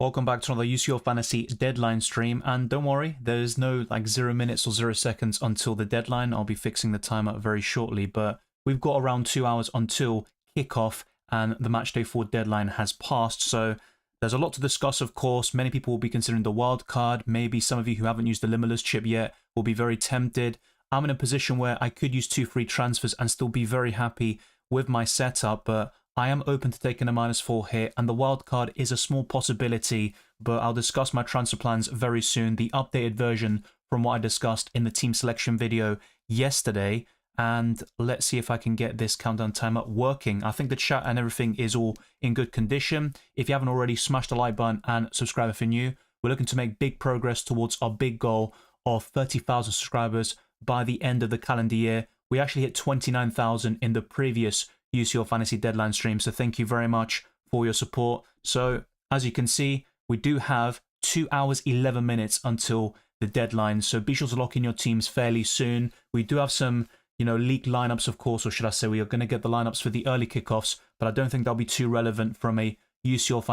Welcome back to another UCL Fantasy Deadline stream, and don't worry, there's no like 0 minutes or 0 seconds until the deadline. I'll be fixing the timer very shortly, but we've got around 2 hours until kickoff and the Matchday 4 deadline has passed, so there's a lot to discuss, of course. Many people will be considering the wild card. Maybe some of you who haven't used the Limitless chip yet will be very tempted. I'm in a position where I could use 2 free transfers and still be very happy with my setup, but I am open to taking a -4 here, and the wildcard is a small possibility, but I'll discuss my transfer plans very soon, the updated version from what I discussed in the team selection video yesterday, and let's see if I can get this countdown timer working. I think the chat and everything is all in good condition. If you haven't already, smash the like button and subscribe if you're new. We're looking to make big progress towards our big goal of 30,000 subscribers by the end of the calendar year. We actually hit 29,000 in the previous UCL Fantasy Deadline stream, so thank you very much for your support. So as you can see, we do have 2 hours 11 minutes until the deadline. So be sure to lock in your teams fairly soon. We do have some, leaked lineups, of course, or should I say we are going to get the lineups for the early kickoffs, but I don't think they'll be too relevant from a UCL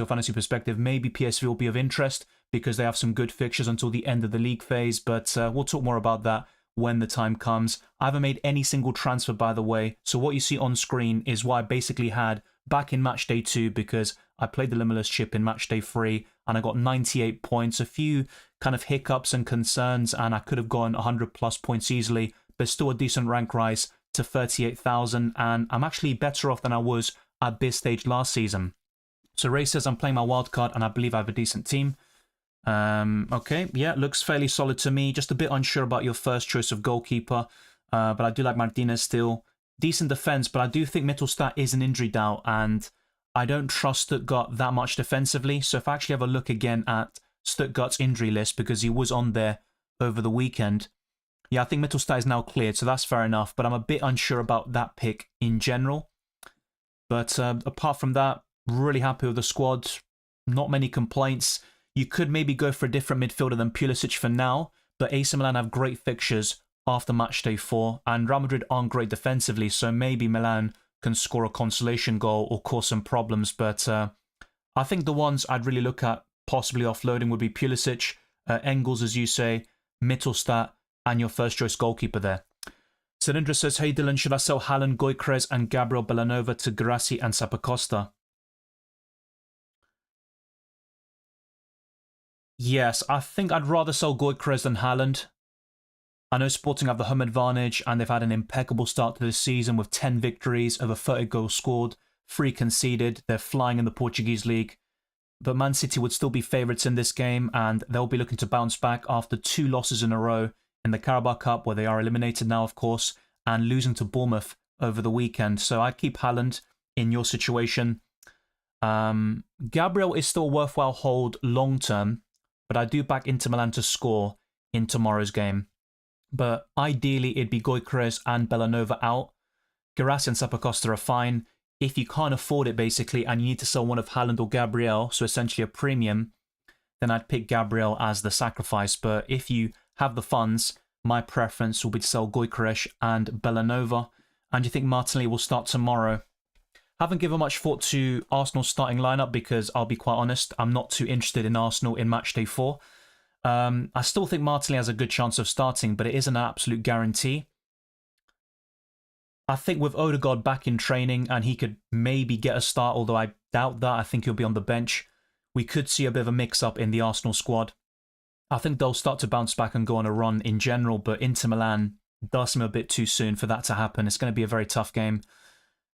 Fantasy perspective. Maybe PSV will be of interest because they have some good fixtures until the end of the league phase, but we'll talk more about that when the time comes. I haven't made any single transfer, by the way, so what you see on screen is what I basically had back in Matchday 2 because I played the Limitless chip in Matchday 3 and I got 98 points, a few kind of hiccups and concerns, and I could have gone 100 plus points easily, but still a decent rank rise to 38,000, and I'm actually better off than I was at this stage last season. So Ray says I'm playing my wildcard and I believe I have a decent team. Okay, yeah, looks fairly solid to me. Just a bit unsure about your first choice of goalkeeper, but I do like Martinez still. Decent defense, but I do think Mittelstadt is an injury doubt, and I don't trust Stuttgart that much defensively. So if I actually have a look again at Stuttgart's injury list, because he was on there over the weekend, yeah, I think Mittelstadt is now cleared, so that's fair enough, but I'm a bit unsure about that pick in general. But apart from that, really happy with the squad. Not many complaints. You could maybe go for a different midfielder than Pulisic for now, but AC Milan have great fixtures after Matchday 4, and Real Madrid aren't great defensively, so maybe Milan can score a consolation goal or cause some problems. But I think the ones I'd really look at possibly offloading would be Pulisic, Engels, as you say, Mittelstadt, and your first choice goalkeeper there. Cylindra says, hey Dylan, should I sell Haaland, Gyökeres, and Gabriel Belanova to Grassi and Zappacosta? Yes, I think I'd rather sell Gyökeres than Haaland. I know Sporting have the home advantage and they've had an impeccable start to this season with 10 victories, over 30 goals scored, 3 conceded. They're flying in the Portuguese league. But Man City would still be favourites in this game and they'll be looking to bounce back after 2 losses in a row in the Carabao Cup, where they are eliminated now, of course, and losing to Bournemouth over the weekend. So I'd keep Haaland in your situation. Gabriel is still a worthwhile hold long term, but I do back Inter Milan to score in tomorrow's game. But ideally, it'd be Gyökeres and Belanova out. Guirassy and Zappacosta are fine. If you can't afford it, basically, and you need to sell one of Haaland or Gabriel, so essentially a premium, then I'd pick Gabriel as the sacrifice. But if you have the funds, my preference will be to sell Gyökeres and Belanova. And you think Martinelli will start tomorrow? Haven't given much thought to Arsenal's starting lineup because, I'll be quite honest, I'm not too interested in Arsenal in Matchday 4. I still think Martinelli has a good chance of starting, but it isn't an absolute guarantee. I think with Odegaard back in training and he could maybe get a start, although I doubt that. I think he'll be on the bench. We could see a bit of a mix-up in the Arsenal squad. I think they'll start to bounce back and go on a run in general, but Inter Milan does seem a bit too soon for that to happen. It's going to be a very tough game.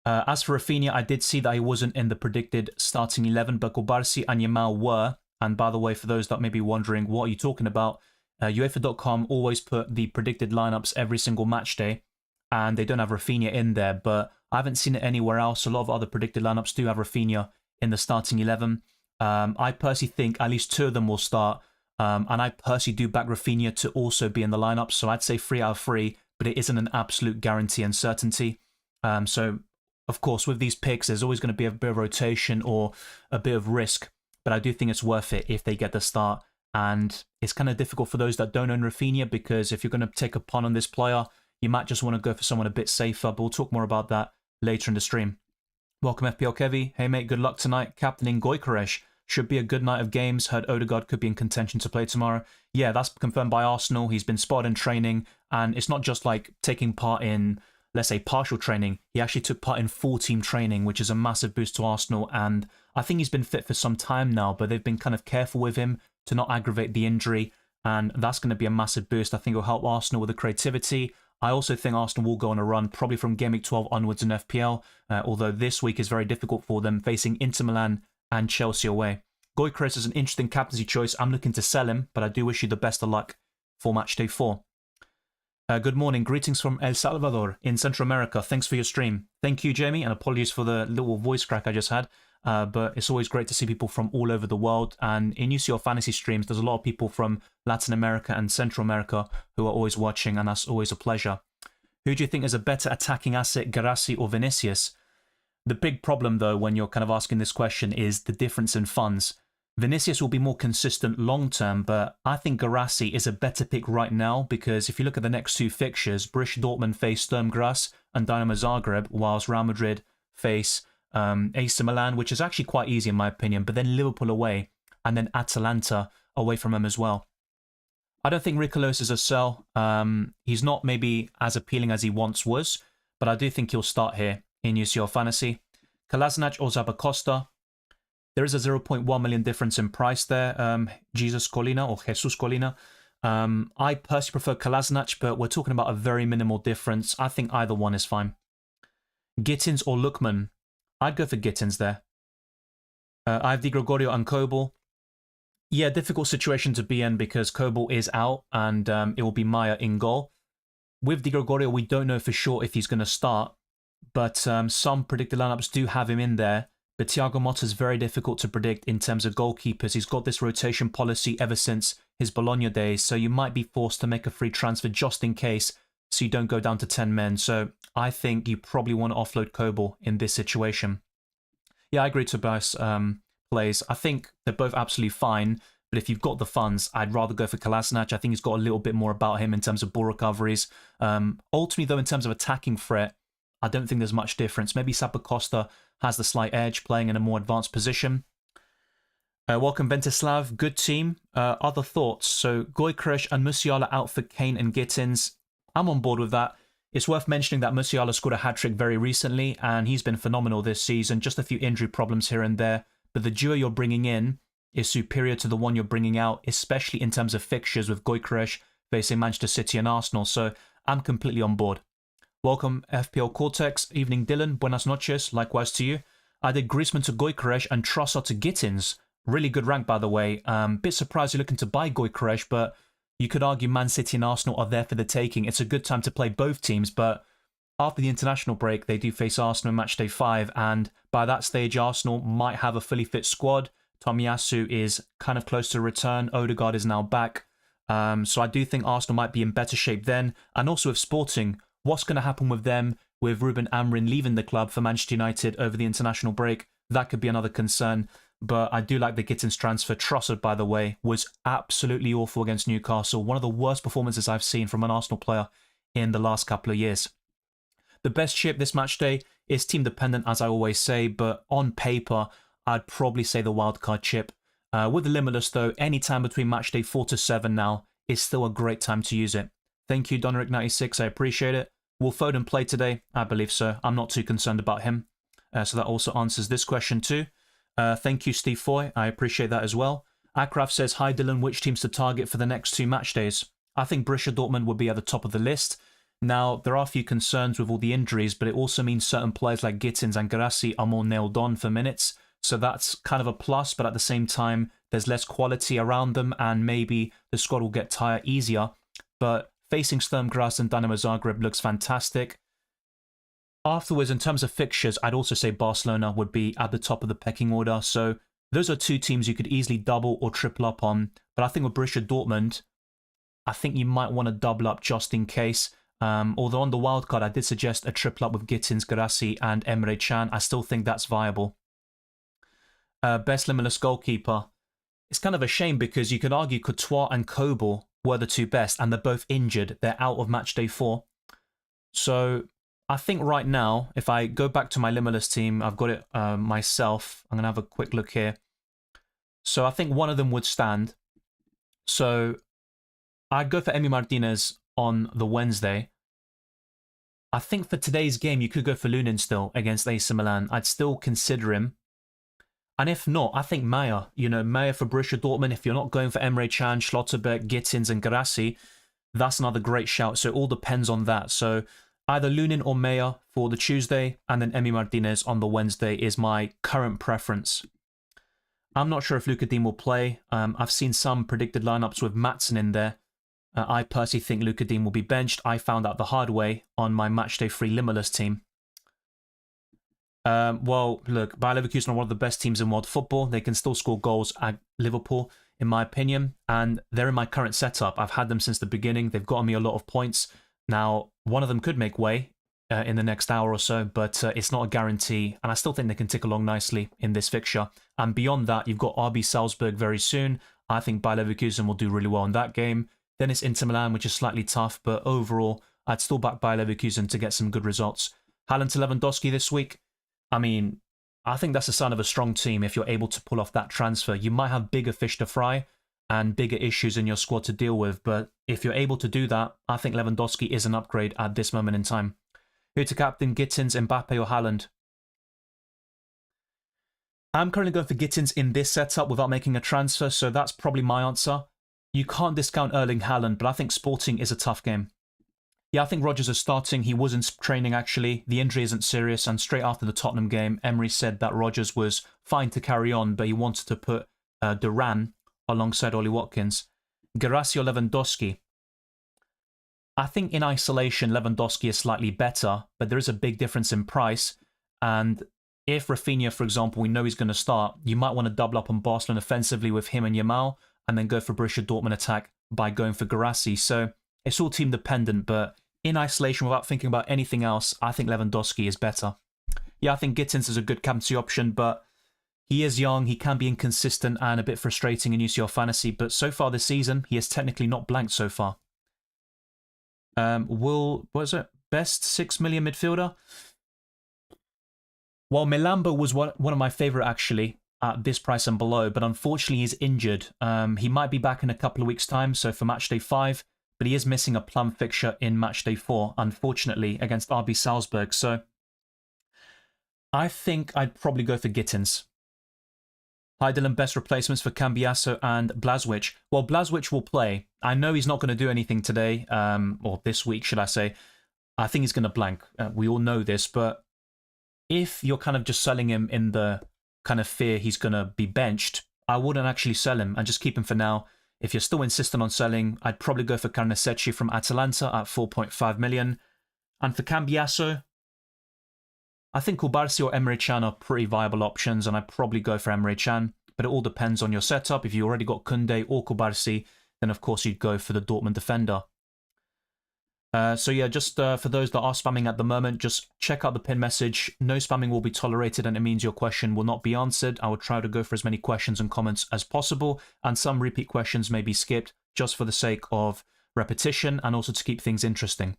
As for Rafinha, I did see that he wasn't in the predicted starting 11, but Kubarsi and Yamal were. And by the way, for those that may be wondering, what are you talking about? UEFA.com always put the predicted lineups every single match day, and they don't have Rafinha in there, but I haven't seen it anywhere else. A lot of other predicted lineups do have Rafinha in the starting 11. I personally think at least 2 of them will start, and I personally do back Rafinha to also be in the lineup, so I'd say 3 out of 3, but it isn't an absolute guarantee and certainty. So, of course, with these picks, there's always going to be a bit of rotation or a bit of risk, but I do think it's worth it if they get the start. And it's kind of difficult for those that don't own Rafinha, because if you're going to take a punt on this player, you might just want to go for someone a bit safer, but we'll talk more about that later in the stream. Welcome FPL Kevy. Hey mate, good luck tonight. Captaining Gyökeres. Should be a good night of games. Heard Odegaard could be in contention to play tomorrow. Yeah, that's confirmed by Arsenal. He's been spotted in training, and it's not just like taking part in, let's say, partial training. He actually took part in full team training, which is a massive boost to Arsenal, and I think he's been fit for some time now, but they've been kind of careful with him to not aggravate the injury, and that's going to be a massive boost. I think it'll help Arsenal with the creativity. I also think Arsenal will go on a run, probably from Game Week 12 onwards in FPL, although this week is very difficult for them, facing Inter Milan and Chelsea away. Gyökeres is an interesting captaincy choice. I'm looking to sell him, but I do wish you the best of luck for Matchday 4. Good morning. Greetings from El Salvador in Central America. Thanks for your stream. Thank you, Jamie, and apologies for the little voice crack I just had. But it's always great to see people from all over the world. And in UCL Fantasy streams, there's a lot of people from Latin America and Central America who are always watching, and that's always a pleasure. Who do you think is a better attacking asset, Guirassy or Vinicius? The big problem, though, when you're kind of asking this question is the difference in funds. Vinicius will be more consistent long-term, but I think Guirassy is a better pick right now because if you look at the next two fixtures, Borussia Dortmund face Sturm Graz and Dynamo Zagreb, whilst Real Madrid face AC Milan, which is actually quite easy in my opinion, but then Liverpool away and then Atalanta away from them as well. I don't think Ricolos is a sell. He's not maybe as appealing as he once was, but I do think he'll start here in UCL Fantasy. Kolasinac or Zappacosta. There is a 0.1 million difference in price there. Jesus Colina. I personally prefer Kolasinac, but we're talking about a very minimal difference. I think either one is fine. Gittins or Lookman. I'd go for Gittins there. I have Di Gregorio and Kobel. Yeah, difficult situation to be in because Kobel is out and it will be Maya in goal. With Di Gregorio, we don't know for sure if he's going to start, but some predicted lineups do have him in there. But Thiago Motta is very difficult to predict in terms of goalkeepers. He's got this rotation policy ever since his Bologna days, so you might be forced to make a free transfer just in case so you don't go down to 10 men. So I think you probably want to offload Kobel in this situation. Yeah, I agree, Tobias. Plays. I think they're both absolutely fine, but if you've got the funds, I'd rather go for Kolasinac. I think he's got a little bit more about him in terms of ball recoveries. Ultimately, though, in terms of attacking threat, I don't think there's much difference. Maybe Zappacosta has the slight edge, playing in a more advanced position. Welcome, Ventislav. Good team. Other thoughts? So, Gyökeres and Musiala out for Kane and Gittins. I'm on board with that. It's worth mentioning that Musiala scored a hat-trick very recently, and he's been phenomenal this season. Just a few injury problems here and there. But the duo you're bringing in is superior to the one you're bringing out, especially in terms of fixtures with Gyökeres facing Manchester City and Arsenal. So I'm completely on board. Welcome, FPL Cortex. Evening, Dylan. Buenas noches. Likewise to you. I did Griezmann to Gyökeres and Trossard to Gittins. Really good rank, by the way. Bit surprised you're looking to buy Gyökeres, but you could argue Man City and Arsenal are there for the taking. It's a good time to play both teams, but after the international break, they do face Arsenal in Matchday 5, and by that stage, Arsenal might have a fully fit squad. Tomiyasu is kind of close to return. Odegaard is now back. So I do think Arsenal might be in better shape then. And also with Sporting, what's going to happen with them with Ruben Amorim leaving the club for Manchester United over the international break? That could be another concern. But I do like the Gittins transfer. Trossard, by the way, was absolutely awful against Newcastle. One of the worst performances I've seen from an Arsenal player in the last couple of years. The best chip this match day is team dependent, as I always say, but on paper, I'd probably say the wildcard chip. With the Limitless, though, any time between match day 4 to 7 now is still a great time to use it. Thank you, Doneric96, I appreciate it. Will Foden play today? I believe so. I'm not too concerned about him. So that also answers this question too. Thank you, Steve Foy. I appreciate that as well. Akraf says, hi Dylan, which teams to target for the next 2 match days? I think Borussia Dortmund would be at the top of the list. Now, there are a few concerns with all the injuries, but it also means certain players like Gittins and Guirassy are more nailed on for minutes. So that's kind of a plus, but at the same time, there's less quality around them and maybe the squad will get tired easier. But facing Sturm Graz and Dynamo Zagreb looks fantastic. Afterwards, in terms of fixtures, I'd also say Barcelona would be at the top of the pecking order. So those are 2 teams you could easily double or triple up on. But I think with Borussia Dortmund, I think you might want to double up just in case. Although on the wildcard, I did suggest a triple up with Gittins, Guirassy and Emre Can. I still think that's viable. Best Limitless goalkeeper. It's kind of a shame because you could argue Courtois and Kobel were the 2 best and they're both injured. They're out of match day 4. So I think right now, if I go back to my Limitless team, I've got it myself. I'm going to have a quick look here. So I think one of them would stand. So I'd go for Emi Martinez on the Wednesday. I think for today's game, you could go for Lunin still against AC Milan. I'd still consider him. And if not, I think Maya. Maya for Borussia Dortmund. If you're not going for Emre Can, Schlotterbeck, Gittins and Guirassy, that's another great shout. So it all depends on that. So either Lunin or Maya for the Tuesday, and then Emi Martinez on the Wednesday is my current preference. I'm not sure if Luka Dean will play. I've seen some predicted lineups with Maatsen in there. I personally think Luka Dean will be benched. I found out the hard way on my Matchday 3 Limitless team. Well, look, Bayer Leverkusen are one of the best teams in world football. They can still score goals at Liverpool, in my opinion, and they're in my current setup. I've had them since the beginning. They've gotten me a lot of points. Now, one of them could make way in the next hour or so, but it's not a guarantee, and I still think they can tick along nicely in this fixture. And beyond that, you've got RB Salzburg very soon. I think Bayer Leverkusen will do really well in that game. Then it's Inter Milan, which is slightly tough, but overall, I'd still back Bayer Leverkusen to get some good results. Haaland to Lewandowski this week. I mean, I think that's a sign of a strong team if you're able to pull off that transfer. You might have bigger fish to fry and bigger issues in your squad to deal with, but if you're able to do that, I think Lewandowski is an upgrade at this moment in time. Who to captain, Gittins, Mbappe or Haaland? I'm currently going for Gittins in this setup without making a transfer, so that's probably my answer. You can't discount Erling Haaland, but I think Sporting is a tough game. Yeah, I think Rodgers is starting. He was in training, actually. The injury isn't serious, and straight after the Tottenham game, Emery said that Rodgers was fine to carry on, but he wanted to put Duran alongside Ollie Watkins. Guirassy or Lewandowski? I think in isolation, Lewandowski is slightly better, but there is a big difference in price, and if Rafinha, for example, we know he's going to start, you might want to double up on Barcelona offensively with him and Yamal, and then go for Borussia Dortmund attack by going for Guirassy. So it's all team dependent, but in isolation, without thinking about anything else, I think Lewandowski is better. Yeah, I think Gittins is a good captaincy option, but he is young, he can be inconsistent and a bit frustrating in UCL Fantasy, but so far this season, he has technically not blanked so far. What was it? Best 6 million midfielder? Well, Milambo was one of my favourite, actually, at this price and below, but unfortunately he's injured. He might be back in a couple of weeks' time, so for Matchday 5, but he is missing a plum fixture in Matchday 4, unfortunately, against RB Salzburg, so I think I'd probably go for Gittins. Hi Dylan, best replacements for Cambiasso and Blazwich. Well, Blazwich will play. I know he's not going to do anything today, or this week, should I say. I think he's going to blank. We all know this, but if you're kind of just selling him in the kind of fear he's going to be benched, I wouldn't actually sell him and just keep him for now. If you're still insistent on selling, I'd probably go for Carnesecchi from Atalanta at 4.5 million. And for Cambiasso, I think Kubarsi or Emre Can are pretty viable options, and I'd probably go for Emre Can, but it all depends on your setup. If you already got Koundé or Kubarsi, then of course you'd go for the Dortmund defender. So yeah, just for those that are spamming at the moment, just check out the pin message. No spamming will be tolerated, and it means your question will not be answered. I will try to go for as many questions and comments as possible, and some repeat questions may be skipped just for the sake of repetition and also to keep things interesting.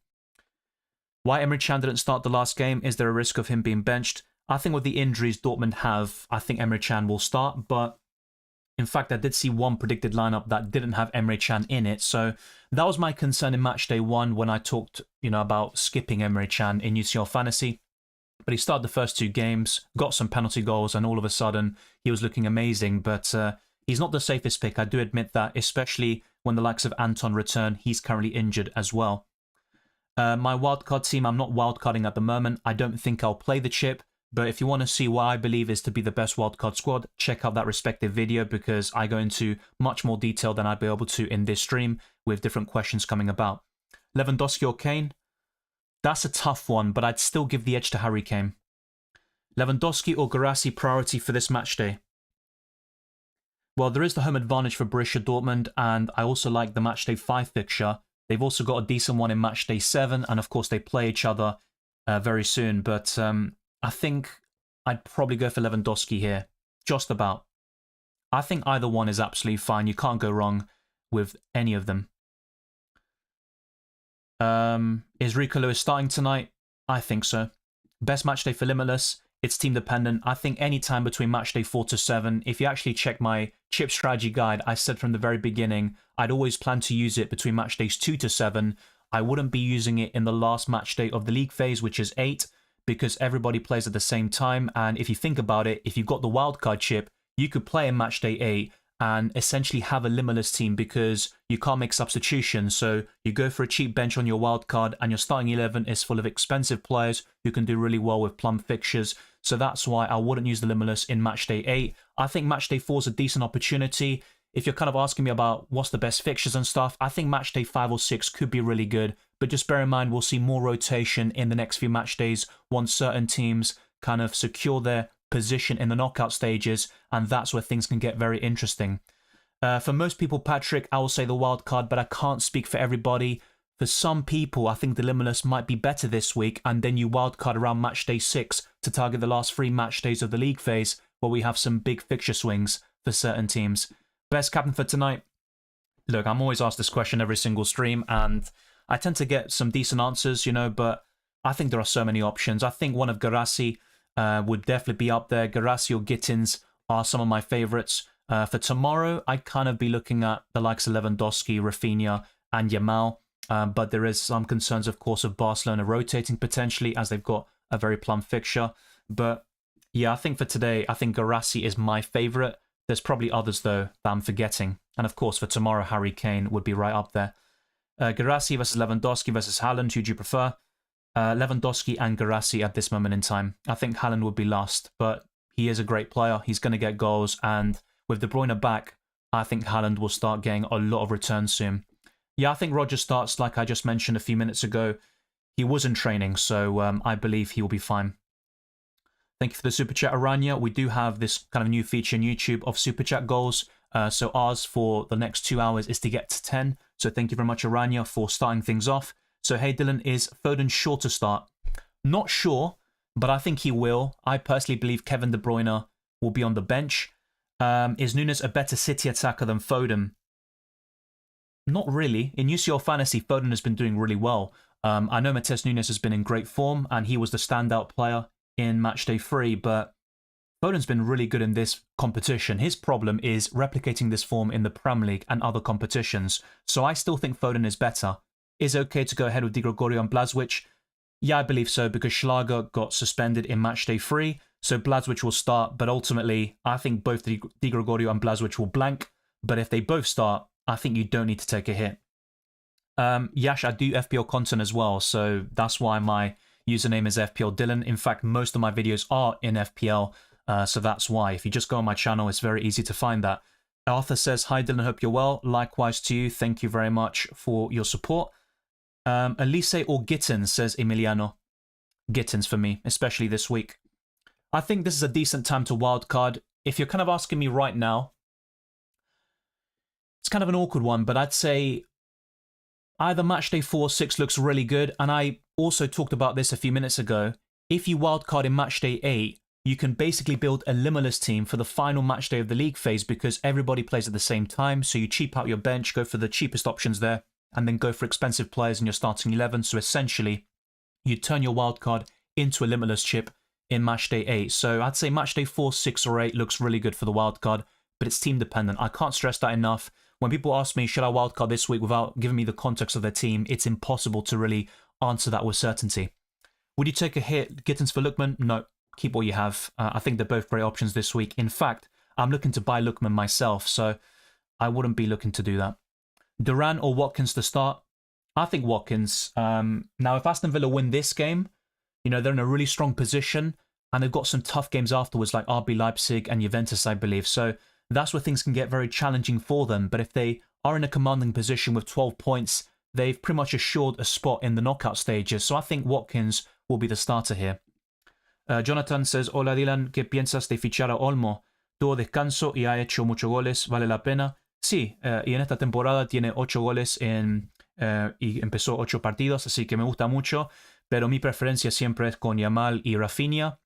Why Emre Can didn't start the last game? Is there a risk of him being benched? I think with the injuries Dortmund have, I think Emre Can will start, but in fact, I did see one predicted lineup that didn't have Emre Can in it, so that was my concern in Matchday 1 when I talked, about skipping Emre Can in UCL Fantasy. But he started the first 2 games, got some penalty goals, and all of a sudden he was looking amazing. But he's not the safest pick, I do admit that, especially when the likes of Anton return. He's currently injured as well. My wildcard team, I'm not wildcarding at the moment. I don't think I'll play the chip. But if you want to see what I believe is to be the best wildcard squad, check out that respective video because I go into much more detail than I'd be able to in this stream with different questions coming about. Lewandowski or Kane? That's a tough one, but I'd still give the edge to Harry Kane. Lewandowski or Guirassy priority for this match day? Well, there is the home advantage for Borussia Dortmund, and I also like the Matchday 5 fixture. They've also got a decent one in Matchday 7, and of course they play each other very soon, but I think I'd probably go for Lewandowski here, just about. I think either one is absolutely fine. You can't go wrong with any of them. Is Rico Lewis starting tonight? I think so. Best match day for Limitless? It's team dependent. I think any time between matchday 4 to 7. If you actually check my chip strategy guide, I said from the very beginning, I'd always plan to use it between match days 2 to 7. I wouldn't be using it in the last match day of the league phase, which is 8. Because everybody plays at the same time, and if you think about it, if you've got the wildcard chip, you could play in Matchday 8 and essentially have a Limitless team because you can't make substitutions, so you go for a cheap bench on your wildcard and your starting 11 is full of expensive players who can do really well with plum fixtures, so that's why I wouldn't use the Limitless in Matchday 8. I think Matchday 4 is a decent opportunity. If you're kind of asking me about what's the best fixtures and stuff, I think Matchday 5 or 6 could be really good. But just bear in mind, we'll see more rotation in the next few match days once certain teams kind of secure their position in the knockout stages, and that's where things can get very interesting. For most people, Patrick, I will say the wild card, but I can't speak for everybody. for some people, I think the Limitless might be better this week, and then you wildcard around match day 6 to target the last 3 match days of the league phase, where we have some big fixture swings for certain teams. Best captain for tonight? Look, I'm always asked this question every single stream, and I tend to get some decent answers, you know, but I think there are so many options. I think one of Garassi would definitely be up there. Garassi or Gittins are some of my favourites. For tomorrow, I'd kind of be looking at the likes of Lewandowski, Rafinha, and Yamal. But there is some concerns, of course, of Barcelona rotating potentially, as they've got a very plumb fixture. But yeah, I think for today, I think Garassi is my favourite. There's probably others, though, that I'm forgetting. And of course, for tomorrow, Harry Kane would be right up there. Garassi versus Lewandowski versus Haaland, who do you prefer? Lewandowski and Garassi at this moment in time. I think Haaland would be last, but he is a great player. He's going to get goals, and with De Bruyne back, I think Haaland will start getting a lot of returns soon. Yeah, I think Roger starts, like I just mentioned a few minutes ago. He was in training, so I believe he will be fine. Thank you for the Super Chat, Aranya. We do have this kind of new feature on YouTube of Super Chat goals. So ours for the next 2 hours is to get to 10. So thank you very much, Aranya, for starting things off. So, hey, Dylan, is Foden sure to start? Not sure, but I think he will. I personally believe Kevin De Bruyne will be on the bench. Is Nunes a better City attacker than Foden? Not really. In UCL Fantasy, Foden has been doing really well. I know Matheus Nunes has been in great form, and he was the standout player in Matchday 3, but Foden's been really good in this competition. His problem is replicating this form in the Premier League and other competitions. So I still think Foden is better. Is it okay to go ahead with Di Gregorio and Blažević? Yeah, I believe so, because Schlager got suspended in Matchday 3, so Blažević will start, but ultimately, I think both Di Gregorio and Blažević will blank, but if they both start, I think you don't need to take a hit. Yash, I do FPL content as well, so that's why my username is FPL Dylan. In fact, most of my videos are in FPL, so that's why. If you just go on my channel, it's very easy to find that. Arthur says, hi Dylan, hope you're well. Likewise to you. Thank you very much for your support. Elise or Gittins, says Emiliano. Gittins for me, especially this week. I think this is a decent time to wildcard. If you're kind of asking me right now, it's kind of an awkward one, but I'd say either Matchday 4 or 6 looks really good, and I also talked about this a few minutes ago. If you wildcard in Matchday 8, you can basically build a Limitless team for the final matchday of the league phase because everybody plays at the same time, so you cheap out your bench, go for the cheapest options there, and then go for expensive players in your starting 11. So essentially, you turn your wildcard into a Limitless chip in Matchday 8. So I'd say Matchday 4, 6, or 8 looks really good for the wildcard, but it's team dependent. I can't stress that enough. When people ask me, should I wildcard this week without giving me the context of their team, it's impossible to really answer that with certainty. Would you take a hit, Gittins for Lookman? No, keep what you have. I think they're both great options this week. In fact, I'm looking to buy Lookman myself, so I wouldn't be looking to do that. Duran or Watkins to start? I think Watkins. Now, if Aston Villa win this game, you know, they're in a really strong position, and they've got some tough games afterwards, like RB Leipzig and Juventus, I believe. So that's where things can get very challenging for them. But if they are in a commanding position with 12 points, they've pretty much assured a spot in the knockout stages. So I think Watkins will be the starter here. Jonathan says, hola Dylan, ¿qué piensas de fichar a Olmo? Tuvo descanso y ha hecho muchos goles, ¿vale la pena? Sí, y en esta temporada tiene 8 goles y empezó 8 partidos, así que me gusta mucho, pero mi preferencia siempre es con Yamal y Rafinha,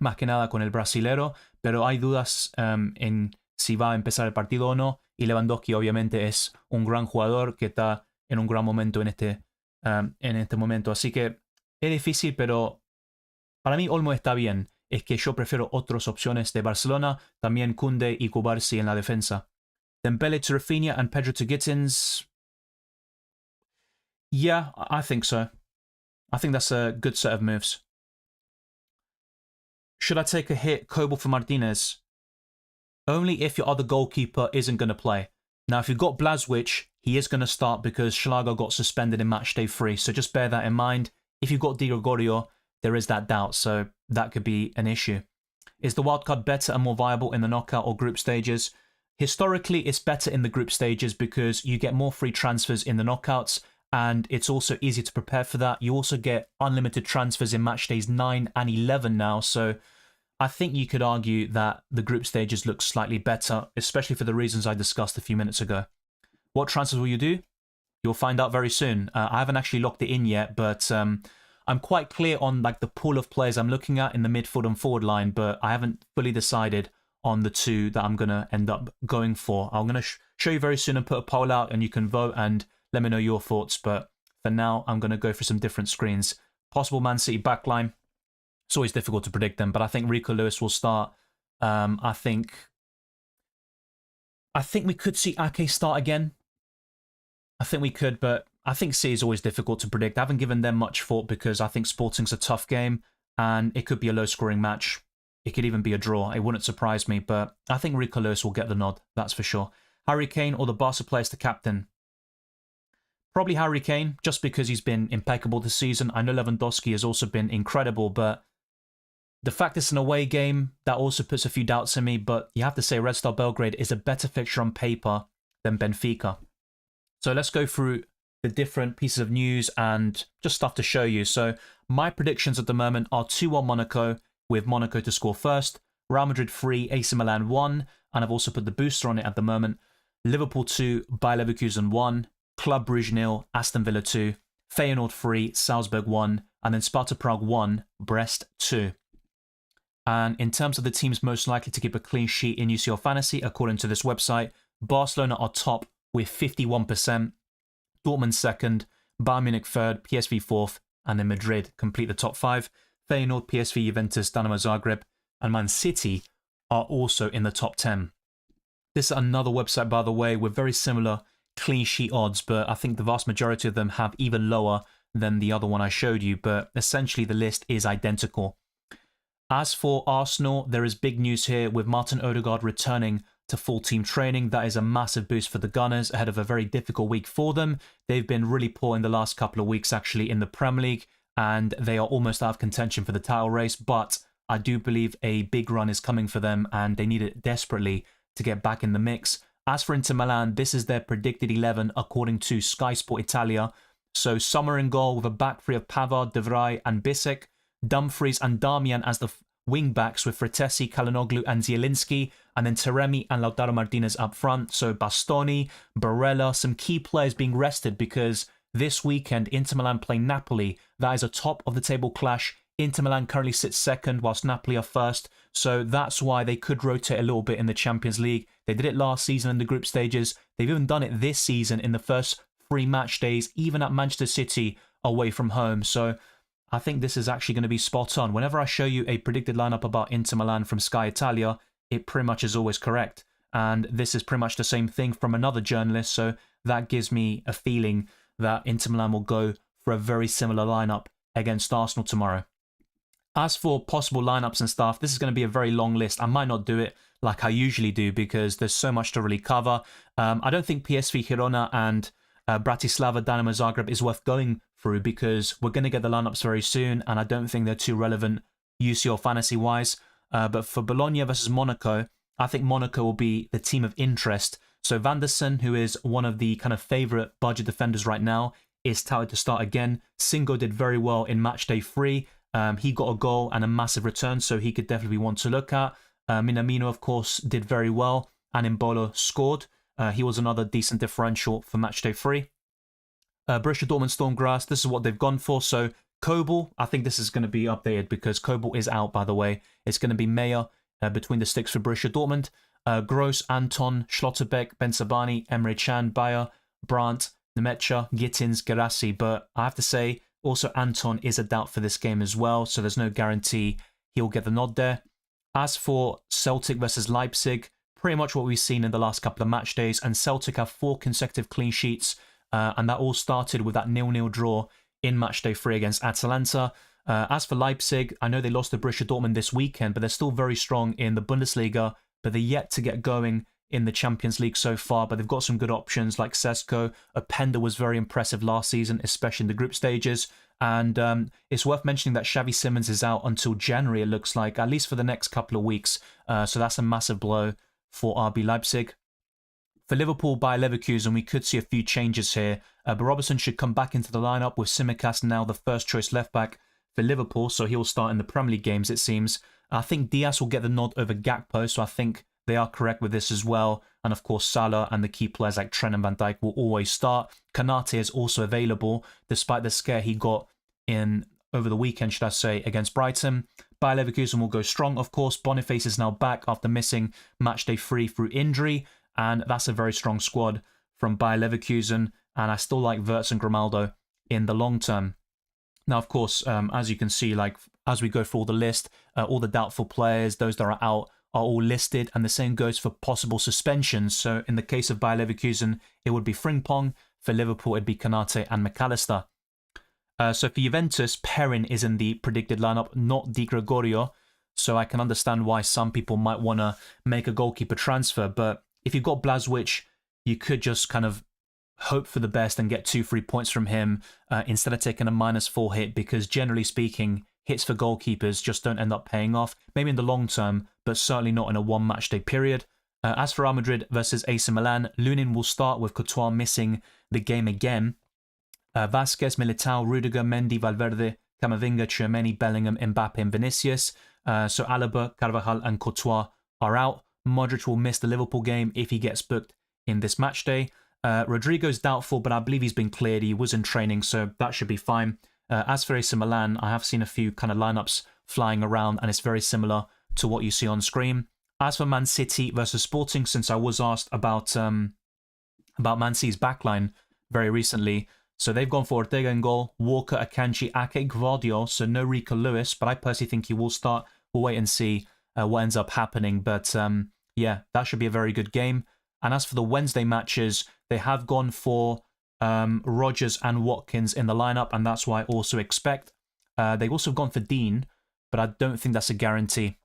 más que nada con el brasilero, pero hay dudas en si va a empezar el partido o no, y Lewandowski obviamente es un gran jugador que está en un gran momento en este momento, así que es difícil, pero para mí Olmo está bien. Es que yo prefiero otras opciones de Barcelona, también Koundé y Cubarsí en la defensa. Dembele to Rafinha and Pedro to Gittins. Yeah, I think so. I think that's a good set of moves. Should I take a hit, Kobel for Martinez? Only if your other goalkeeper isn't going to play. Now, if you've got Blažević, he is going to start because Schlager got suspended in Matchday 3, so just bear that in mind. If you've got Di Gregorio, there is that doubt, so that could be an issue. Is the wildcard better and more viable in the knockout or group stages? Historically, it's better in the group stages because you get more free transfers in the knockouts, and it's also easier to prepare for that. You also get unlimited transfers in match days 9 and 11 now, so I think you could argue that the group stages look slightly better, especially for the reasons I discussed a few minutes ago. What transfers will you do? You'll find out very soon. I haven't actually locked it in yet, but I'm quite clear on like the pool of players I'm looking at in the midfield and forward line, but I haven't fully decided on the two that I'm going to end up going for. I'm going to show you very soon and put a poll out, and you can vote and let me know your thoughts. But for now, I'm going to go for some different screens. Possible Man City backline. It's always difficult to predict them, but I think Rico Lewis will start. I think we could see Ake start again. I think we could, but I think C is always difficult to predict. I haven't given them much thought because I think Sporting's a tough game and it could be a low-scoring match. It could even be a draw. It wouldn't surprise me, but I think Rico Lewis will get the nod, that's for sure. Harry Kane or the Barca players to captain? Probably Harry Kane, just because he's been impeccable this season. I know Lewandowski has also been incredible, but the fact it's an away game, that also puts a few doubts in me, but you have to say Red Star Belgrade is a better fixture on paper than Benfica. So let's go through the different pieces of news and just stuff to show you. So my predictions at the moment are 2-1 Monaco, with Monaco to score first, Real Madrid 3, AC Milan 1, and I've also put the booster on it at the moment. Liverpool 2, Bayer Leverkusen 1, Club Brugge 0, Aston Villa 2, Feyenoord 3, Salzburg 1, and then Sparta Prague 1, Brest 2. And in terms of the teams most likely to keep a clean sheet in UCL Fantasy, according to this website, Barcelona are top with 51%, Dortmund second, Bayern Munich third, PSV fourth, and then Madrid complete the top 5. Feyenoord, PSV, Juventus, Dynamo Zagreb, and Man City are also in the top 10. This is another website, by the way, with very similar clean sheet odds, but I think the vast majority of them have even lower than the other one I showed you, but essentially the list is identical. As for Arsenal, there is big news here with Martin Odegaard returning to full team training. That is a massive boost for the Gunners ahead of a very difficult week for them. They've been really poor in the last couple of weeks actually in the Premier League, and they are almost out of contention for the title race, but I do believe a big run is coming for them and they need it desperately to get back in the mix. As for Inter Milan, this is their predicted 11 according to Sky Sport Italia. So Sommer in goal with a back three of Pavard, De Vrij and Bissek, Dumfries and Darmian as the wing backs with Fratesi, Kalinoglu and Zielinski, and then Taremi and Lautaro Martinez up front. So Bastoni, Barella, some key players being rested because this weekend Inter Milan play Napoli. That is a top of the table clash. Inter Milan currently sits second whilst Napoli are first. So that's why they could rotate a little bit in the Champions League. They did it last season in the group stages. They've even done it this season in the first 3 match days, even at Manchester City away from home. So I think this is actually going to be spot on. Whenever I show you a predicted lineup about Inter Milan from Sky Italia, it pretty much is always correct. And this is pretty much the same thing from another journalist. So that gives me a feeling that Inter Milan will go for a very similar lineup against Arsenal tomorrow. As for possible lineups and stuff, this is going to be a very long list. I might not do it like I usually do because there's so much to really cover. I don't think PSV Girona and Bratislava Dynamo Zagreb is worth going through because we're going to get the lineups very soon and I don't think they're too relevant UCL fantasy wise. But for Bologna versus Monaco, I think Monaco will be the team of interest. So Vanderson, who is one of the kind of favourite budget defenders right now, is touted to start again. Singo did very well in Matchday 3. He got a goal and a massive return, so he could definitely be one to look at. Minamino, of course, did very well, and Embolo scored. He was another decent differential for Matchday 3. Borussia Dortmund Stormgrass, this is what they've gone for. So Kobel, I think this is going to be updated because Kobel is out, by the way. It's going to be Meyer between the sticks for Borussia Dortmund. Gross, Anton, Schlotterbeck, Bensabani, Emre Can, Bayer, Brandt, Nemecha, Gittins, Gerassi. But I have to say, also Anton is a doubt for this game as well, so there's no guarantee he'll get the nod there. As for Celtic versus Leipzig, pretty much what we've seen in the last couple of match days, and Celtic have 4 consecutive clean sheets, and that all started with that 0-0 draw in Matchday 3 against Atalanta. As for Leipzig, I know they lost to Borussia Dortmund this weekend, but they're still very strong in the Bundesliga, but they're yet to get going in the Champions League so far, but they've got some good options like Sesko. Openda was very impressive last season, especially in the group stages. And it's worth mentioning that Xavi Simons is out until January, it looks like, at least for the next couple of weeks. So that's a massive blow for RB Leipzig. For Liverpool by Leverkusen, we could see a few changes here. But Robertson should come back into the lineup with Tsimikas now the first choice left back for Liverpool. So he'll start in the Premier League games, it seems. I think Diaz will get the nod over Gakpo. So I think they are correct with this as well. And of course, Salah and the key players like Trent and Van Dijk will always start. Konate is also available, despite the scare he got in over the weekend, should I say, against Brighton. Bayer Leverkusen will go strong, of course. Boniface is now back after missing matchday 3 through injury, and that's a very strong squad from Bayer Leverkusen, and I still like Wirtz and Grimaldo in the long term. Now, of course, as you can see, like as we go through all the list, all the doubtful players, those that are out, are all listed, and the same goes for possible suspensions. So in the case of Bayer Leverkusen, it would be Frimpong. For Liverpool, it'd be Konate and McAllister. So for Juventus, Perrin is in the predicted lineup, not Di Gregorio. So I can understand why some people might want to make a goalkeeper transfer. But if you've got Blažević, you could just kind of hope for the best and get 2 free points from him instead of taking a -4 hit, because generally speaking, hits for goalkeepers just don't end up paying off. Maybe in the long term, but certainly not in a one match day period. As for Real Madrid versus AC Milan, Lunin will start with Courtois missing the game again. Vasquez, Militao, Rudiger, Mendy, Valverde, Camavinga, Tchouameni, Bellingham, Mbappe and Vinicius. So Alaba, Carvajal and Courtois are out. Modric will miss the Liverpool game if he gets booked in this match day. Rodrigo's doubtful, but I believe he's been cleared. He was in training, so that should be fine. As for AC Milan, I have seen a few kind of lineups flying around, and it's very similar to what you see on screen. As for Man City versus Sporting, since I was asked about Man City's backline very recently, so they've gone for Ortega in goal, Walker, Akanji, Ake, Gvardiol, so no Rico Lewis, but I personally think he will start. We'll wait and see what ends up happening, but yeah, that should be a very good game. And as for the Wednesday matches, they have gone for Rodgers and Watkins in the lineup, and that's what I also expect. They've also gone for Dean, but I don't think that's a guarantee.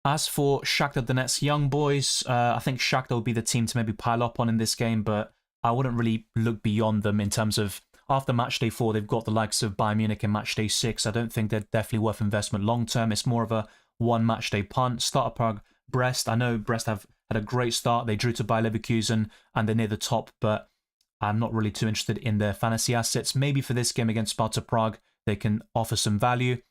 As for Shakhtar Donetsk young boys, I think Shakhtar will be the team to maybe pile up on in this game, but I wouldn't really look beyond them in terms of after matchday 4, they've got the likes of Bayern Munich in matchday 6. I don't think they're definitely worth investment long term. It's more of a one matchday punt. Starter Prague, Brest. I know Brest have had a great start. They drew to Bayer Leverkusen and they're near the top, but I'm not really too interested in their fantasy assets. Maybe for this game against Sparta Prague, they can offer some value.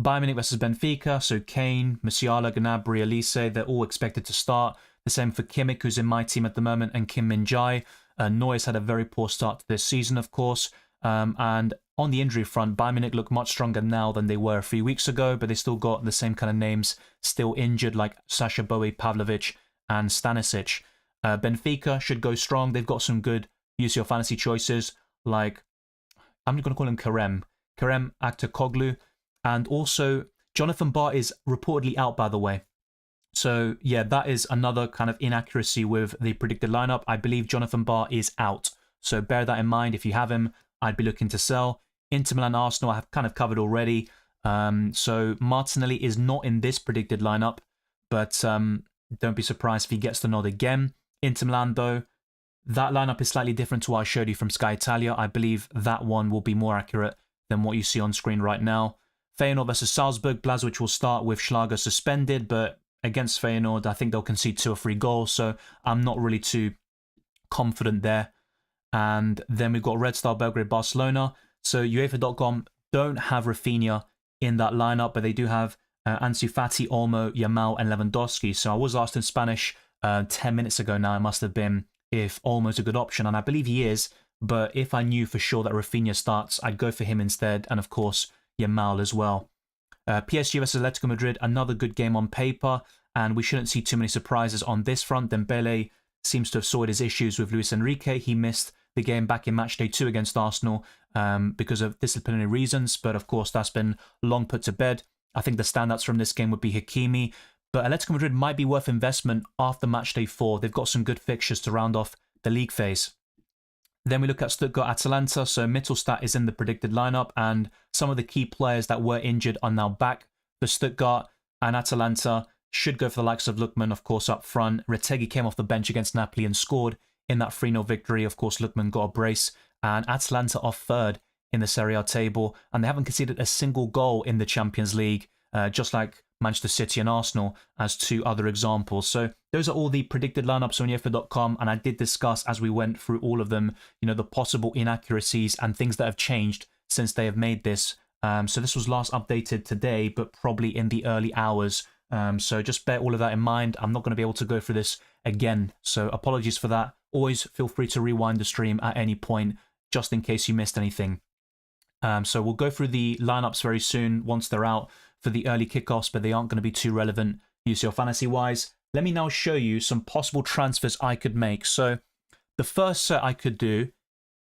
Bayern Munich versus Benfica, so Kane, Musiala, Gnabry, Elise, they're all expected to start. The same for Kimmich, who's in my team at the moment, and Kim Min-jae. Neuer's had a very poor start to this season, of course. And on the injury front, Bayern Munich look much stronger now than they were a few weeks ago, but they still got the same kind of names still injured, like Sasha Bowie, Pavlovic, and Stanisic. Benfica should go strong. They've got some good UCL fantasy choices, like, I'm going to call him Kerem Aktürkoğlu. And also, Jonathan Barr is reportedly out, by the way. So, yeah, that is another kind of inaccuracy with the predicted lineup. I believe Jonathan Barr is out. So bear that in mind. If you have him, I'd be looking to sell. Inter Milan Arsenal, I have kind of covered already. So Martinelli is not in this predicted lineup, but don't be surprised if he gets the nod again. Inter Milan, though, that lineup is slightly different to what I showed you from Sky Italia. I believe that one will be more accurate than what you see on screen right now. Feyenoord versus Salzburg, Blažević will start with Schlager suspended, but against Feyenoord, I think they'll concede 2 or 3 goals, so I'm not really too confident there. And then we've got Red Star Belgrade Barcelona. So UEFA.com don't have Rafinha in that lineup, but they do have Ansu Fati, Olmo, Yamal, and Lewandowski. So I was asked in Spanish 10 minutes ago now, it must have been, if Olmo's a good option, and I believe he is, but if I knew for sure that Rafinha starts, I'd go for him instead, and of course, Yamal as well. PSG versus Atletico Madrid, another good game on paper, and we shouldn't see too many surprises on this front. Dembele seems to have sorted his issues with Luis Enrique. He missed the game back in matchday 2 against Arsenal because of disciplinary reasons, but of course that's been long put to bed. I think the standouts from this game would be Hakimi, but Atletico Madrid might be worth investment after matchday 4. They've got some good fixtures to round off the league phase. Then we look at Stuttgart-Atalanta, so Mittelstadt is in the predicted lineup, and some of the key players that were injured are now back for Stuttgart, and Atalanta should go for the likes of Lookman, of course, up front. Retegui came off the bench against Napoli and scored in that 3-0 victory. Of course, Lookman got a brace, and Atalanta are third in the Serie A table, and they haven't conceded a single goal in the Champions League, just like Manchester City and Arsenal as 2 other examples. So those are all the predicted lineups on UEFA.com, and I did discuss as we went through all of them, you know, the possible inaccuracies and things that have changed since they have made this. So this was last updated today, but probably in the early hours So just bear all of that in mind. I'm not going to be able to go through this again, so apologies for that. Always feel free to rewind the stream at any point, just in case you missed anything. So we'll go through the lineups very soon once they're out for the early kickoffs, but they aren't going to be too relevant UCL fantasy-wise. Let me now show you some possible transfers I could make. So the first set I could do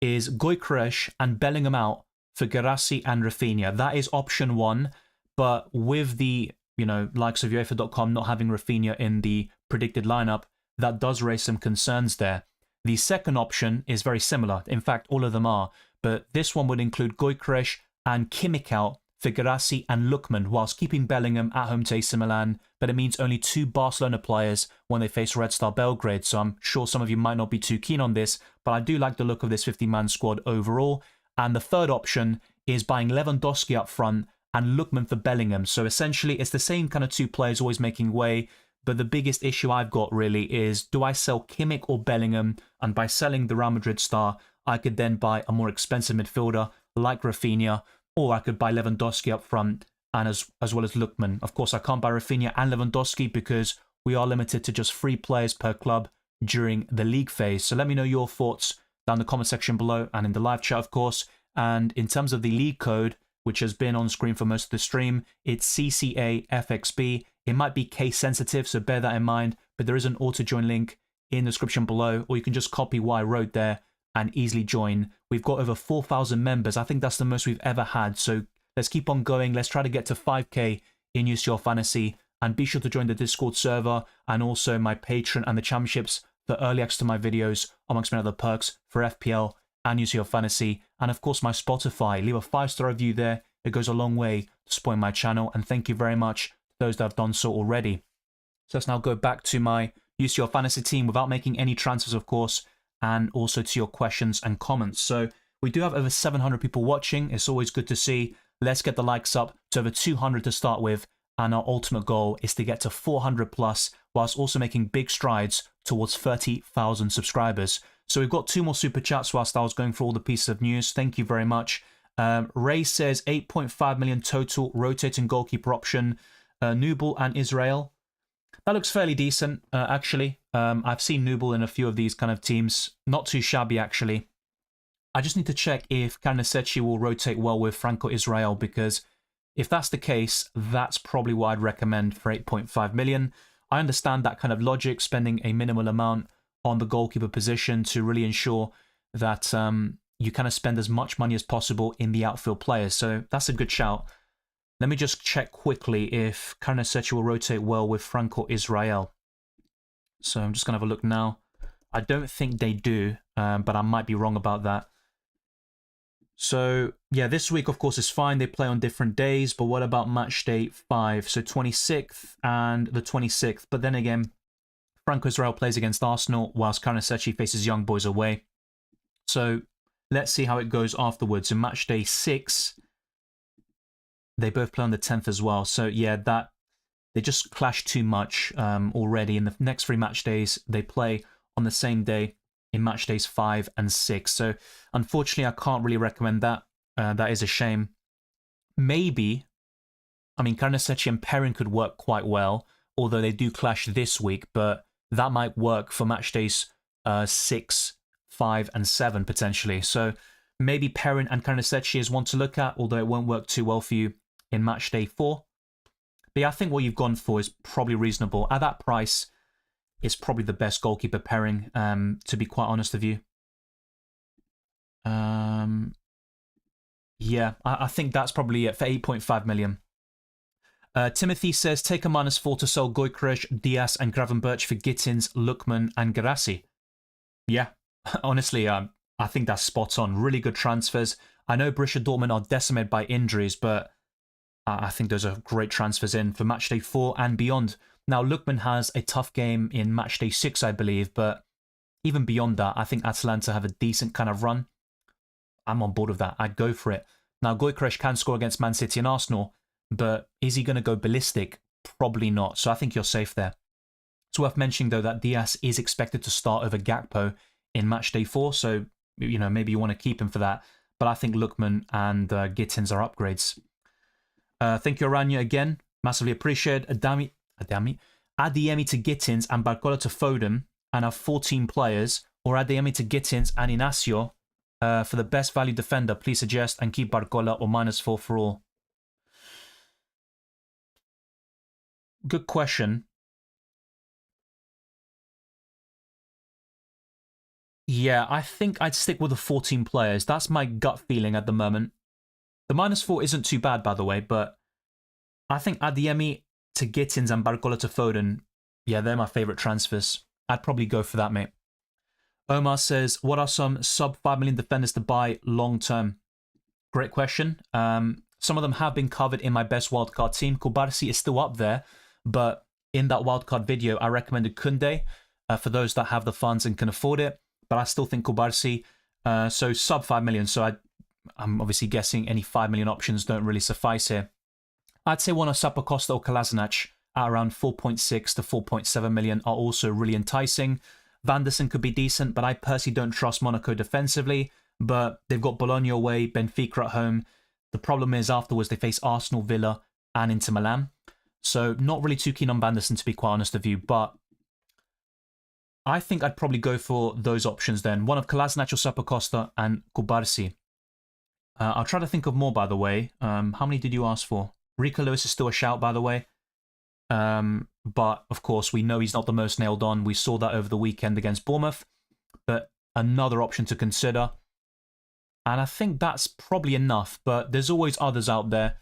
is Gyökeres and Bellingham out for Guirassy and Rafinha. That is option one, but with the likes of UEFA.com not having Rafinha in the predicted lineup, that does raise some concerns there. The second option is very similar. In fact, all of them are, but this one would include Gyökeres and Kimmich out for Guirassy and Lookman, whilst keeping Bellingham at home to AC Milan, but it means only 2 Barcelona players when they face Red Star Belgrade, so I'm sure some of you might not be too keen on this, but I do like the look of this 50-man squad overall. And the third option is buying Lewandowski up front and Lookman for Bellingham. So essentially, it's the same kind of 2 players always making way, but the biggest issue I've got really is, do I sell Kimmich or Bellingham? And by selling the Real Madrid star, I could then buy a more expensive midfielder like Rafinha, or I could buy Lewandowski up front and as well as Lookman. Of course, I can't buy Rafinha and Lewandowski because we are limited to just 3 players per club during the league phase. So let me know your thoughts down in the comment section below and in the live chat, of course. And in terms of the league code, which has been on screen for most of the stream, it's cCaFxb. It might be case sensitive, so bear that in mind, but there is an auto join link in the description below, or you can just copy what I wrote there and easily join. We've got over 4,000 members. I think that's the most we've ever had, so let's keep on going. Let's try to get to 5k in UCL Fantasy, and be sure to join the Discord server and also my Patreon and the championships for early access to my videos, amongst many other perks for FPL and UCL Fantasy, and of course my Spotify. Leave a 5-star review there. It goes a long way to supporting my channel, and thank you very much to those that have done so already. So let's now go back to my UCL Fantasy team without making any transfers, of course, and also to your questions and comments. So we do have over 700 people watching. It's always good to see. Let's get the likes up to over 200 to start with, and our ultimate goal is to get to 400 plus, whilst also making big strides towards 30,000 subscribers. So we've got 2 more super chats whilst I was going through all the pieces of news. Thank you very much. Ray says 8.5 million total rotating goalkeeper option. Nubel and Israel. That looks fairly decent, actually. I've seen Nubel in a few of these kind of teams. Not too shabby, actually. I just need to check if Karnaseci will rotate well with Franco Israel, because if that's the case, that's probably what I'd recommend for 8.5 million. I understand that kind of logic, spending a minimal amount on the goalkeeper position to really ensure that you kind of spend as much money as possible in the outfield players. So that's a good shout. Let me just check quickly if Karnaseci will rotate well with Franco Israel. So I'm just going to have a look now. I don't think they do, but I might be wrong about that. So, yeah, this week, of course, is fine. They play on different days, but what about Matchday 5? So 26th and the 26th. But then again, Franco Israel plays against Arsenal, whilst Karnaseci faces Young Boys away. So let's see how it goes afterwards. In Matchday 6, they both play on the 10th as well. So, yeah, they just clash too much already. In the next 3 match days, they play on the same day in match days 5 and 6. So, unfortunately, I can't really recommend that. That is a shame. Maybe, I mean, Karnaseci and Perrin could work quite well, although they do clash this week, but that might work for match days 6, 5, and 7, potentially. So, maybe Perrin and Karnaseci is one to look at, although it won't work too well for you in match day 4. But yeah, I think what you've gone for is probably reasonable. At that price, it's probably the best goalkeeper pairing, to be quite honest with you. Yeah, I think that's probably it for 8.5 million. Timothy says, take a -4 to sell Gyökeres, Diaz, and Gravenberch for Gittins, Lookman, and Guirassy. Yeah, honestly, I think that's spot on. Really good transfers. I know Borussia Dortmund are decimated by injuries, but I think those are great transfers in for matchday 4 and beyond. Now, Lookman has a tough game in matchday 6, I believe, but even beyond that, I think Atalanta have a decent kind of run. I'm on board with that. I'd go for it. Now, Gyökeres can score against Man City and Arsenal, but is he going to go ballistic? Probably not. So I think you're safe there. It's worth mentioning, though, that Diaz is expected to start over Gakpo in matchday 4, so maybe you want to keep him for that. But I think Lookman and Gittins are upgrades. Thank you, Aranya, again. Massively appreciated. Adeyemi to Gittins and Barcola to Foden and have 14 players, or Adeyemi to Gittins and Inacio for the best value defender, please suggest, and keep Barcola or -4 for all. Good question. Yeah, I think I'd stick with the 14 players. That's my gut feeling at the moment. The -4 isn't too bad, by the way, but I think Adeyemi to Gittins and Barcola to Foden, yeah, they're my favourite transfers. I'd probably go for that, mate. Omar says, what are some sub 5 million defenders to buy long term? Great question. Some of them have been covered in my best wildcard team. Kubarsi is still up there, but in that wildcard video, I recommended Kunde for those that have the funds and can afford it. But I still think Kubarsi, so sub 5 million. So I'm obviously guessing any 5 million options don't really suffice here. I'd say one of Sappacosta or Kolasinac at around 4.6 to 4.7 million are also really enticing. Vanderson could be decent, but I personally don't trust Monaco defensively. But they've got Bologna away, Benfica at home. The problem is afterwards they face Arsenal, Villa, and Inter Milan. So not really too keen on Vanderson, to be quite honest with you. But I think I'd probably go for those options then. One of Kolasinac or Sappacosta and Kubarsi. I'll try to think of more, by the way. How many did you ask for? Rico Lewis is still a shout, by the way. But, of course, we know he's not the most nailed on. We saw that over the weekend against Bournemouth. But another option to consider. And I think that's probably enough. But there's always others out there.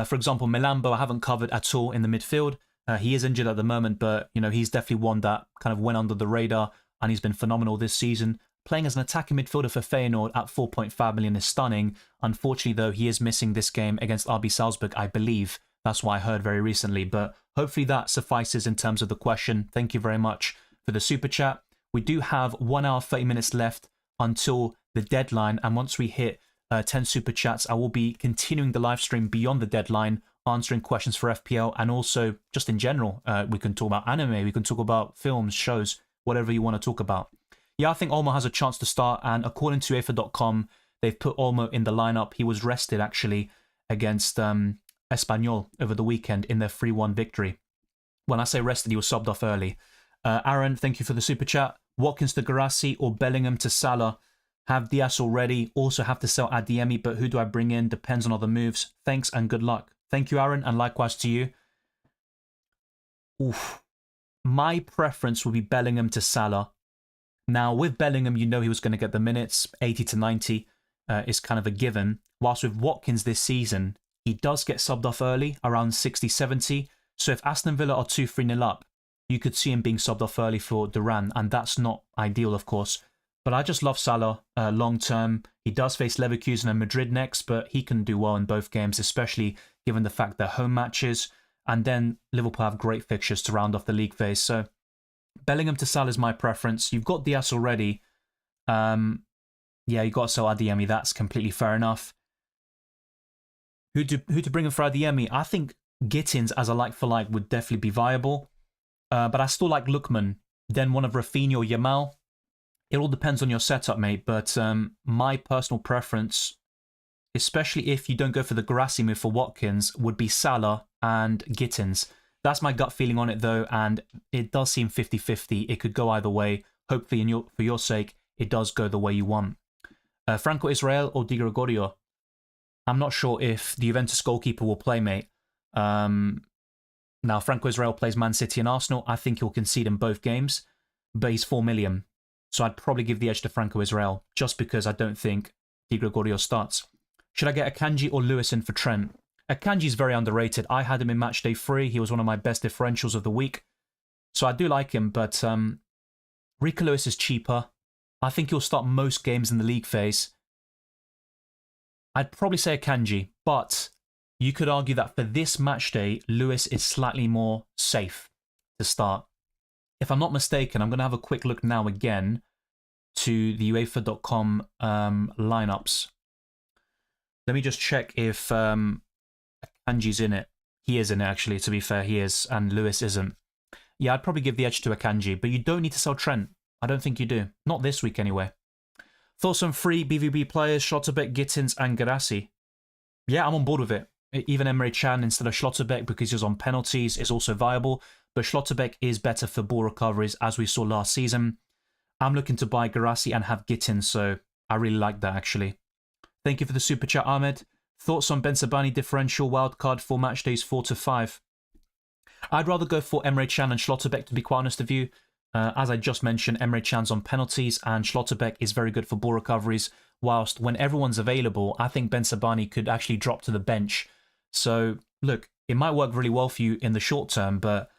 For example, Milambo I haven't covered at all in the midfield. He is injured at the moment, but you know he's definitely one that kind of went under the radar, and he's been phenomenal this season. Playing as an attacking midfielder for Feyenoord at 4.5 million is stunning. Unfortunately, though, he is missing this game against RB Salzburg, I believe. That's what I heard very recently, but hopefully that suffices in terms of the question. Thank you very much for the super chat. We do have 1 hour, 30 minutes left until the deadline, and once we hit 10 super chats, I will be continuing the live stream beyond the deadline, answering questions for FPL, and also just in general. We can talk about anime, we can talk about films, shows, whatever you want to talk about. Yeah, I think Olmo has a chance to start, and according to UEFA.com, they've put Olmo in the lineup. He was rested, actually, against Espanyol over the weekend in their 3-1 victory. When I say rested, he was subbed off early. Aaron, thank you for the super chat. Watkins to Guirassy or Bellingham to Salah. Have Diaz already. Also have to sell Adeyemi, but who do I bring in? Depends on other moves. Thanks and good luck. Thank you, Aaron, and likewise to you. Oof. My preference would be Bellingham to Salah. Now, with Bellingham, you know he was going to get the minutes. 80 to 90 is kind of a given. Whilst with Watkins this season, he does get subbed off early, around 60, 70. So if Aston Villa are 2-3-0 up, you could see him being subbed off early for Duran, and that's not ideal, of course. But I just love Salah long term. He does face Leverkusen and Madrid next, but he can do well in both games, especially given the fact they're home matches. And then Liverpool have great fixtures to round off the league phase. So Bellingham to Salah is my preference. You've got Diaz already. Yeah, you've got to sell Adeyemi. That's completely fair enough. Who to bring in for Adeyemi? I think Gittins as a like-for-like would definitely be viable. But I still like Lookman. Then one of Rafinha or Yamal. It all depends on your setup, mate. But my personal preference, especially if you don't go for the Guirassy move for Watkins, would be Salah and Gittins. That's my gut feeling on it, though, and it does seem 50-50. It could go either way. Hopefully, for your sake, it does go the way you want. Franco Israel or Di Gregorio? I'm not sure if the Juventus goalkeeper will play, mate. Now, Franco Israel plays Man City and Arsenal. I think he'll concede in both games, but he's 4 million. So I'd probably give the edge to Franco Israel, just because I don't think Di Gregorio starts. Should I get Akanji or Lewis in for Trent? Akanji's very underrated. I had him in Matchday 3. He was one of my best differentials of the week. So I do like him, but Rico Lewis is cheaper. I think he'll start most games in the league phase. I'd probably say Akanji, but you could argue that for this Matchday, Lewis is slightly more safe to start. If I'm not mistaken, I'm going to have a quick look now again to the UEFA.com lineups. Let me just check if Akanji's in it. He is in it, actually, to be fair, he is, and Lewis isn't. Yeah, I'd probably give the edge to Akanji, but you don't need to sell Trent. I don't think you do. Not this week, anyway. Thoughts on free BVB players, Schlotterbeck, Gittins, and Guirassy? Yeah, I'm on board with it. Even Emre Can instead of Schlotterbeck because he was on penalties is also viable. But Schlotterbeck is better for ball recoveries as we saw last season. I'm looking to buy Garassi and have Gittins, so I really like that actually. Thank you for the super chat, Ahmed. Thoughts on Bensabani differential wildcard for match days 4 to 5? I'd rather go for Emre Can and Schlotterbeck, to be quite honest with you. As I just mentioned, Emre Can's on penalties and Schlotterbeck is very good for ball recoveries. Whilst when everyone's available, I think Bensabani could actually drop to the bench. So, look, it might work really well for you in the short term, but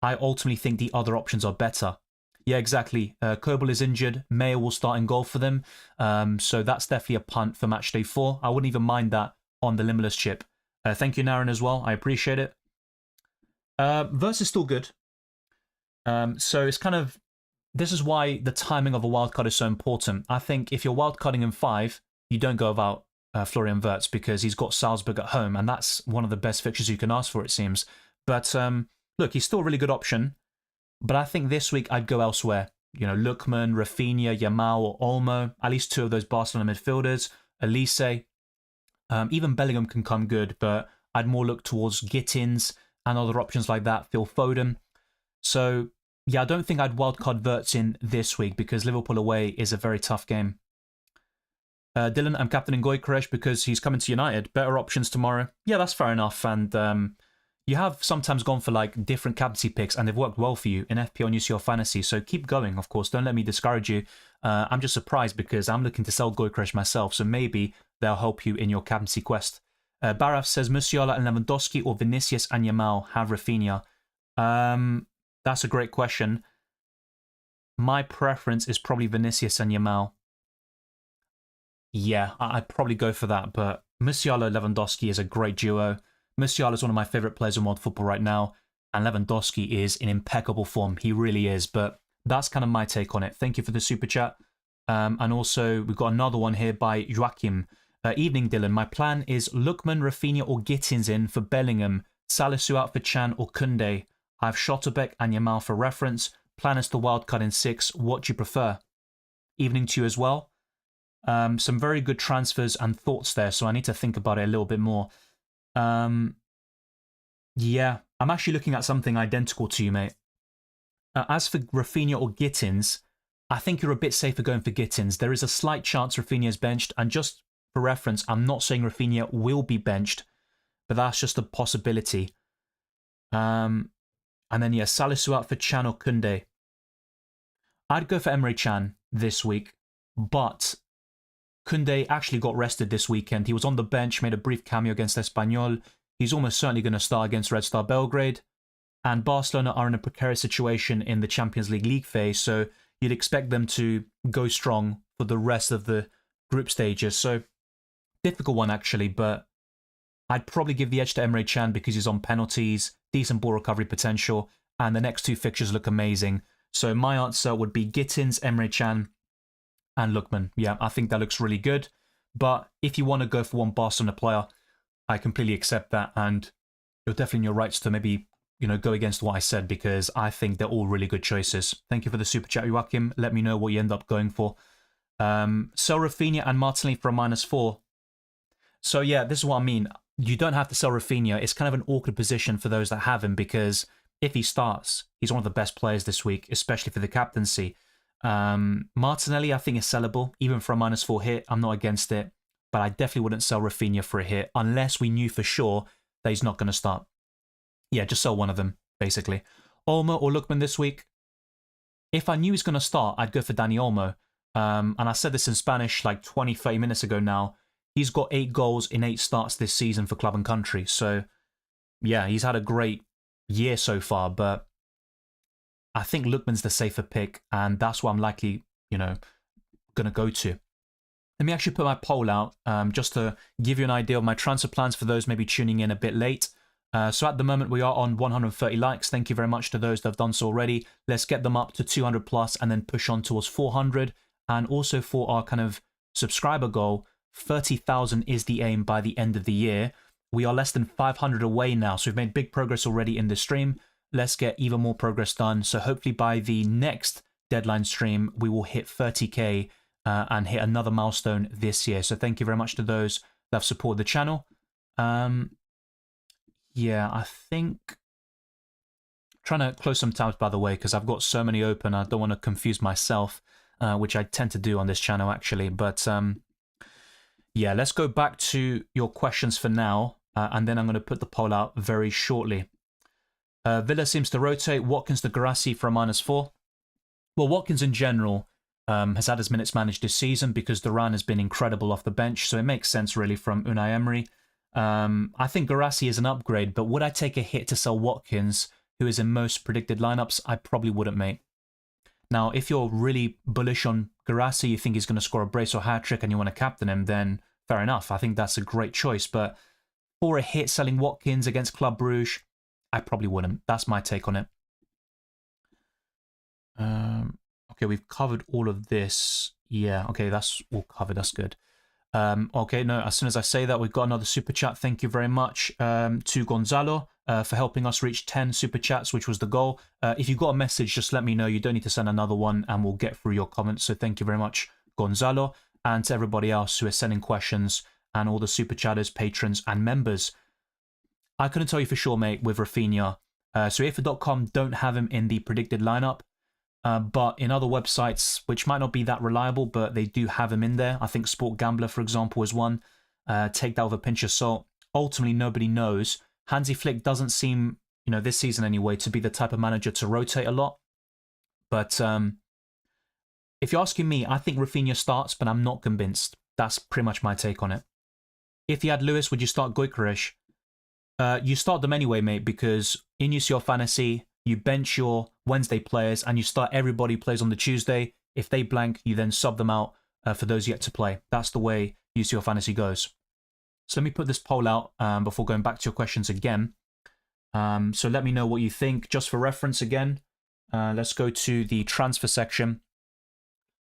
I ultimately think the other options are better. Yeah, exactly. Kobel is injured. Mayer will start in goal for them. So that's definitely a punt for match day 4. I wouldn't even mind that on the Limitless chip. Thank you, Naren, as well. I appreciate it. Verse is still good. So it's kind of... This is why the timing of a wildcard is so important. I think if you're wildcarding in 5, you don't go about Florian Wirtz because he's got Salzburg at home, and that's one of the best fixtures you can ask for, it seems. But look, he's still a really good option. But I think this week I'd go elsewhere. You know, Lookman, Rafinha, Yamal, or Olmo. At least 2 of those Barcelona midfielders. Elise. Even Bellingham can come good, but I'd more look towards Gittins and other options like that. Phil Foden. So, yeah, I don't think I'd wildcard Wirtz in this week because Liverpool away is a very tough game. Dylan, I'm captaining Gyökeres because he's coming to United. Better options tomorrow. Yeah, that's fair enough. And you have sometimes gone for like different captaincy picks and they've worked well for you in FPL and UCL Fantasy. So keep going, of course. Don't let me discourage you. I'm just surprised because I'm looking to sell Gyökeres myself. So maybe they'll help you in your captaincy quest. Baraf says Musiala and Lewandowski or Vinicius and Yamal have Rafinha. That's a great question. My preference is probably Vinicius and Yamal. Yeah, I'd probably go for that. But Musiala and Lewandowski is a great duo. Musiala is one of my favourite players in world football right now, and Lewandowski is in impeccable form. He really is, but that's kind of my take on it. Thank you for the super chat. And also, we've got another one here by Joachim. Evening, Dylan. My plan is Lookman, Rafinha or Gittins in for Bellingham, Salisu out for Chan or Koundé. I have Schlotterbeck and Yamal for reference. Plan is the wildcard in 6. What do you prefer? Evening to you as well. Some very good transfers and thoughts there, so I need to think about it a little bit more. Yeah, I'm actually looking at something identical to you, mate. As for Rafinha or Gittins, I think you're a bit safer going for Gittins. There is a slight chance Rafinha is benched, and just for reference, I'm not saying Rafinha will be benched, but that's just a possibility. And then, yeah, Salisu out for Chan or Koundé. I'd go for Emre Can this week, but Koundé actually got rested this weekend. He was on the bench, made a brief cameo against Espanyol. He's almost certainly going to start against Red Star Belgrade. And Barcelona are in a precarious situation in the Champions League phase, so you'd expect them to go strong for the rest of the group stages. So, difficult one actually, but I'd probably give the edge to Emre Can because he's on penalties, decent ball recovery potential, and the next 2 fixtures look amazing. So my answer would be Gittins, Emre Can, and Lookman. Yeah, I think that looks really good. But if you want to go for one Barcelona player, I completely accept that, and you're definitely in your rights to maybe, you know, go against what I said because I think they're all really good choices. Thank you for the super chat, Joachim. Let me know what you end up going for. Sell Rafinha and Martinelli for a -4. So yeah, this is what I mean. You don't have to sell Rafinha. It's kind of an awkward position for those that have him because if he starts, he's one of the best players this week, especially for the captaincy. Martinelli, I think, is sellable, even for a -4 hit. I'm not against it, but I definitely wouldn't sell Rafinha for a hit unless we knew for sure that he's not going to start. Yeah, just sell one of them, basically. Olmo or Lookman this week. If I knew he's going to start, I'd go for Dani Olmo. And I said this in Spanish like 20, 30 minutes ago now. He's got 8 goals in 8 starts this season for club and country. So, yeah, he's had a great year so far, but I think Lookman's the safer pick, and that's what I'm likely, you know, going to go to. Let me actually put my poll out just to give you an idea of my transfer plans for those maybe tuning in a bit late. So at the moment, we are on 130 likes. Thank you very much to those that have done so already. Let's get them up to 200 plus and then push on towards 400. And also for our kind of subscriber goal, 30,000 is the aim by the end of the year. We are less than 500 away now, so we've made big progress already in this stream. Let's get even more progress done. So hopefully by the next deadline stream, we will hit 30k and hit another milestone this year. So thank you very much to those that have supported the channel. Yeah, I think... Trying to close some tabs, by the way, because I've got so many open. I don't want to confuse myself, which I tend to do on this channel, actually. But yeah, let's go back to your questions for now, and then I'm going to put the poll out very shortly. Villa seems to rotate. Watkins to Guirassy for a -4. Well, Watkins in general has had his minutes managed this season because Duran has been incredible off the bench, so it makes sense really from Unai Emery. I think Guirassy is an upgrade, but would I take a hit to sell Watkins, who is in most predicted lineups? I probably wouldn't, mate. Now, if you're really bullish on Guirassy, you think he's going to score a brace or hat-trick and you want to captain him, then fair enough. I think that's a great choice. But for a hit selling Watkins against Club Brugge, I probably wouldn't. That's my take on it. Okay, we've covered all of this. Yeah, okay, that's all covered. That's good. Okay, no, as soon as I say that, we've got another super chat. Thank you very much to Gonzalo for helping us reach 10 super chats, which was the goal. If you've got a message, just let me know. You don't need to send another one, and we'll get through your comments. So thank you very much, Gonzalo, and to everybody else who is sending questions, and all the super chatters, patrons, and members. I couldn't tell you for sure, mate, with Rafinha. So UEFA.com don't have him in the predicted lineup. But in other websites, which might not be that reliable, but they do have him in there. I think Sport Gambler, for example, is one. Take that with a pinch of salt. Ultimately, nobody knows. Hansi Flick doesn't seem, this season anyway, to be the type of manager to rotate a lot. But if you're asking me, I think Rafinha starts, but I'm not convinced. That's pretty much my take on it. If you had Lewis, would you start Gyökeres? You start them anyway, mate, because in UCL Fantasy, you bench your Wednesday players and you start everybody plays on the Tuesday. If they blank, you then sub them out for those yet to play. That's the way UCL Fantasy goes. So let me put this poll out before going back to your questions again. So let me know what you think. Just for reference again, let's go to the transfer section.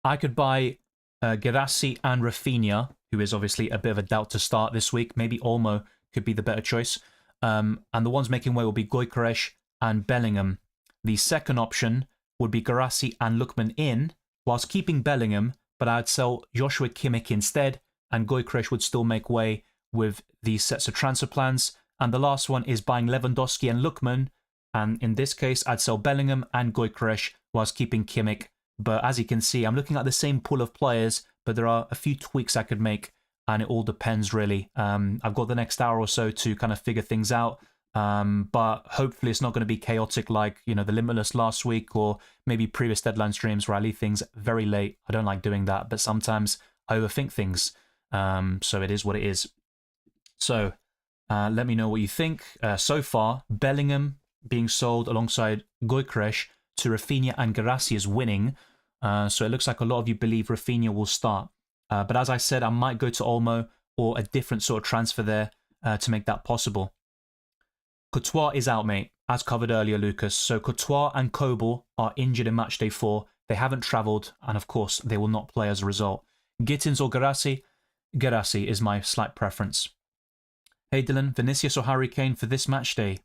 I could buy Guirassy and Rafinha, who is obviously a bit of a doubt to start this week. Maybe Olmo could be the better choice. And the ones making way will be Gyökeres and Bellingham. The second option would be Guirassy and Lookman in, whilst keeping Bellingham, but I'd sell Joshua Kimmich instead, and Gyökeres would still make way with these sets of transfer plans. And the last one is buying Lewandowski and Lookman, and in this case, I'd sell Bellingham and Gyökeres whilst keeping Kimmich. But as you can see, I'm looking at the same pool of players, but there are a few tweaks I could make, and it all depends really. I've got the next hour or so to kind of figure things out. But hopefully it's not going to be chaotic like, the Limitless last week or maybe previous deadline streams where I leave things very late. I don't like doing that, but sometimes I overthink things. So it is what it is. So let me know what you think. So far, Bellingham being sold alongside Gyökeres to Rafinha and Guirassy is winning. So it looks like a lot of you believe Rafinha will start. But as I said, I might go to Olmo or a different sort of transfer there to make that possible. Courtois is out, mate, as covered earlier, Lucas. So Courtois and Kobel are injured in Matchday 4. They haven't travelled, and of course, they will not play as a result. Gittins or Guirassy? Guirassy is my slight preference. Hey Dylan, Vinicius or Harry Kane for this Matchday?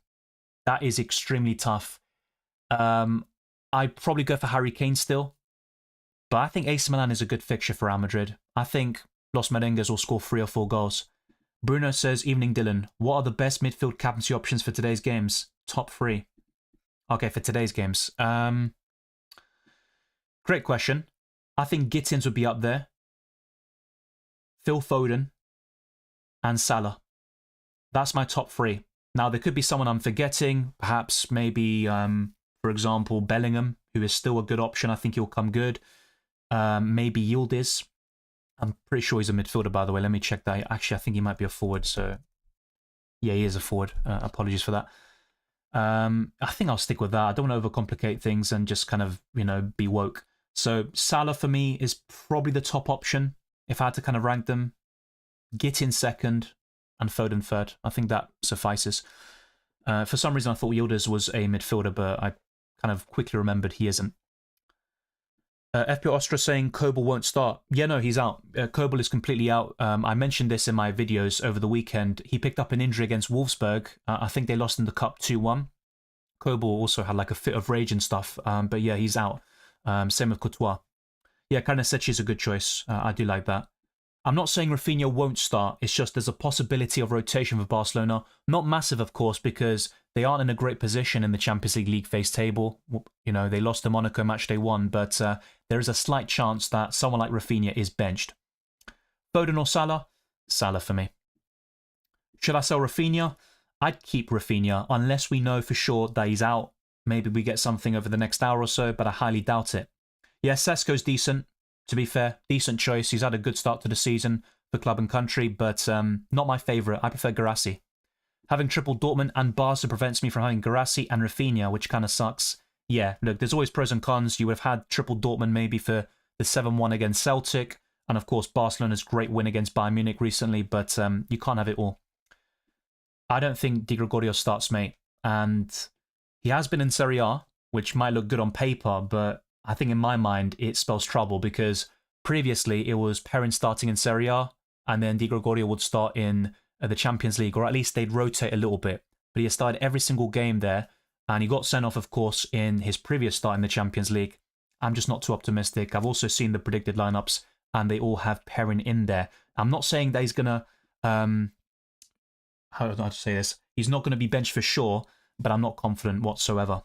That is extremely tough. I'd probably go for Harry Kane still, but I think AC Milan is a good fixture for Real Madrid. I think Los Merengues will score 3 or 4 goals. Bruno says, evening Dylan, what are the best midfield captaincy options for today's games? Top 3. Okay, for today's games. Great question. I think Gittins would be up there. Phil Foden and Salah. That's my top 3. Now, there could be someone I'm forgetting. Perhaps maybe, for example, Bellingham, who is still a good option. I think he'll come good. Maybe Yildiz. I'm pretty sure he's a midfielder, by the way. Let me check that. Actually, I think he might be a forward. So, yeah, he is a forward. Apologies for that. I think I'll stick with that. I don't want to overcomplicate things and just kind of, be woke. So, Salah for me is probably the top option if I had to kind of rank them. Git second and Foden third. I think that suffices. For some reason, I thought Yildiz was a midfielder, but I kind of quickly remembered he isn't. FP Ostra saying Kobel won't start. Yeah, no, he's out. Kobel is completely out. I mentioned this in my videos over the weekend. He picked up an injury against Wolfsburg. I think they lost in the Cup 2-1. Kobel also had like a fit of rage and stuff. But yeah, he's out. Same with Courtois. Yeah, Karnasecchi is a good choice. I do like that. I'm not saying Rafinha won't start. It's just there's a possibility of rotation for Barcelona. Not massive, of course, because they aren't in a great position in the Champions League phase table. You know, they lost to Monaco Matchday 1, but there is a slight chance that someone like Rafinha is benched. Foden or Salah? Salah for me. Should I sell Rafinha? I'd keep Rafinha unless we know for sure that he's out. Maybe we get something over the next hour or so, but I highly doubt it. Yeah, Sesko's decent. To be fair, decent choice. He's had a good start to the season for club and country, but not my favourite. I prefer Guirassy. Having triple Dortmund and Barca prevents me from having Guirassy and Rafinha, which kind of sucks. Yeah, look, there's always pros and cons. You would have had triple Dortmund maybe for the 7-1 against Celtic, and of course Barcelona's great win against Bayern Munich recently, but you can't have it all. I don't think Di Gregorio starts, mate, and he has been in Serie A, which might look good on paper, but I think in my mind it spells trouble because previously it was Perrin starting in Serie A and then Di Gregorio would start in the Champions League, or at least they'd rotate a little bit. But he has started every single game there and he got sent off, of course, in his previous start in the Champions League. I'm just not too optimistic. I've also seen the predicted lineups and they all have Perrin in there. I'm not saying that he's going to, how do I say this? He's not going to be benched for sure, but I'm not confident whatsoever.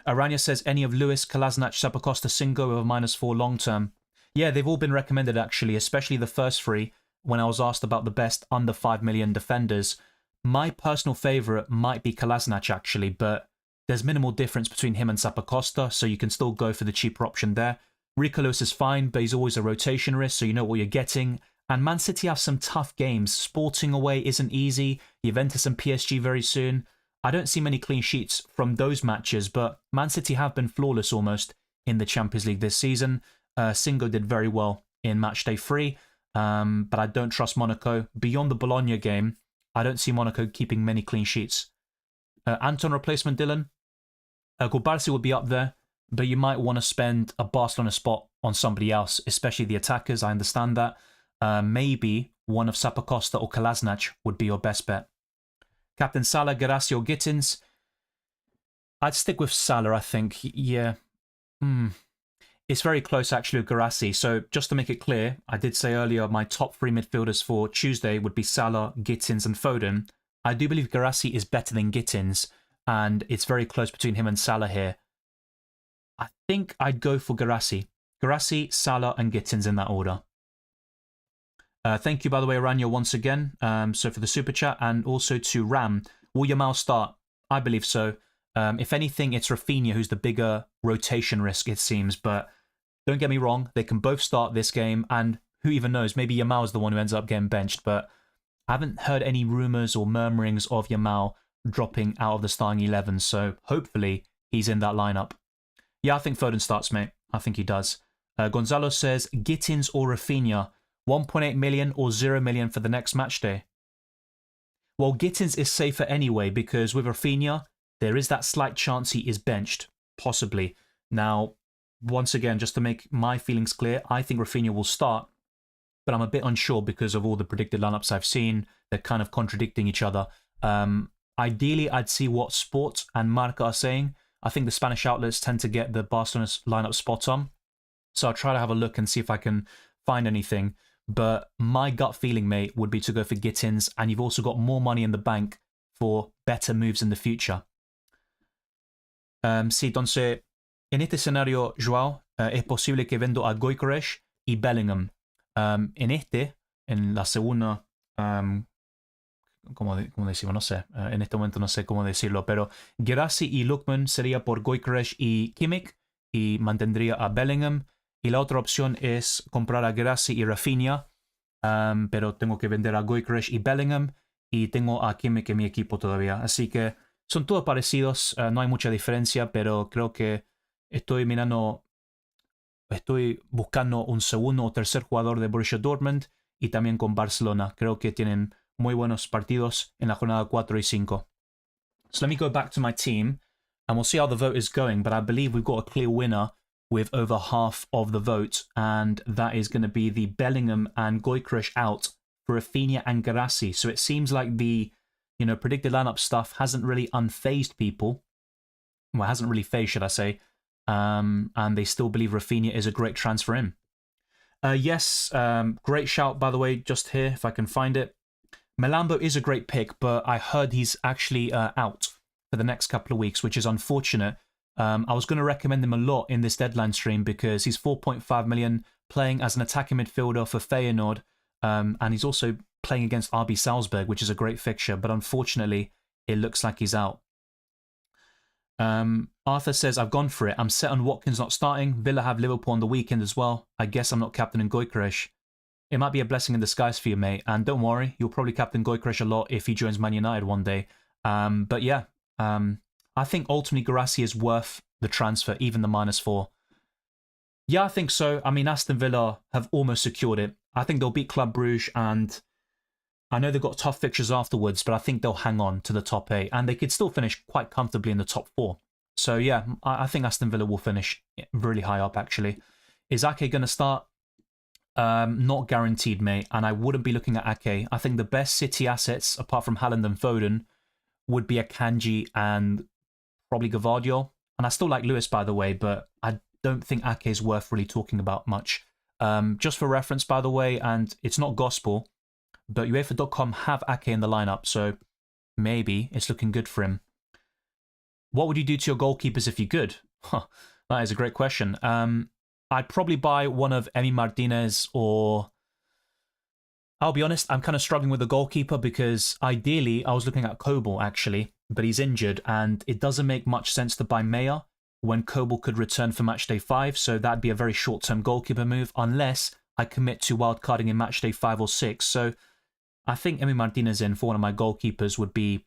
Aranya says, any of Lewis, Kolasinac, Zappacosta, Singo with a -4 long term. Yeah, they've all been recommended actually, especially the first three when I was asked about the best under 5 million defenders. My personal favourite might be Kolasinac actually, but there's minimal difference between him and Zappacosta, so you can still go for the cheaper option there. Rico Lewis is fine, but he's always a rotation risk, so you know what you're getting. And Man City have some tough games. Sporting away isn't easy. Juventus and PSG very soon. I don't see many clean sheets from those matches, but Man City have been flawless almost in the Champions League this season. Singo did very well in Matchday 3, but I don't trust Monaco. Beyond the Bologna game, I don't see Monaco keeping many clean sheets. Anton replacement Dylan? Gulbarsi will be up there, but you might want to spend a Barcelona spot on somebody else, especially the attackers, I understand that. Maybe one of Zappacosta or Kolasinac would be your best bet. Captain Salah, Guirassy or Gittins? I'd stick with Salah, I think. Yeah. It's very close, actually, with Guirassy. So just to make it clear, I did say earlier my top 3 midfielders for Tuesday would be Salah, Gittins and Foden. I do believe Guirassy is better than Gittins, and it's very close between him and Salah here. I think I'd go for Guirassy. Guirassy, Salah and Gittins in that order. Thank you, by the way, Aranya, once again. So for the super chat, and also to Ram. Will Yamal start? I believe so. If anything, it's Rafinha who's the bigger rotation risk, it seems. But don't get me wrong, they can both start this game, and who even knows, maybe Yamal is the one who ends up getting benched. But I haven't heard any rumours or murmurings of Yamal dropping out of the starting 11, so hopefully he's in that lineup. Yeah, I think Foden starts, mate. I think he does. Gonzalo says, Gittins or Rafinha? 1.8 million or 0 million for the next match day? Well, Gittins is safer anyway, because with Rafinha, there is that slight chance he is benched. Possibly. Now, once again, just to make my feelings clear, I think Rafinha will start, but I'm a bit unsure because of all the predicted lineups I've seen. They're kind of contradicting each other. Ideally, I'd see what Sport and Marca are saying. I think the Spanish outlets tend to get the Barcelona lineup spot on. So I'll try to have a look and see if I can find anything. But my gut feeling, mate, would be to go for Gittins, and you've also got more money in the bank for better moves in the future. Sí, entonces, en este escenario, Joao, es posible que vendo a Gyökeres y Bellingham. En la segunda, ¿cómo decimos? No sé, en este momento no sé cómo decirlo, pero Guirassy y Lookman sería por Gyökeres y Kimmich, y mantendría a Bellingham. Y la otra opción es comprar a Guirassy y Rafinha, pero tengo que vender a Gyökeres y Bellingham, y tengo a Kimmich en mi equipo todavía. Así que son todos parecidos, no hay mucha diferencia, pero creo que estoy buscando un segundo o tercer jugador de Borussia Dortmund y también con Barcelona. Creo que tienen muy buenos partidos en la jornada 4 y 5. So let me go back to my team, and we'll see how the vote is going, but I believe we've got a clear winner with over half of the vote, and that is going to be the Bellingham and Gyökeres out for Rafinha and Guirassy. So it seems like the predicted lineup stuff hasn't really unfazed people. Well, hasn't really phased, should I say. And they still believe Rafinha is a great transfer in. Yes, great shout, by the way, just here, if I can find it. Melambo is a great pick, but I heard he's actually out for the next couple of weeks, which is unfortunate. I was going to recommend him a lot in this deadline stream because he's 4.5 million, playing as an attacking midfielder for Feyenoord, and he's also playing against RB Salzburg, which is a great fixture, but unfortunately, it looks like he's out. Arthur says, I've gone for it. I'm set on Watkins not starting. Villa have Liverpool on the weekend as well. I guess I'm not captaining Gyökeres. It might be a blessing in disguise for you, mate. And don't worry, you'll probably captain Gyökeres a lot if he joins Man United one day. But yeah, I think ultimately Guirassy is worth the transfer, even the -4. Yeah, I think so. I mean, Aston Villa have almost secured it. I think they'll beat Club Brugge, and I know they've got tough fixtures afterwards, but I think they'll hang on to the top 8, and they could still finish quite comfortably in the top 4. So yeah, I think Aston Villa will finish really high up, actually. Is Ake going to start? Not guaranteed, mate, and I wouldn't be looking at Ake. I think the best City assets, apart from Haaland and Foden, would be Akanji and probably Gvardiol. And I still like Lewis, by the way, but I don't think Ake is worth really talking about much. Just for reference, by the way, and it's not gospel, but UEFA.com have Ake in the lineup, so maybe it's looking good for him. What would you do to your goalkeepers if you could? That is a great question. I'd probably buy one of Emi Martinez, or I'll be honest, I'm kind of struggling with the goalkeeper because ideally I was looking at Kobel actually, but he's injured and it doesn't make much sense to buy Meyer when Kobel could return for Matchday 5, so that'd be a very short-term goalkeeper move unless I commit to wildcarding in Matchday 5 or 6. So I think Emi Martinez in for one of my goalkeepers would be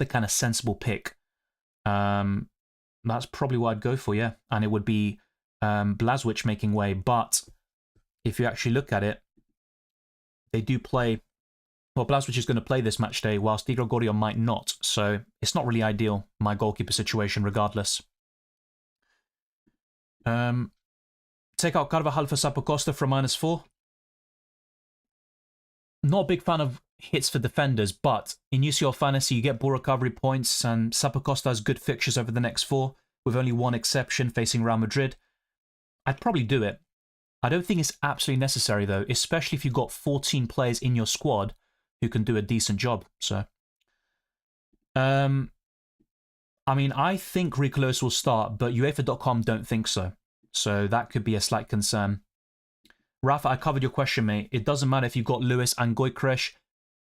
the kind of sensible pick. That's probably what I'd go for, yeah. And it would be Blažević making way, but if you actually look at it, they do play. Well, Blažević is going to play this match day, whilst Igor Gordon might not, so it's not really ideal, my goalkeeper situation, regardless. Take out Carvajal for Sapcosta for -4. Not a big fan of hits for defenders, but in UCL Fantasy, you get ball recovery points, and Sapcosta has good fixtures over the next 4, with only one exception facing Real Madrid. I'd probably do it. I don't think it's absolutely necessary, though, especially if you've got 14 players in your squad who can do a decent job. So, I mean, I think Ricolos will start, but UEFA.com don't think so. So that could be a slight concern. Rafa, I covered your question, mate. It doesn't matter if you've got Lewis and Gyökeres.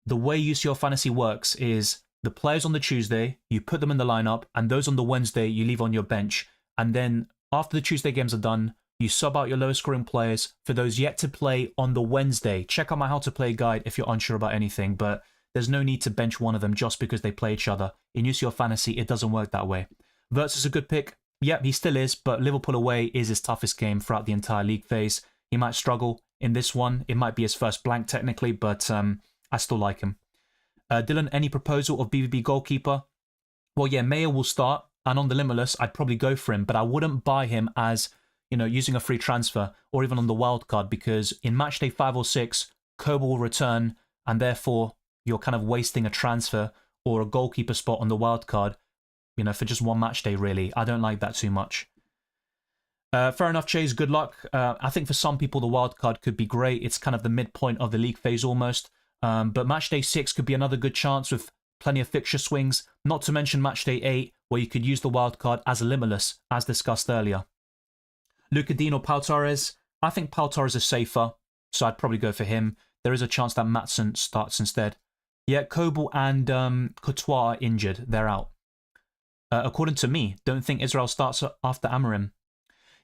The way UCL Fantasy works is the players on the Tuesday, you put them in the lineup, and those on the Wednesday, you leave on your bench. And then after the Tuesday games are done, you sub out your lowest scoring players for those yet to play on the Wednesday. Check out my How to Play guide if you're unsure about anything, but there's no need to bench one of them just because they play each other. In UCL Fantasy, it doesn't work that way. Wirtz is a good pick. Yep, he still is, but Liverpool away is his toughest game throughout the entire league phase. He might struggle in this one. It might be his first blank technically, but I still like him. Dylan, any proposal of BVB goalkeeper? Well, yeah, Meyer will start, and on the Limitless, I'd probably go for him, but I wouldn't buy him as, you know, using a free transfer or even on the wild card, because in Matchday 5 or 6, Kobel will return, and therefore you're kind of wasting a transfer or a goalkeeper spot on the wild card, you know, for just one match day, really. I don't like that too much. Fair enough, Chase. Good luck. I think for some people, the wild card could be great. It's kind of the midpoint of the league phase almost. But match day 6 could be another good chance with plenty of fixture swings. Not to mention match day 8, where you could use the wild card as a Limitless, as discussed earlier. Luca Dean or Pau Torres? I think Pau Torres is safer, so I'd probably go for him. There is a chance that Maatsen starts instead. Yeah, Kobel and Courtois are injured. They're out. According to me, don't think Israel starts after Amorim.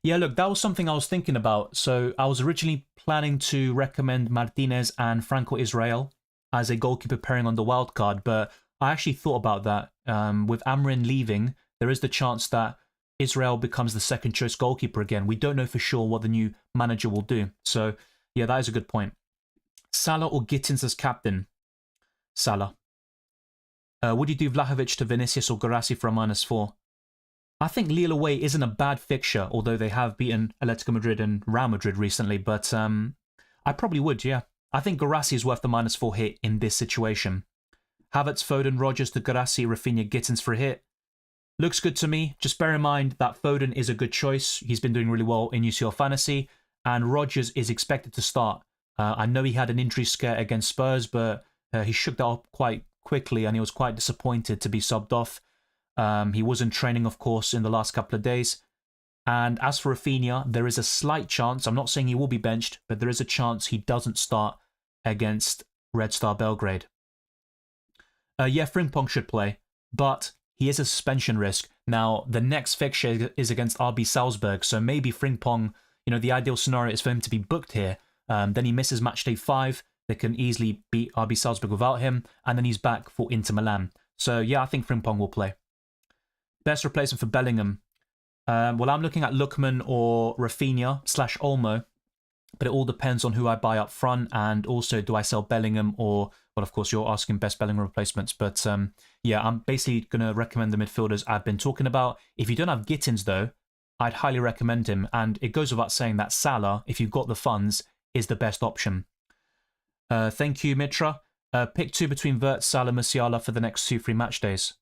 Yeah, look, that was something I was thinking about. So I was originally planning to recommend Martinez and Franco Israel as a goalkeeper pairing on the wild card, but I actually thought about that. With Amorim leaving, there is the chance that Israel becomes the second choice goalkeeper again. We don't know for sure what the new manager will do. So yeah, that is a good point. Salah or Gittins as captain? Salah. Would you do Vlahovic to Vinicius or Guirassy for a -4? I think Lille away isn't a bad fixture, although they have beaten Atletico Madrid and Real Madrid recently, but I probably would, yeah. I think Guirassy is worth the -4 hit in this situation. Havertz, Foden, Rodgers to Guirassy, Rafinha, Gittins for a hit. Looks good to me. Just bear in mind that Foden is a good choice. He's been doing really well in UCL Fantasy. and Rodgers is expected to start. I know he had an injury scare against Spurs, but he shook that up quite quickly, and he was quite disappointed to be subbed off. He was in training, of course, in the last couple of days. And as for Rafinha, there is a slight chance, I'm not saying he will be benched, but there is a chance he doesn't start against Red Star Belgrade. Yeah, Frimpong should play, but he is a suspension risk. Now, the next fixture is against RB Salzburg, so maybe Frimpong, the ideal scenario is for him to be booked here. Then he misses matchday 5. They can easily beat RB Salzburg without him, and then he's back for Inter Milan. So yeah, I think Frimpong will play. Best replacement for Bellingham. Well, I'm looking at Lookman or Rafinha / Olmo, but it all depends on who I buy up front, and also do I sell Bellingham or, well, of course, you're asking best Bellingham replacements, but yeah, I'm basically going to recommend the midfielders I've been talking about. If you don't have Gittins, though, I'd highly recommend him, and it goes without saying that Salah, if you've got the funds, is the best option. Thank you, Mitra. Pick 2 between Wirtz, Salah, Musiala for the next 2 free match days.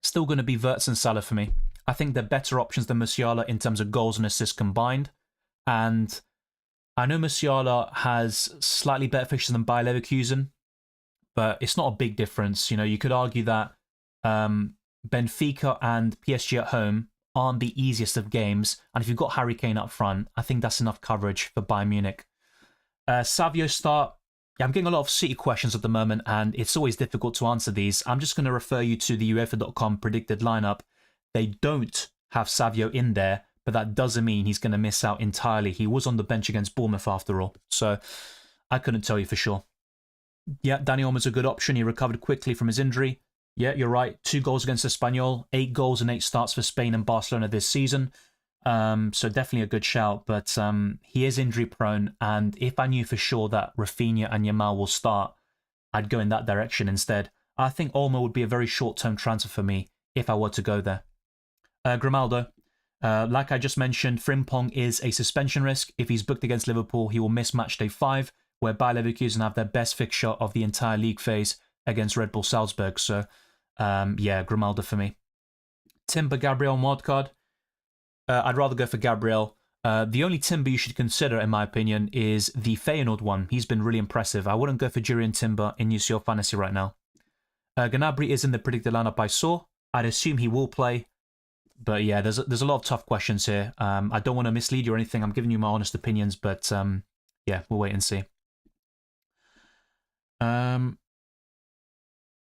Still going to be Wirtz and Salah for me. I think they're better options than Musiala in terms of goals and assists combined. And I know Musiala has slightly better fixtures than Bayer Leverkusen, but it's not a big difference. You could argue that Benfica and PSG at home aren't the easiest of games. And if you've got Harry Kane up front, I think that's enough coverage for Bayern Munich. Savio start. Yeah, I'm getting a lot of City questions at the moment, and it's always difficult to answer these. I'm just going to refer you to the UEFA.com predicted lineup. They don't have Savio in there, but that doesn't mean he's going to miss out entirely. He was on the bench against Bournemouth after all, so I couldn't tell you for sure. Yeah, Dani Olmo's a good option. He recovered quickly from his injury. Yeah, you're right. 2 goals against Espanyol, 8 goals and 8 starts for Spain and Barcelona this season. So definitely a good shout, but he is injury prone, and if I knew for sure that Rafinha and Yamal will start, I'd go in that direction instead. I think Olmo would be a very short-term transfer for me if I were to go there. Grimaldo, like I just mentioned, Frimpong is a suspension risk. If he's booked against Liverpool, he will miss matchday 5, where Bayer Leverkusen have their best fixture of the entire league phase against Red Bull Salzburg. So yeah, Grimaldo for me. Timber, Gabriel, wildcard. I'd rather go for Gabriel. The only Timber you should consider, in my opinion, is the Feyenoord one. He's been really impressive. I wouldn't go for Jurriën Timber in UCL Fantasy right now. Gnabry is in the predicted lineup I saw. I'd assume he will play. But yeah, there's a lot of tough questions here. I don't want to mislead you or anything. I'm giving you my honest opinions, but yeah, we'll wait and see.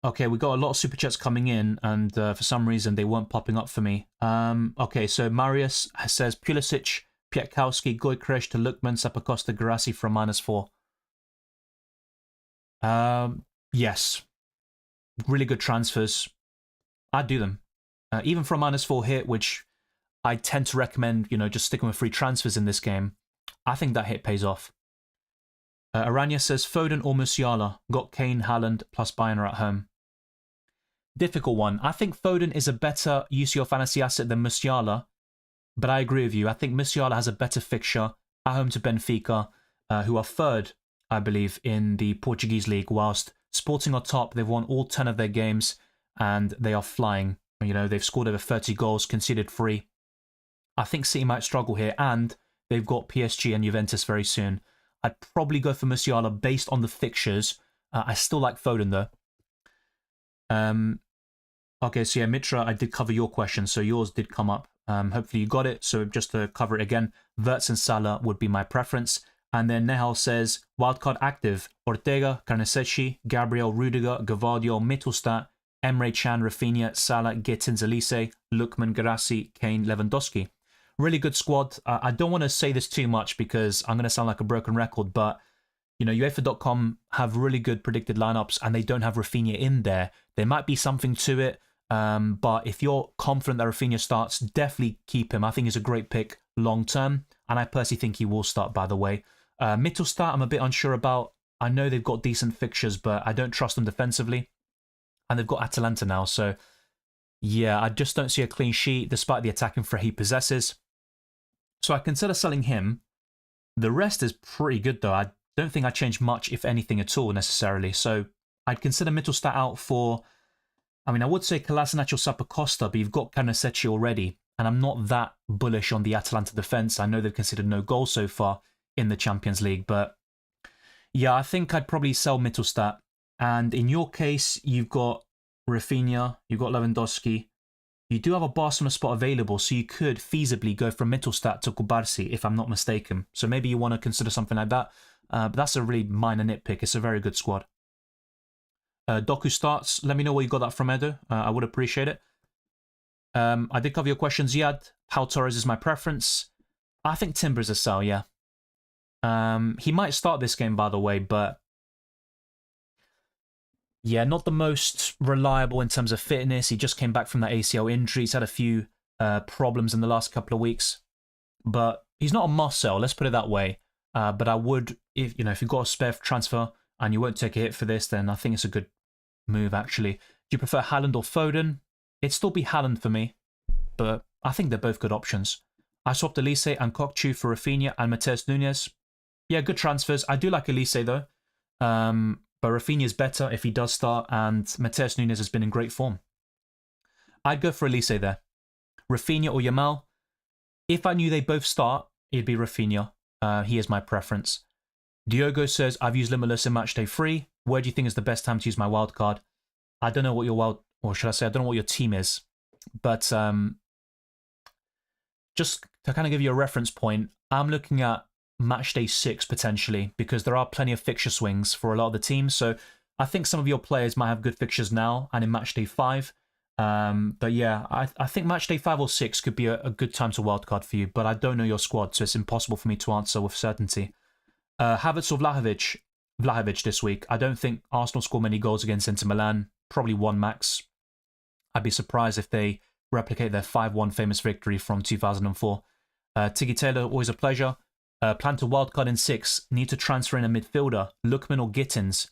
Okay, we got a lot of super chats coming in, and for some reason they weren't popping up for me. Okay, so Marius says Pulisic, Piatkowski, Gyökeres to Lookman, Sappacosta, Guirassy from -4. Yes, really good transfers. I'd do them, even for a -4 hit, which I tend to recommend. Just sticking with free transfers in this game. I think that hit pays off. Aranya says Foden or Musiala. Got Kane, Haaland plus Bayern are at home. Difficult one. I think Foden is a better UCL fantasy asset than Musiala, but I agree with you. I think Musiala has a better fixture at home to Benfica, who are 3rd, I believe, in the Portuguese league, whilst Sporting are top. They've won all 10 of their games, and they are flying. They've scored over 30 goals, conceded 3. I think City might struggle here, and they've got PSG and Juventus very soon. I'd probably go for Musiala based on the fixtures. I still like Foden, though. Okay, so yeah, Mitra, I did cover your question, so yours did come up. Hopefully you got it. So just to cover it again, Wirtz and Salah would be my preference. And then Nehal says, wildcard active, Ortega, Carnesecchi, Gabriel, Rudiger, Gvardiol, Mittelstadt, Emre Can, Rafinha, Salah, Gittins, Elise, Lookman, Guirassy, Kane, Lewandowski. Really good squad. I don't want to say this too much because I'm going to sound like a broken record, but UEFA.com have really good predicted lineups and they don't have Rafinha in there. There might be something to it, but if you're confident that Rafinha starts, definitely keep him. I think he's a great pick long term, and I personally think he will start, by the way. Mittelstadt, I'm a bit unsure about. I know they've got decent fixtures, but I don't trust them defensively. And they've got Atalanta now, so yeah, I just don't see a clean sheet despite the attacking threat he possesses. So I consider selling him. The rest is pretty good, though. I don't think I change much, if anything at all, necessarily. So I'd consider Mittelstadt out for, I would say Kolasinac or Sappacosta, but you've got Carnesecchi already. and I'm not that bullish on the Atalanta defense. I know they've considered no goals so far in the Champions League, but yeah, I think I'd probably sell Mittelstadt. And in your case, you've got Rafinha, you've got Lewandowski. You do have a Barcelona spot available, so you could feasibly go from Mittelstadt to Kubarsi, if I'm not mistaken. So maybe you want to consider something like that. But that's a really minor nitpick. It's a very good squad. Doku starts. Let me know where you got that from, Edo. I would appreciate it. I did cover your question, Ziad. Pau Torres is my preference. I think Timber's a sell, yeah. He might start this game, by the way, but yeah, not the most reliable in terms of fitness. He just came back from that ACL injury. He's had a few problems in the last couple of weeks, but he's not a must sell. Let's put it that way. But I would, if you've got a spare transfer and you won't take a hit for this, then I think it's a good move. Actually, do you prefer Haaland or Foden? It'd still be Haaland for me, but I think they're both good options. I swapped Elise and Kokchu for Rafinha and Mateus Nunes. Yeah, good transfers. I do like Elise though. But Rafinha is better if he does start, and Mateus Nunes has been in great form. I'd go for Elise there. Rafinha or Yamal. If I knew they both start, it'd be Rafinha. He is my preference. Diogo says, I've used Limitless in Matchday 3. Where do you think is the best time to use my wildcard? I don't know what your or should I say, I don't know what your team is. But just to kind of give you a reference point, I'm looking at Matchday 6 potentially, because there are plenty of fixture swings for a lot of the teams. So I think some of your players might have good fixtures now and in Matchday 5. But yeah, I think Matchday 5 or 6 could be a good time to wildcard for you, but I don't know your squad, so it's impossible for me to answer with certainty. Havertz or Vlahovic? Vlahovic this week. I don't think Arsenal score many goals against Inter Milan, probably one max. I'd be surprised if they replicate their 5-1 famous victory from 2004. Tiggy Taylor, always a pleasure. Plan to wildcard in 6. Need to transfer in a midfielder. Lookman or Gittins?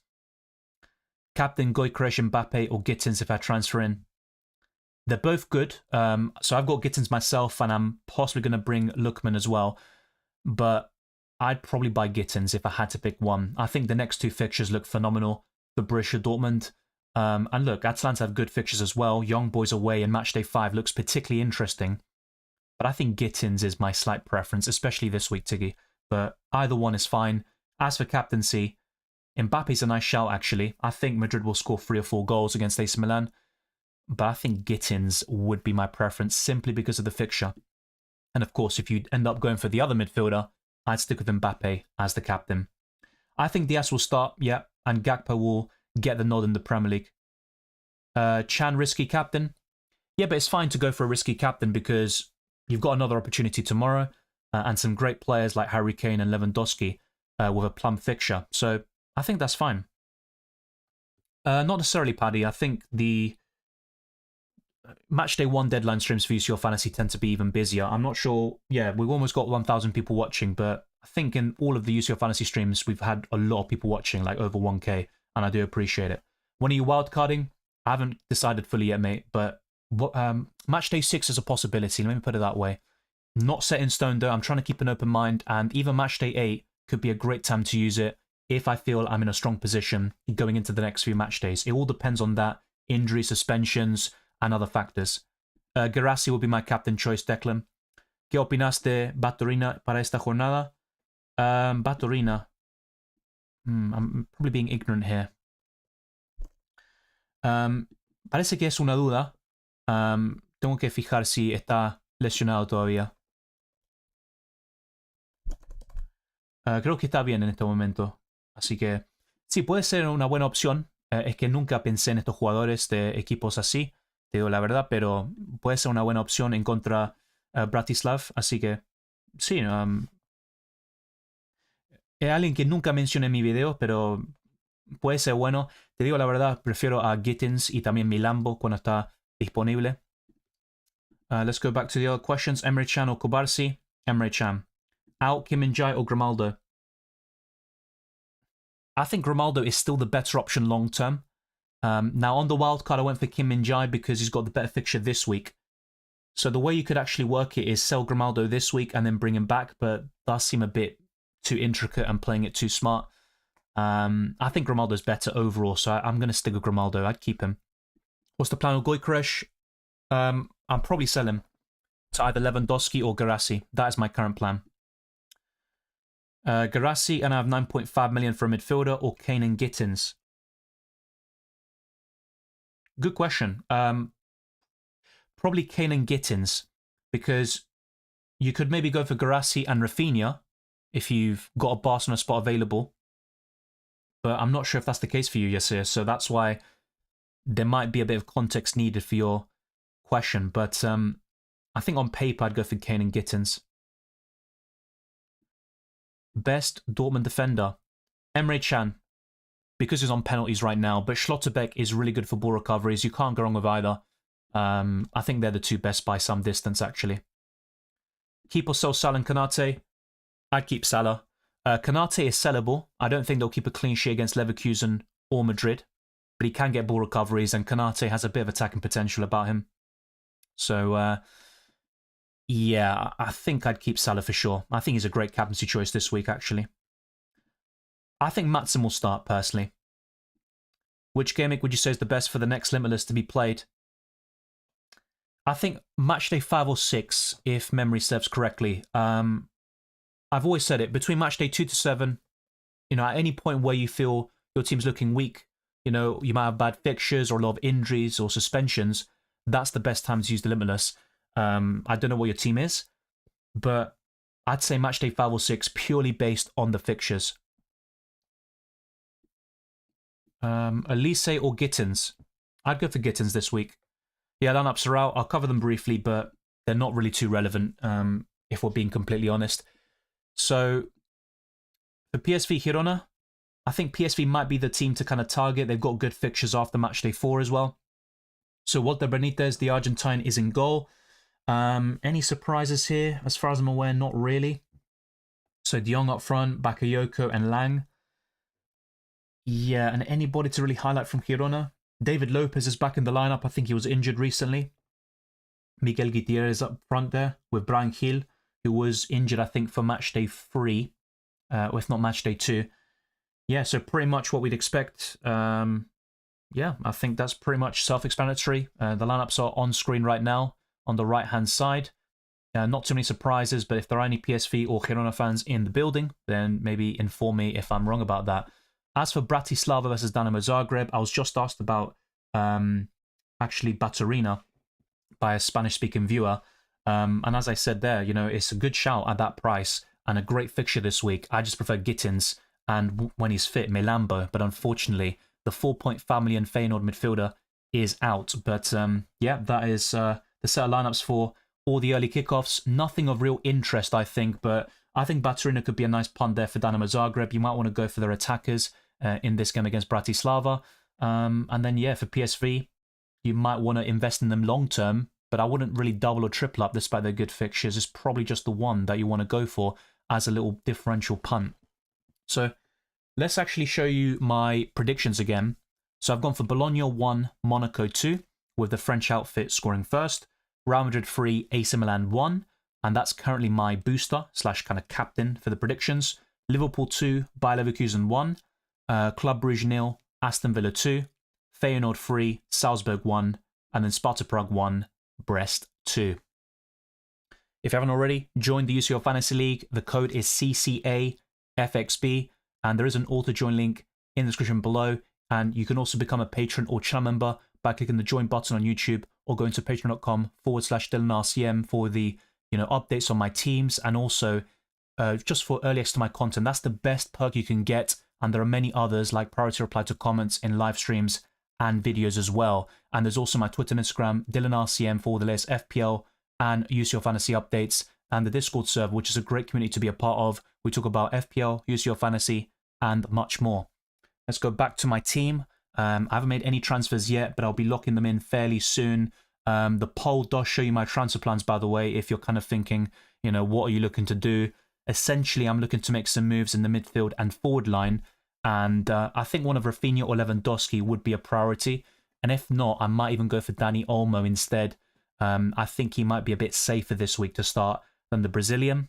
Captain Gyökeres, Mbappe or Gittins if I transfer in? They're both good. So I've got Gittins myself, and I'm possibly going to bring Lookman as well. But I'd probably buy Gittins if I had to pick one. I think the next two fixtures look phenomenal for Borussia Dortmund. And look, Atalanta have good fixtures as well. Young Boys away in Matchday 5 looks particularly interesting. But I think Gittins is my slight preference, especially this week, Tiggy. But either one is fine. As for captaincy, Mbappe's a nice shout, actually. I think Madrid will score 3 or 4 goals against AC Milan. But I think Gittins would be my preference simply because of the fixture. And of course, if you end up going for the other midfielder, I'd stick with Mbappe as the captain. I think Diaz will start, yeah, and Gakpo will get the nod in the Premier League. Chan, risky captain? Yeah, but it's fine to go for a risky captain because you've got another opportunity tomorrow and some great players like Harry Kane and Lewandowski with a plum fixture. So I think that's fine. Not necessarily, Paddy. I think the Matchday 1 deadline streams for UCL Fantasy tend to be even busier. I'm not sure. Yeah, we've almost got 1,000 people watching, but I think in all of the UCL Fantasy streams, we've had a lot of people watching, like over 1K, and I do appreciate it. When are you wildcarding? I haven't decided fully yet, mate, but Matchday 6 is a possibility. Let me put it that way. Not set in stone, though. I'm trying to keep an open mind, and even Matchday 8 could be a great time to use it if I feel I'm in a strong position going into the next few match days. It all depends on that. Injury, suspensions, and other factors. Gerassi will be my captain choice, Declan. ¿Qué opinas de Baturina para esta jornada? Baturina. I'm probably being ignorant here. Parece que es una duda. Tengo que fijar si está lesionado todavía. Creo que está bien en este momento. Así que sí, puede ser una buena opción. Es que nunca pensé en estos jugadores de equipos así. Te digo la verdad, pero puede ser una buena opción en contra Bratislav, así que sí, es alguien que nunca mencioné en mi video, pero puede ser bueno. Te digo la verdad, prefiero a Gittins y también Milambo cuando está disponible. Let's go back to the other questions. Emre Can or Kubarsi? Emre Can. Out Kim Min-jae or Grimaldo? I think Grimaldo is still the better option long term. Now, on the wildcard, I went for Kim Min-jae because he's got the better fixture this week. So the way you could actually work it is sell Grimaldo this week and then bring him back, but that does seem a bit too intricate and playing it too smart. I think Grimaldo's better overall, so I'm going to stick with Grimaldo. I'd keep him. What's the plan with Gyökeres? I'll probably sell him. to either Lewandowski or Guirassy. That is my current plan. Guirassy, and I have 9.5 million for a midfielder, or Kane and Gittins. Good question. Probably Kane and Gittins, because you could maybe go for Guirassy and Rafinha if you've got a Barcelona spot available. But I'm not sure if that's the case for you, Yasir. So that's why there might be a bit of context needed for your question. But I think on paper, I'd go for Kane and Gittins. Best Dortmund defender. Emre Can, because he's on penalties right now. But Schlotterbeck is really good for ball recoveries. You can't go wrong with either. I think they're the two best by some distance, actually. Keep or sell Salah and Konate? I'd keep Salah. Konate is sellable. I don't think they'll keep a clean sheet against Leverkusen or Madrid, but he can get ball recoveries, and Konate has a bit of attacking potential about him. So, yeah, I think I'd keep Salah for sure. I think he's a great captaincy choice this week, actually. I think Maatsen will start, personally. Which game week would you say is the best for the next Limitless to be played? I think Matchday 5 or 6, if memory serves correctly. I've always said it, between Matchday 2 to 7, at any point where you feel your team's looking weak, you might have bad fixtures or a lot of injuries or suspensions, that's the best time to use the Limitless. I don't know what your team is, but I'd say Matchday 5 or 6 purely based on the fixtures. Elise or Gittins? I'd go for Gittins this week. Yeah, lineups are out. I'll cover them briefly, but they're not really too relevant, if we're being completely honest. So, for PSV Girona, I think PSV might be the team to kind of target. They've got good fixtures after Matchday 4 as well. So, Walter Benitez, the Argentine, is in goal. Any surprises here? As far as I'm aware, not really. So, De Jong up front, Bakayoko and Lang. Yeah, and anybody to really highlight from Girona? David Lopez is back in the lineup. I think he was injured recently. Miguel Gutierrez up front there with Bryan Gil, who was injured, I think, for Matchday 3, or if not Matchday 2. Yeah, so pretty much what we'd expect. Yeah, I think that's pretty much self-explanatory. The lineups are on screen right now on the right-hand side. Not too many surprises, but if there are any PSV or Girona fans in the building, then maybe inform me if I'm wrong about that. As for Bratislava versus Dinamo Zagreb, I was just asked about actually Baturina by a Spanish-speaking viewer. And as I said there, it's a good shout at that price and a great fixture this week. I just prefer Gittins and, when he's fit, Melambo. But unfortunately, the 4.5 million Feyenoord midfielder is out. But yeah, that is the set of lineups for all the early kickoffs. Nothing of real interest, I think. But I think Baturina could be a nice punt there for Dinamo Zagreb. You might want to go for their attackers in this game against Bratislava. And then, yeah, for PSV, you might want to invest in them long term, but I wouldn't really double or triple up despite their good fixtures. It's probably just the one that you want to go for as a little differential punt. So let's actually show you my predictions again. So I've gone for Bologna 1, Monaco 2, with the French outfit scoring first. Real Madrid 3, AC Milan 1, and that's currently my booster / kind of captain for the predictions. Liverpool 2, Bayer Leverkusen 1, Club Brugge 0, Aston Villa 2, Feyenoord 3, Salzburg 1, and then Sparta Prague 1, Brest 2. If you haven't already, join the UCL Fantasy League. The code is cCaFxb, and there is an auto-join link in the description below. And you can also become a patron or channel member by clicking the join button on YouTube or going to patreon.com/DylanRCM for the updates on my teams, and also just for early access to my content. That's the best perk you can get. And there are many others like priority reply to comments in live streams and videos as well. And there's also my Twitter and Instagram, DylanRCM, for all the latest FPL and UCL Fantasy updates, and the Discord server, which is a great community to be a part of. We talk about FPL, UCL Fantasy, and much more. Let's go back to my team. I haven't made any transfers yet, but I'll be locking them in fairly soon. The poll does show you my transfer plans, by the way, if you're kind of thinking, what are you looking to do? Essentially, I'm looking to make some moves in the midfield and forward line, and I think one of Rafinha or Lewandowski would be a priority. And if not, I might even go for Dani Olmo instead. I think he might be a bit safer this week to start than the Brazilian.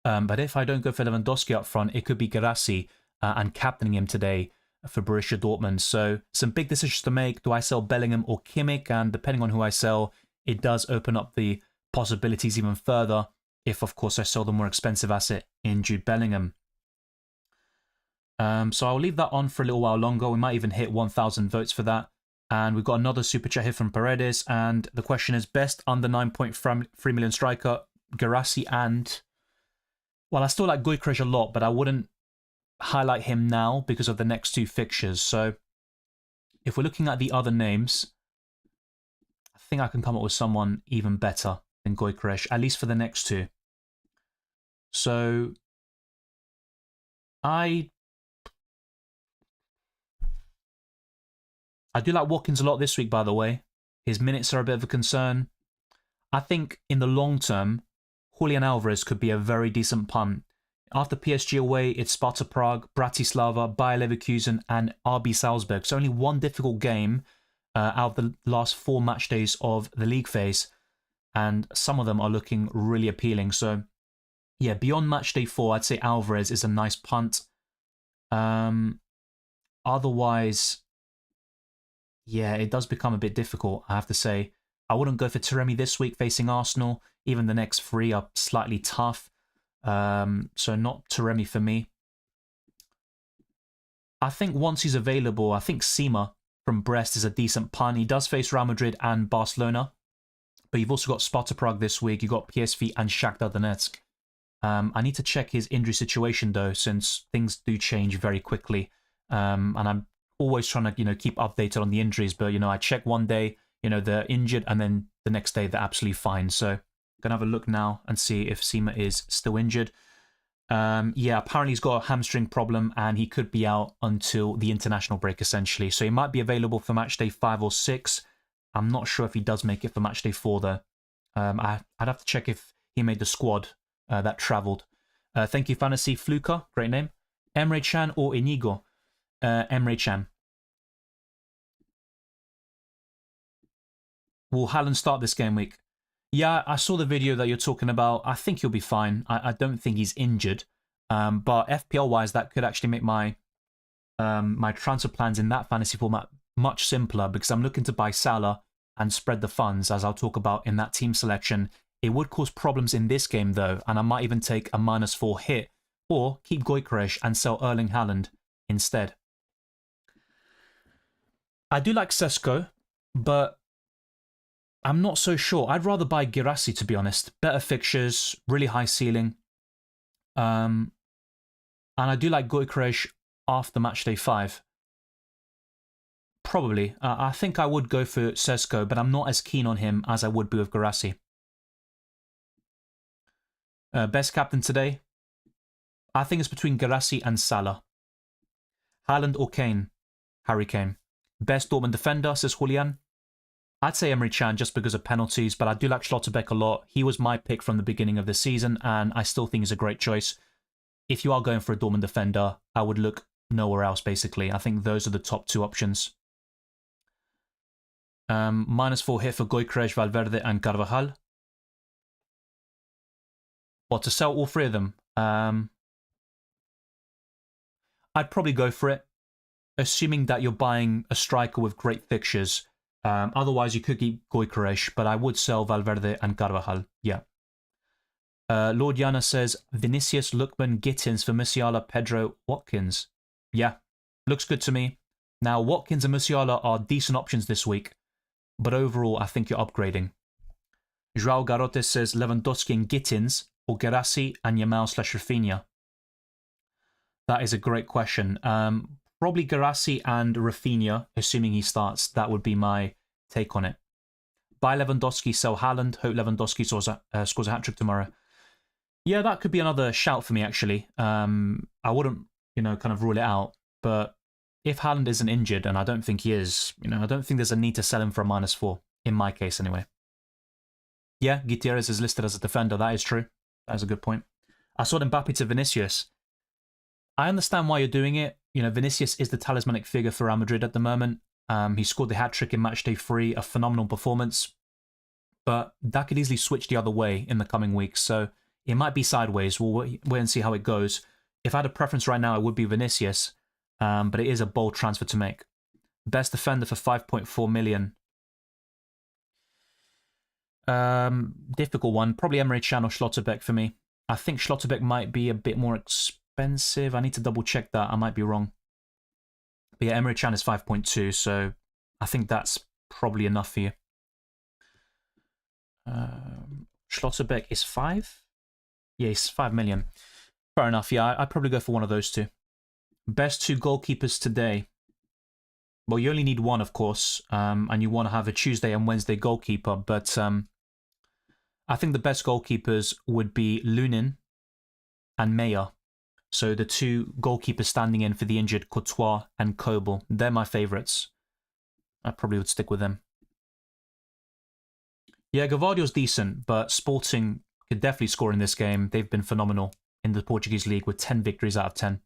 But if I don't go for Lewandowski up front, it could be Guirassy and captaining him today for Borussia Dortmund. So some big decisions to make. Do I sell Bellingham or Kimmich? And depending on who I sell, it does open up the possibilities even further if, of course, I sell the more expensive asset in Jude Bellingham. So I'll leave that on for a little while longer. We might even hit 1,000 votes for that. And we've got another super chat here from Paredes. And the question is, best under 9.3 million striker, Guirassy and... Well, I still like Gyökeres a lot, but I wouldn't highlight him now because of the next two fixtures. So if we're looking at the other names, I think I can come up with someone even better than Gyökeres, at least for the next two. So I do like Watkins a lot this week, by the way. His minutes are a bit of a concern. I think in the long term, Julian Alvarez could be a very decent punt. After PSG away, it's Sparta Prague, Bratislava, Bayer Leverkusen, and RB Salzburg. So only one difficult game out of the last 4 match days of the league phase. And some of them are looking really appealing. So yeah, beyond match day 4, I'd say Alvarez is a nice punt. Otherwise, yeah, it does become a bit difficult, I have to say. I wouldn't go for Taremi this week facing Arsenal. Even the next 3 are slightly tough. So not Taremi for me. I think once he's available, I think Sima from Brest is a decent punt. He does face Real Madrid and Barcelona. But you've also got Sparta Prague this week. You've got PSV and Shakhtar Donetsk. I need to check his injury situation, though, since things do change very quickly. And I'm always trying to, keep updated on the injuries. But, I check one day, they're injured, and then the next day they're absolutely fine. So I'm going to have a look now and see if Sima is still injured. Yeah, apparently he's got a hamstring problem, and he could be out until the international break, essentially. So he might be available for match day 5 or 6. I'm not sure if he does make it for match day 4, though. I'd have to check if he made the squad that travelled. Thank you, Fantasy Fluka. Great name. Emre Can or Inigo? Emre Can. Will Haaland start this game week? Yeah, I saw the video that you're talking about. I think he'll be fine. I don't think he's injured. But FPL-wise, that could actually make my my transfer plans in that fantasy format much simpler, because I'm looking to buy Salah and spread the funds, as I'll talk about in that team selection. It would cause problems in this game, though, and I might even take a -4 hit, or keep Gyökeres and sell Erling Haaland instead. I do like Sesko, but I'm not so sure. I'd rather buy Guirassy, to be honest. Better fixtures, really high ceiling. And I do like Gyökeres after match day 5. Probably. I think I would go for Sesko, but I'm not as keen on him as I would be with Guirassy. Best captain today? I think it's between Guirassy and Salah. Haaland or Kane? Harry Kane. Best Dortmund defender, says Julian. I'd say Emre Can just because of penalties, but I do like Schlotterbeck a lot. He was my pick from the beginning of the season, and I still think he's a great choice. If you are going for a Dortmund defender, I would look nowhere else, basically. I think those are the top 2 options. -4 hit for Gyökeres, Valverde, and Carvajal. What, to sell all 3 of them? I'd probably go for it, assuming that you're buying a striker with great fixtures. Otherwise, you could keep Gyökeres, but I would sell Valverde and Carvajal. Yeah. Lord Yana says, Vinicius, Lookman, Gittins for Musiala, Pedro, Watkins. Yeah, looks good to me. Now, Watkins and Musiala are decent options this week, but overall, I think you're upgrading. João Garotes says Lewandowski and Gittins, or Guirassy and Yamal/Rafinha. That is a great question. Probably Guirassy and Rafinha, assuming he starts. That would be my take on it. Buy Lewandowski, sell Haaland. Hope Lewandowski scores a hat-trick tomorrow. Yeah, that could be another shout for me, actually. I wouldn't, kind of rule it out. But if Haaland isn't injured, and I don't think he is, I don't think there's a need to sell him for a -4. In my case, anyway. Yeah, Gutierrez is listed as a defender. That is true. That is a good point. I saw Mbappe to Vinicius. I understand why you're doing it. Vinicius is the talismanic figure for Real Madrid at the moment. He scored the hat-trick in match day 3, a phenomenal performance. But that could easily switch the other way in the coming weeks. So it might be sideways. We'll wait and see how it goes. If I had a preference right now, it would be Vinicius. But it is a bold transfer to make. Best defender for 5.4 million. Difficult one. Probably Emre Can or Schlotterbeck for me. I think Schlotterbeck might be a bit more expensive. I need to double check that. I might be wrong. But yeah, Emre Can is 5.2, so I think that's probably enough for you. Schlotterbeck is 5? Yeah, he's 5 million. Fair enough, yeah, I'd probably go for one of those two. Best two goalkeepers today. Well, you only need one, of course, and you want to have a Tuesday and Wednesday goalkeeper, but I think the best goalkeepers would be Lunin and Meyer. So the two goalkeepers standing in for the injured Courtois and Kobel. They're my favourites. I probably would stick with them. Yeah, Gavardio's decent, but Sporting could definitely score in this game. They've been phenomenal in the Portuguese league with 10 victories out of 10.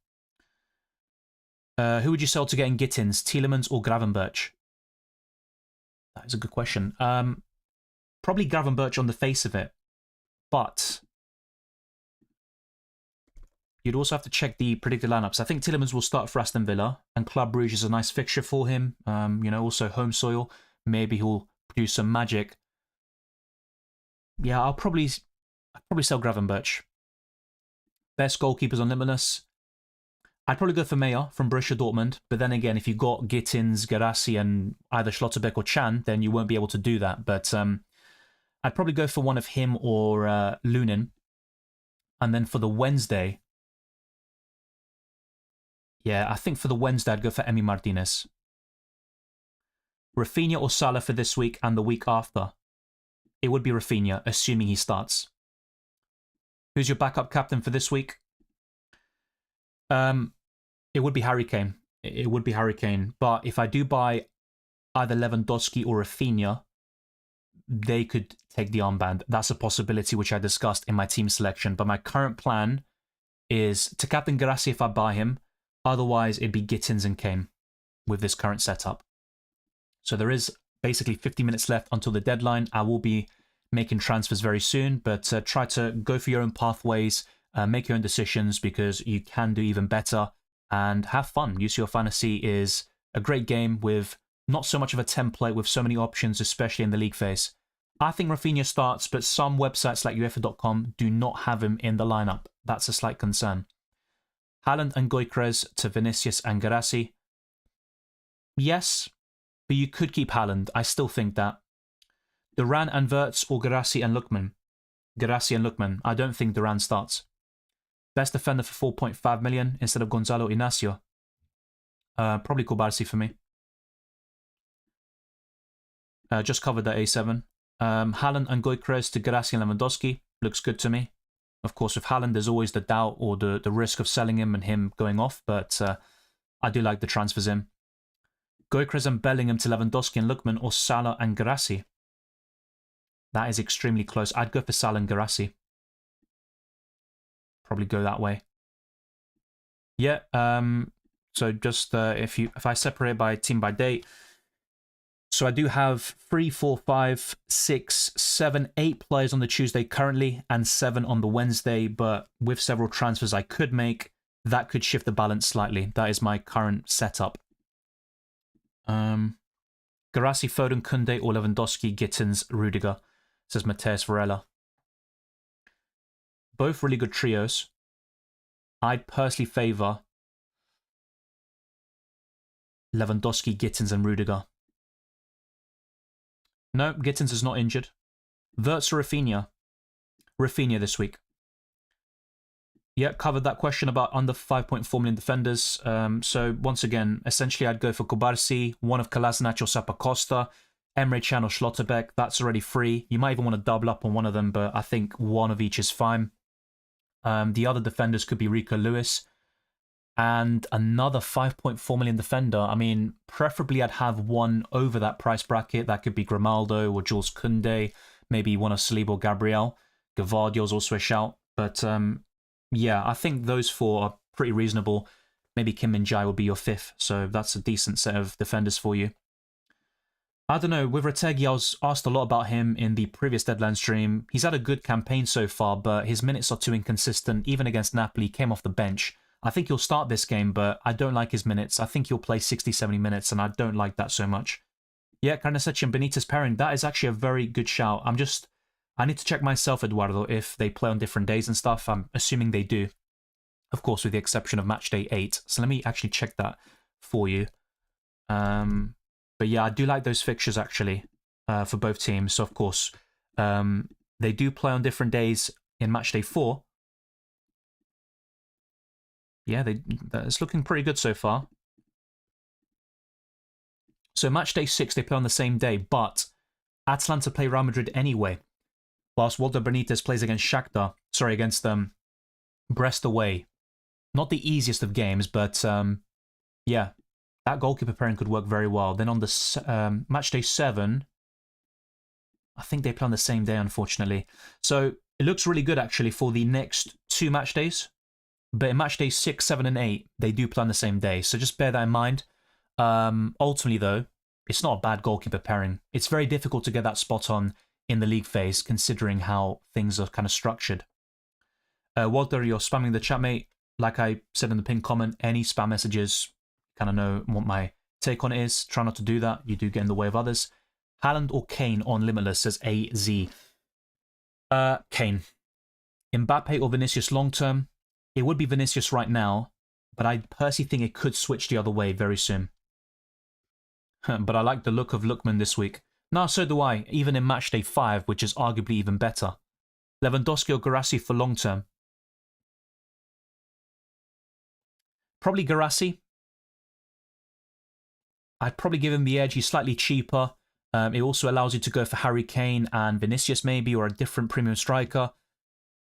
Who would you sell to get in Gittins, Tielemans or Gravenberch? That is a good question. Probably Gravenberch on the face of it, but you'd also have to check the predicted lineups. I think Tielemans will start for Aston Villa, and Club Brugge is a nice fixture for him. You know, also home soil. Maybe he'll produce some magic. Yeah, I'll probably sell Gravenberch. Best goalkeepers on Limitless. I'd probably go for Meyer from Borussia Dortmund, but then again, if you've got Gittins, Garassi, and either Schlotterbeck or Can, then you won't be able to do that. But I'd probably go for one of him or Lunin. And then for the Wednesday, yeah, I think for the Wednesday, I'd go for Emi Martinez. Rafinha or Salah for this week and the week after? It would be Rafinha, assuming he starts. Who's your backup captain for this week? It would be Harry Kane. It would be Harry Kane. But if I do buy either Lewandowski or Rafinha, they could take the armband. That's a possibility which I discussed in my team selection. But my current plan is to captain Garassi if I buy him. Otherwise, it'd be Gittins and Kane with this current setup. So there is basically 50 minutes left until the deadline. I will be making transfers very soon, but try to go for your own pathways, make your own decisions because you can do even better and have fun. UCL Fantasy is a great game with not so much of a template with so many options, especially in the league phase. I think Rafinha starts, but some websites like UEFA.com do not have him in the lineup. That's a slight concern. Haaland and Gyökeres to Vinicius and Garassi. Yes, but you could keep Haaland. I still think that. Duran and Wirtz or Garassi and Lookman. Garassi and Lookman. I don't think Duran starts. Best defender for 4.5 million instead of Gonzalo Inacio. Probably Kubarsi for me. Just covered that A7. Haaland and Gyökeres to Garassi and Lewandowski. Looks good to me. Of course, with Haaland, there's always the doubt or the risk of selling him and him going off, but I do like the transfers in. Gyökeres and Bellingham to Lewandowski and Lookman or Salah and Garassi. That is extremely close. I'd go for Salah and Garassi. Probably go that way. Yeah, so just if I separate by team by date, so I do have 3, 4, 5, 6, 7, 8 players on the Tuesday currently and 7 on the Wednesday, but with several transfers I could make, that could shift the balance slightly. That is my current setup. Garassi, Foden, Koundé or Lewandowski, Gittins, Rudiger, says Mateus Varela. Both really good trios. I'd personally favour Lewandowski, Gittins and Rudiger. No, Gittins is not injured. Wirtz or Rafinha? Rafinha this week. Yeah, covered that question about under 5.4 million defenders. So once again, essentially I'd go for Kubarsi, one of Kolasinac or Zappacosta, Emre Can or Schlotterbeck. That's already free. You might even want to double up on one of them, but I think one of each is fine. The other defenders could be Rico Lewis and another 5.4 million defender. I mean, preferably I'd have one over that price bracket. That could be Grimaldo or Jules Koundé, maybe one of Saliba or Gabriel. Gavardio's also a shout. But yeah, I think those 4 are pretty reasonable. Maybe Kim Min-jae will be your 5th, so that's a decent set of defenders for you. I don't know, with Retegui, I was asked a lot about him in the previous deadline stream. He's had a good campaign so far, but his minutes are too inconsistent. Even against Napoli, he came off the bench. I think he'll start this game, but I don't like his minutes. I think he'll play 60, 70 minutes, and I don't like that so much. Yeah, Karnasec and Benitez pairing, that is actually a very good shout. I'm just I need to check myself, Eduardo, if they play on different days and stuff. I'm assuming they do, of course, with the exception of Matchday 8. So let me actually check that for you. But yeah, I do like those fixtures, actually, for both teams. So, of course, they do play on different days in Matchday 4. Yeah, it's looking pretty good so far. So Matchday 6, they play on the same day, but Atalanta play Real Madrid anyway, whilst Walter Benitez plays against Shakhtar, against Brest away. Not the easiest of games, but yeah, that goalkeeper pairing could work very well. Then on the Matchday 7, I think they play on the same day, unfortunately. So it looks really good, actually, for the next 2 match days. But in Matchday 6, 7, and 8, they do play on the same day. So just bear that in mind. Ultimately, though, it's not a bad goalkeeper pairing. It's very difficult to get that spot on in the league phase, considering how things are kind of structured. Walter, you're spamming the chat, mate. Like I said in the pinned comment, any spam messages, kind of know what my take on it is. Try not to do that. You do get in the way of others. Haaland or Kane on Limitless, says AZ. Kane. Mbappe or Vinicius long term? It would be Vinicius right now, but I personally think it could switch the other way very soon. But I like the look of Lookman this week. No, so do I, even in Matchday 5, which is arguably even better. Lewandowski or Guirassy for long term? Probably Guirassy. I'd probably give him the edge. He's slightly cheaper. It also allows you to go for Harry Kane and Vinicius maybe, or a different premium striker.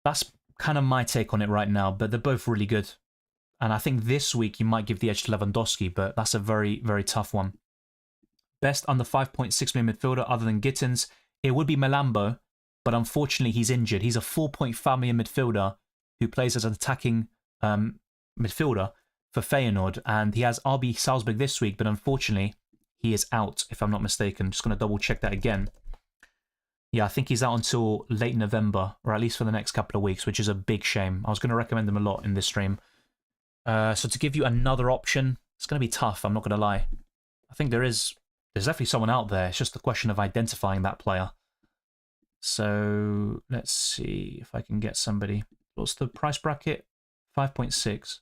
That's kind of my take on it right now, but they're both really good. And I think this week you might give the edge to Lewandowski, but that's a very, very tough one. Best under 5.6 million midfielder other than Gittins, it would be Melambo, but unfortunately he's injured. He's a 4.5 million midfielder who plays as an attacking midfielder for Feyenoord, and he has RB Salzburg this week, but unfortunately he is out, if I'm not mistaken. I'm just going to double check that again. Yeah, I think he's out until late November, or at least for the next couple of weeks, which is a big shame. I was going to recommend him a lot in this stream. So to give you another option, it's going to be tough, I'm not going to lie. I think there's definitely someone out there. It's just a question of identifying that player. So let's see if I can get somebody. What's the price bracket? 5.6.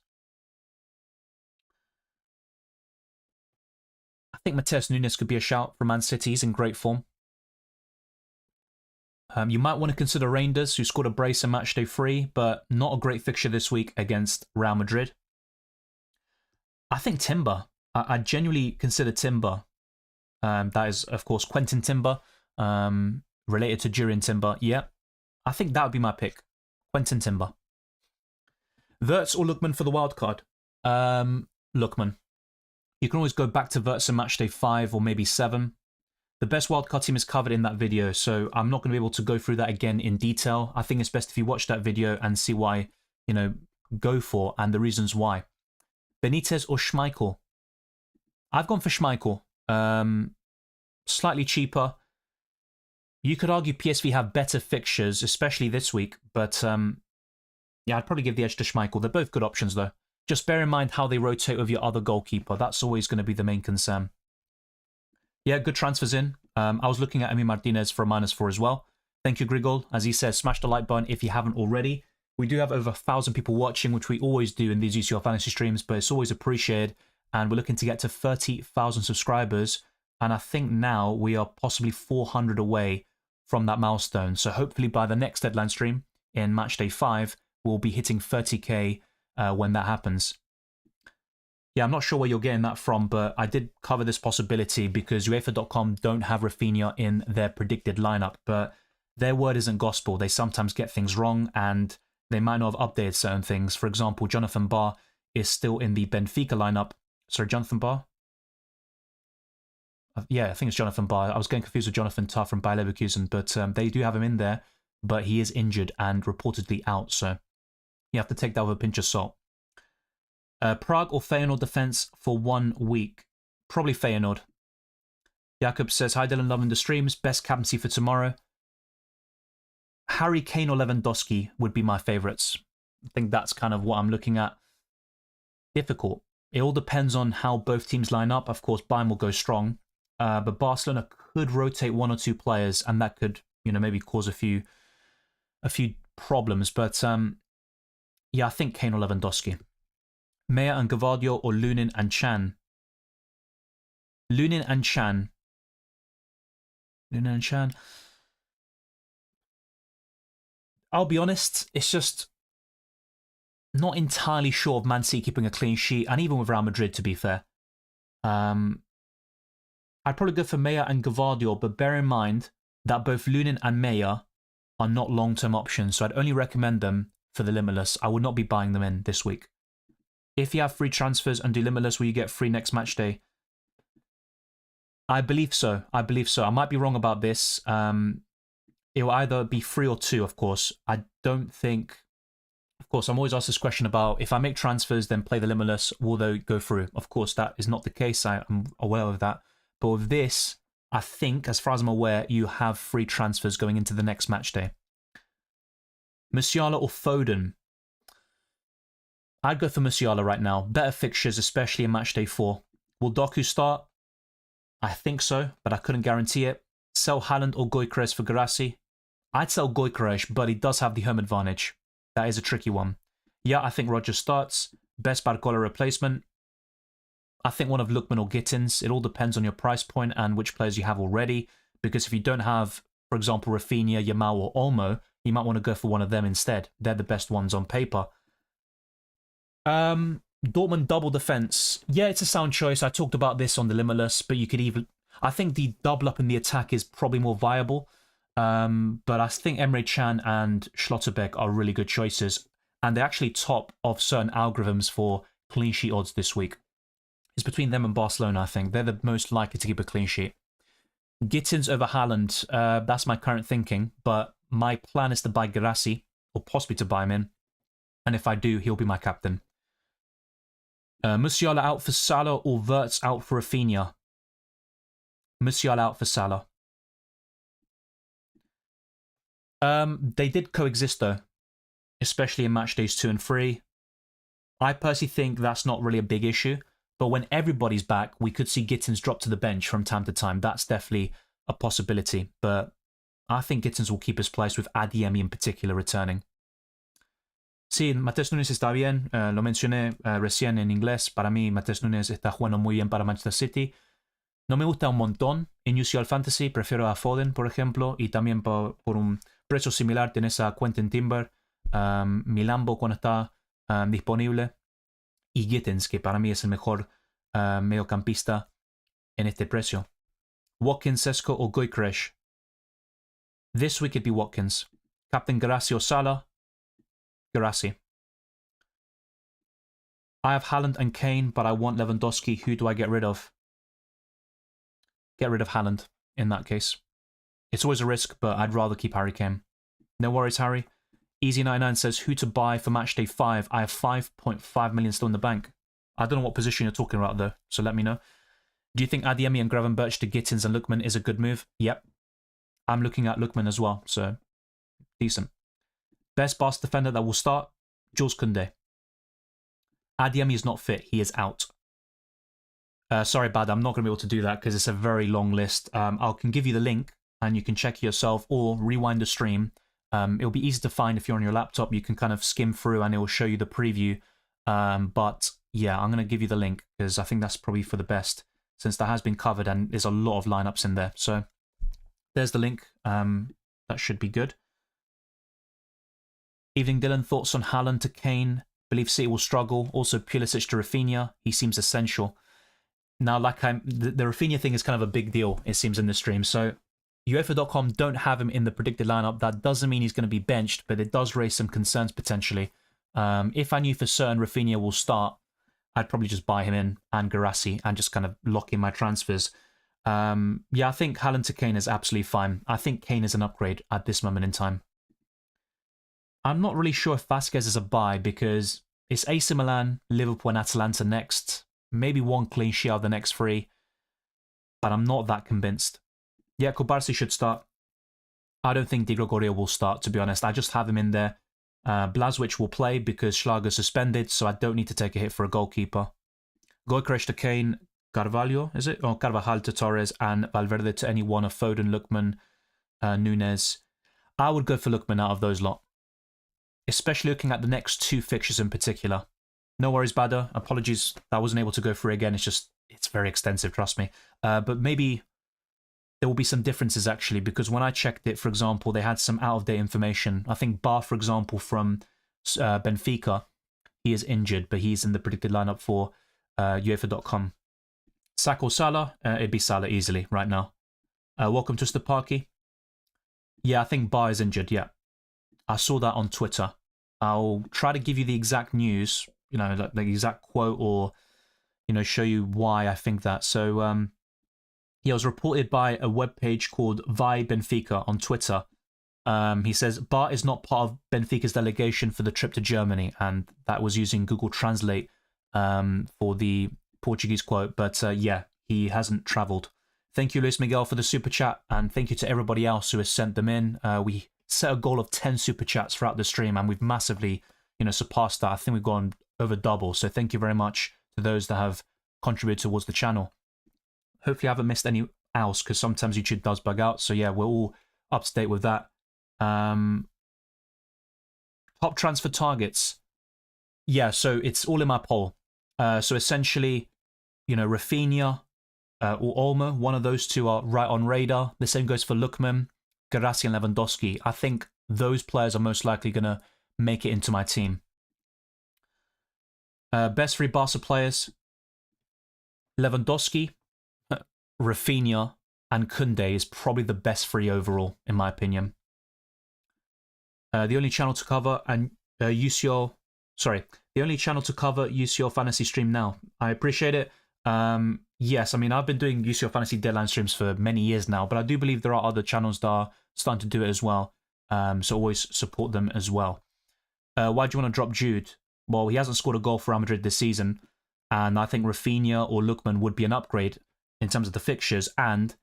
I think Mateus Nunes could be a shout for Man City. He's in great form. You might want to consider Reinders, who scored a brace in Matchday 3, but not a great fixture this week against Real Madrid. I think Timber. I genuinely consider Timber. That is, of course, Quentin Timber, related to Jurriën Timber. Yeah, I think that would be my pick. Quentin Timber. Wirtz or Lookman for the wildcard? Lookman. You can always go back to Wirtz in Matchday 5 or maybe 7. The best wildcard team is covered in that video, so I'm not going to be able to go through that again in detail. I think it's best if you watch that video and see why, go for and the reasons why. Benitez or Schmeichel? I've gone for Schmeichel. Slightly cheaper. You could argue PSV have better fixtures, especially this week, but yeah, I'd probably give the edge to Schmeichel. They're both good options, though. Just bear in mind how they rotate with your other goalkeeper. That's always going to be the main concern. Yeah, good transfers in. I was looking at Emi Martinez for a -4 as well. Thank you, Grigol. As he says, smash the like button if you haven't already. We do have over 1,000 people watching, which we always do in these UCL Fantasy streams, but it's always appreciated. And we're looking to get to 30,000 subscribers. And I think now we are possibly 400 away from that milestone. So hopefully by the next deadline stream in Matchday 5, we'll be hitting 30k when that happens. Yeah, I'm not sure where you're getting that from, but I did cover this possibility because UEFA.com don't have Rafinha in their predicted lineup, but their word isn't gospel. They sometimes get things wrong, and they might not have updated certain things. For example, Jonathan Barr is still in the Benfica lineup. Sorry, Jonathan Barr? Yeah, I think it's Jonathan Barr. I was getting confused with Jonathan Tah from Bayer Leverkusen, but they do have him in there, but he is injured and reportedly out, so you have to take that with a pinch of salt. Prague or Feyenoord defense for 1 week? Probably Feyenoord. Jakob says, hi Dylan, loving the streams. Best captaincy for tomorrow. Harry Kane or Lewandowski would be my favourites. I think that's kind of what I'm looking at. Difficult. It all depends on how both teams line up. Of course, Bayern will go strong. But Barcelona could rotate 1 or 2 players, and that could you know, maybe cause a few problems. But yeah, I think Kane or Lewandowski. Meyer and Gvardiol or Lunin and Chan. Lunin and Chan. Lunin and Chan. I'll be honest, it's just not entirely sure of Man City keeping a clean sheet, and even with Real Madrid, to be fair. I'd probably go for Meyer and Gvardiol, but bear in mind that both Lunin and Meyer are not long-term options, so I'd only recommend them for the Limitless. I would not be buying them in this week. If you have free transfers and do Limitless, will you get free next match day? I believe so. I might be wrong about this. It will either be 3 or 2, of course. I don't think... Of course, I'm always asked this question about if I make transfers, then play the Limitless, will they go through? Of course, that is not the case. I'm aware of that. But with this, I think, as far as I'm aware, you have free transfers going into the next match day. Musiala or Foden? I'd go for Musiala right now. Better fixtures, especially in match day 4. Will Doku start? I think so, but I couldn't guarantee it. Sell Haaland or Gyökeres for Guirassy? I'd sell Gyökeres, but he does have the home advantage. That is a tricky one. Yeah, I think Rodgers starts. Best Barcola replacement? I think one of Lookman or Gittins. It all depends on your price point and which players you have already. Because if you don't have, for example, Rafinha, Yamal or Olmo, you might want to go for one of them instead. They're the best ones on paper. Dortmund double defense. Yeah, it's a sound choice. I talked about this on the Limitless, but you could even... I think the double up in the attack is probably more viable. But I think Emre Can and Schlotterbeck are really good choices. And they're actually top of certain algorithms for clean sheet odds this week. It's between them and Barcelona, I think. They're the most likely to keep a clean sheet. Gittins over Haaland. That's my current thinking. But my plan is to buy Guirassy, or possibly to buy him in. And if I do, he'll be my captain. Musiala out for Salah or Wirtz out for Rafinha? Musiala out for Salah. They did coexist though, especially in match days 2 and 3. I personally think that's not really a big issue, but when everybody's back, we could see Gittins drop to the bench from time to time. That's definitely a possibility, but I think Gittins will keep his place with Adeyemi in particular returning. Sí, Matheus Nunes está bien, lo mencioné recién en inglés. Para mí, Matheus Nunes está jugando muy bien para Manchester City. No me gusta un montón en UCL Fantasy, prefiero a Foden, por ejemplo, y también por un precio similar tenés a Quentin Timber, Milambo cuando está disponible, y Gittins, que para mí es el mejor mediocampista en este precio. Watkins, Sesko o Gyökeres? This week it'd be Watkins. Captain Guirassy or Salah? Guirassy. I have Haaland and Kane, but I want Lewandowski. Who do I get rid of? Get rid of Haaland in that case. It's always a risk, but I'd rather keep Harry Kane. No worries, Harry. Easy99 says, who to buy for matchday 5? I have 5.5 million still in the bank. I don't know what position you're talking about, though, so let me know. Do you think Adeyemi and Gravenberch to Gittins and Lookman is a good move? Yep. I'm looking at Lookman as well, so decent. Best Barca defender that will start? Jules Koundé. Adeyemi is not fit. He is out. Sorry, Bad, I'm not going to be able to do that because it's a very long list. I can give you the link and you can check yourself or rewind the stream. It'll be easy to find if you're on your laptop. You can kind of skim through and it will show you the preview. But yeah, I'm going to give you the link because I think that's probably for the best since that has been covered and there's a lot of lineups in there. So there's the link. That should be good. Evening Dylan, thoughts on Haaland to Kane? Believe City will struggle. Also Pulisic to Rafinha. He seems essential. Now, like the Rafinha thing is kind of a big deal, it seems, in the stream. So UEFA.com don't have him in the predicted lineup. That doesn't mean he's going to be benched, but it does raise some concerns potentially. If I knew for certain Rafinha will start, I'd probably just buy him in and Guirassy and just kind of lock in my transfers. Yeah, I think Haaland to Kane is absolutely fine. I think Kane is an upgrade at this moment in time. I'm not really sure if Vasquez is a buy because it's AC Milan, Liverpool and Atalanta next. Maybe one clean sheet out of the next 3. But I'm not that convinced. Yeah, Kubarsi should start. I don't think Di Gregorio will start, to be honest. I just have him in there. Blažević will play because Schlager suspended, so I don't need to take a hit for a goalkeeper. Gyökeres to Kane, Carvalho, is it? Or Carvajal to Torres, and Valverde to any one of Foden, Lookman, Nunes. I would go for Lookman out of those lot, especially looking at the next 2 fixtures in particular. No worries, Badder. Apologies that I wasn't able to go through again. It's very extensive, trust me. But maybe there will be some differences, actually, because when I checked it, for example, they had some out-of-date information. I think Bar, for example, from Benfica, he is injured, but he's in the predicted lineup for UEFA.com. Saka or Salah? It'd be Salah easily right now. Welcome to Stapaki. Yeah, I think Bar is injured, yeah. I saw that on Twitter. I'll try to give you the exact news, like the exact quote, or, show you why I think that. So, it was reported by a webpage called Vai Benfica on Twitter. He says, Bart is not part of Benfica's delegation for the trip to Germany, and that was using Google Translate for the Portuguese quote, but yeah, he hasn't travelled. Thank you, Luis Miguel, for the super chat, and thank you to everybody else who has sent them in. We set a goal of 10 super chats throughout the stream, and we've massively, surpassed that. I think we've gone over double, so thank you very much to those that have contributed towards the channel. Hopefully I haven't missed any else, because sometimes YouTube does bug out, so yeah, we're all up to date with that. Top transfer targets. Yeah, so it's all in my poll. So essentially, Rafinha or Olmo, one of those two are right on radar. The same goes for Lookman, Guirassy and Lewandowski. I think those players are most likely going to make it into my team. Best 3 Barca players: Lewandowski, Rafinha, and Koundé is probably the best 3 overall, in my opinion. The only channel to cover the only channel to cover UCL Fantasy stream now. I appreciate it. Yes, I mean, I've been doing UCL Fantasy Deadline streams for many years now, but I do believe there are other channels that are starting to do it as well. So always support them as well. Why do you want to drop Jude? Well, he hasn't scored a goal for Real Madrid this season, and I think Rafinha or Lookman would be an upgrade in terms of the fixtures, and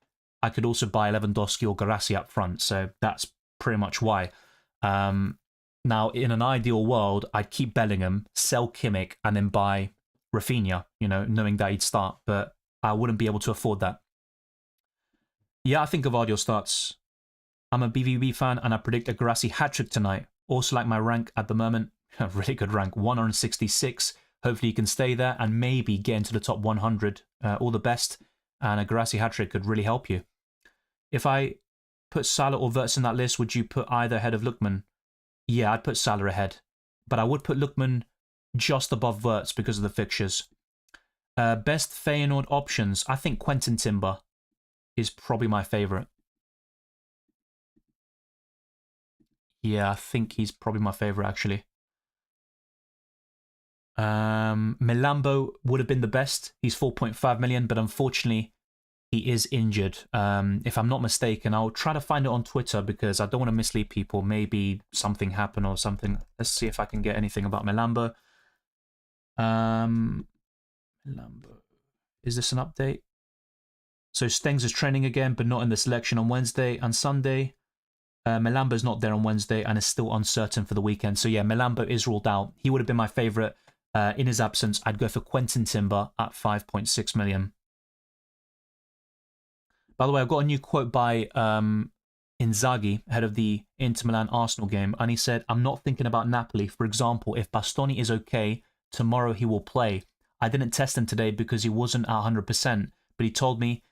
I could also buy Lewandowski or Guirassy up front, so that's pretty much why. Now, in an ideal world, I'd keep Bellingham, sell Kimmich, and then buy Rafinha, knowing that he'd start, but I wouldn't be able to afford that. Yeah, I think Gvardiol starts. I'm a BVB fan, and I predict a Guirassy hat-trick tonight. Also like my rank at the moment, a really good rank, 166. Hopefully you can stay there and maybe get into the top 100. All the best, and a Guirassy hat-trick could really help you. If I put Salah or Wirtz in that list, would you put either ahead of Lookman? Yeah, I'd put Salah ahead, but I would put Lookman just above Wirtz because of the fixtures. Best Feyenoord options, I think Quentin Timber is probably my favourite. Yeah, I think he's probably my favourite, actually. Milambo would have been the best. He's 4.5 million, but unfortunately, he is injured. If I'm not mistaken, I'll try to find it on Twitter because I don't want to mislead people. Maybe something happened or something. Let's see if I can get anything about Milambo. Milambo. Is this an update? So Stengs is training again, but not in the selection on Wednesday and Sunday. Milambo's not there on Wednesday and is still uncertain for the weekend. So yeah, Milambo is ruled out. He would have been my favourite. In his absence, I'd go for Quentin Timber at 5.6 million. By the way, I've got a new quote by Inzaghi, head of the Inter Milan-Arsenal game, and he said, I'm not thinking about Napoli. For example, if Bastoni is okay, tomorrow he will play. I didn't test him today because he wasn't at 100%, but he told me,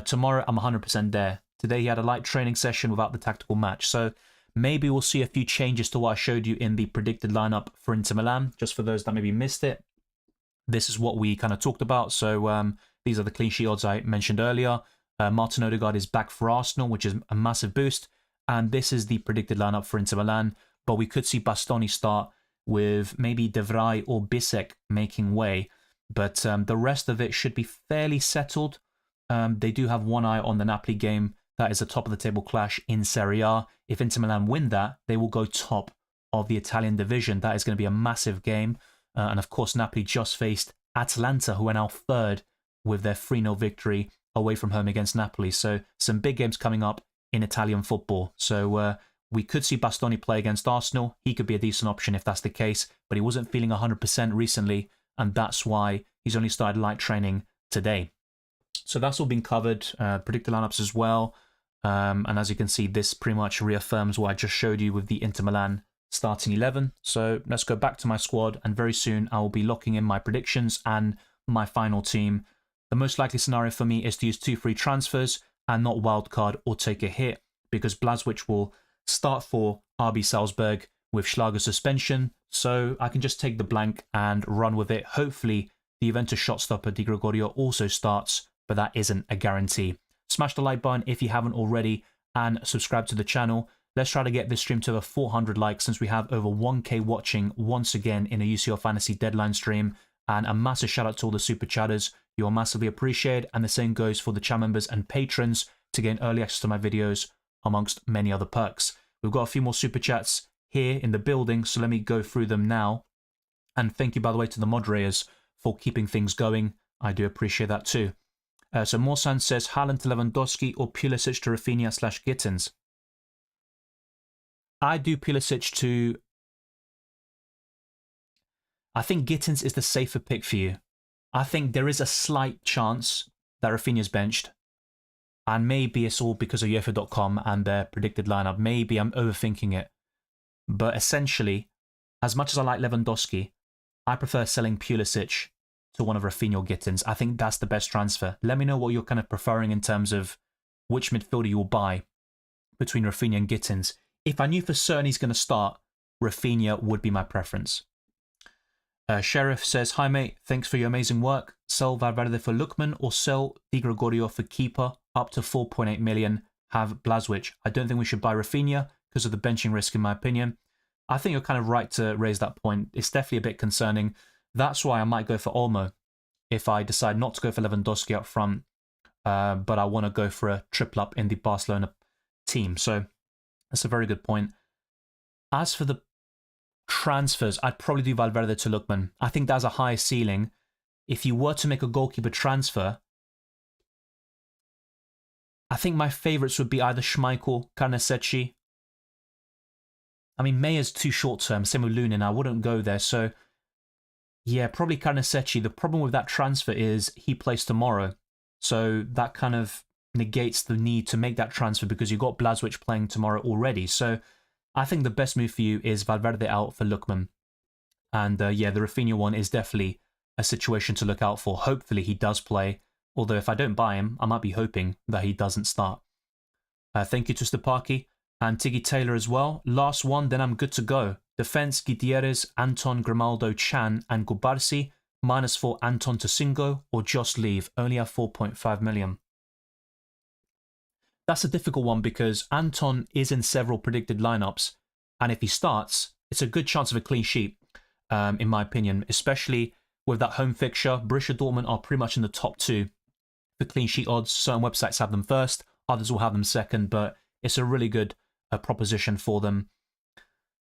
tomorrow I'm 100% there. Today he had a light training session without the tactical match. So maybe we'll see a few changes to what I showed you in the predicted lineup for Inter Milan, just for those that maybe missed it. This is what we kind of talked about. So these are the clean sheet odds I mentioned earlier. Martin Odegaard is back for Arsenal, which is a massive boost. And this is the predicted lineup for Inter Milan. But we could see Bastoni start with maybe De Vrij or Bisek making way. But the rest of it should be fairly settled. They do have one eye on the Napoli game. That is a top-of-the-table clash in Serie A. If Inter Milan win that, they will go top of the Italian division. That is going to be a massive game. And of course, Napoli just faced Atalanta, who are now third with their 3-0 victory away from home against Napoli. So some big games coming up in Italian football. So we could see Bastoni play against Arsenal. He could be a decent option if that's the case, but he wasn't feeling 100% recently, and that's why he's only started light training today. So that's all been covered. Predicted lineups as well. And as you can see, this pretty much reaffirms what I just showed you with the Inter Milan starting 11. So let's go back to my squad, and very soon I will be locking in my predictions and my final team. The most likely scenario for me is to use 2 free transfers and not wildcard or take a hit, because Blazwich will start for RB Salzburg with Schlager suspension, so I can just take the blank and run with it. Hopefully the Juventus shot stopper Di Gregorio also starts, but that isn't a guarantee. Smash the like button if you haven't already, and subscribe to the channel. Let's try to get this stream to over 400 likes, since we have over 1k watching once again in a UCL Fantasy Deadline stream. And a massive shout out to all the super chatters. You are massively appreciated, and the same goes for the channel members and patrons to gain early access to my videos, amongst many other perks. We've got a few more super chats here in the building, so let me go through them now. And thank you, by the way, to the moderators for keeping things going. I do appreciate that too. So Morsan says, Haaland to Lewandowski or Pulisic to Rafinha/Gittins. I do Pulisic to... I think Gittins is the safer pick for you. I think there is a slight chance that Rafinha's benched. And maybe it's all because of UEFA.com and their predicted lineup. Maybe I'm overthinking it. But essentially, as much as I like Lewandowski, I prefer selling Pulisic to one of Rafinha or Gittins. I think that's the best transfer. Let me know what you're kind of preferring in terms of which midfielder you will buy between Rafinha and Gittins. If I knew for certain he's going to start, Rafinha would be my preference. Sheriff says, hi mate, thanks for your amazing work. Sell Valverde for Lookman or sell Di Gregorio for keeper up to 4.8 million. Have Blazwich. I don't think we should buy Rafinha because of the benching risk in my opinion. I think you're kind of right to raise that point. It's definitely a bit concerning. That's why I might go for Olmo if I decide not to go for Lewandowski up front, but I want to go for a triple up in the Barcelona team. So that's a very good point. As for the transfers, I'd probably do Valverde to Lookman. I think that's a high ceiling. If you were to make a goalkeeper transfer, I think my favourites would be either Schmeichel, Carnesecchi. I mean, Mayer's too short term, same with Lunin, I wouldn't go there. So, yeah, probably Carnesecchi. The problem with that transfer is he plays tomorrow. So that kind of negates the need to make that transfer because you've got Blazwich playing tomorrow already. So I think the best move for you is Valverde out for Lookman. And yeah, the Rafinha one is definitely a situation to look out for. Hopefully he does play. Although if I don't buy him, I might be hoping that he doesn't start. Thank you to Stepaki and Tiggy Taylor as well. Last one, then I'm good to go. Defense, Gutierrez, Anton, Grimaldo, Chan, and Gubarsi. -4 Anton to Singo, or just leave. Only have 4.5 million. That's a difficult one because Anton is in several predicted lineups. And if he starts, it's a good chance of a clean sheet, in my opinion. Especially with that home fixture. Borussia Dortmund are pretty much in the top 2 for clean sheet odds. Certain websites have them first, others will have them second, but it's a really good proposition for them.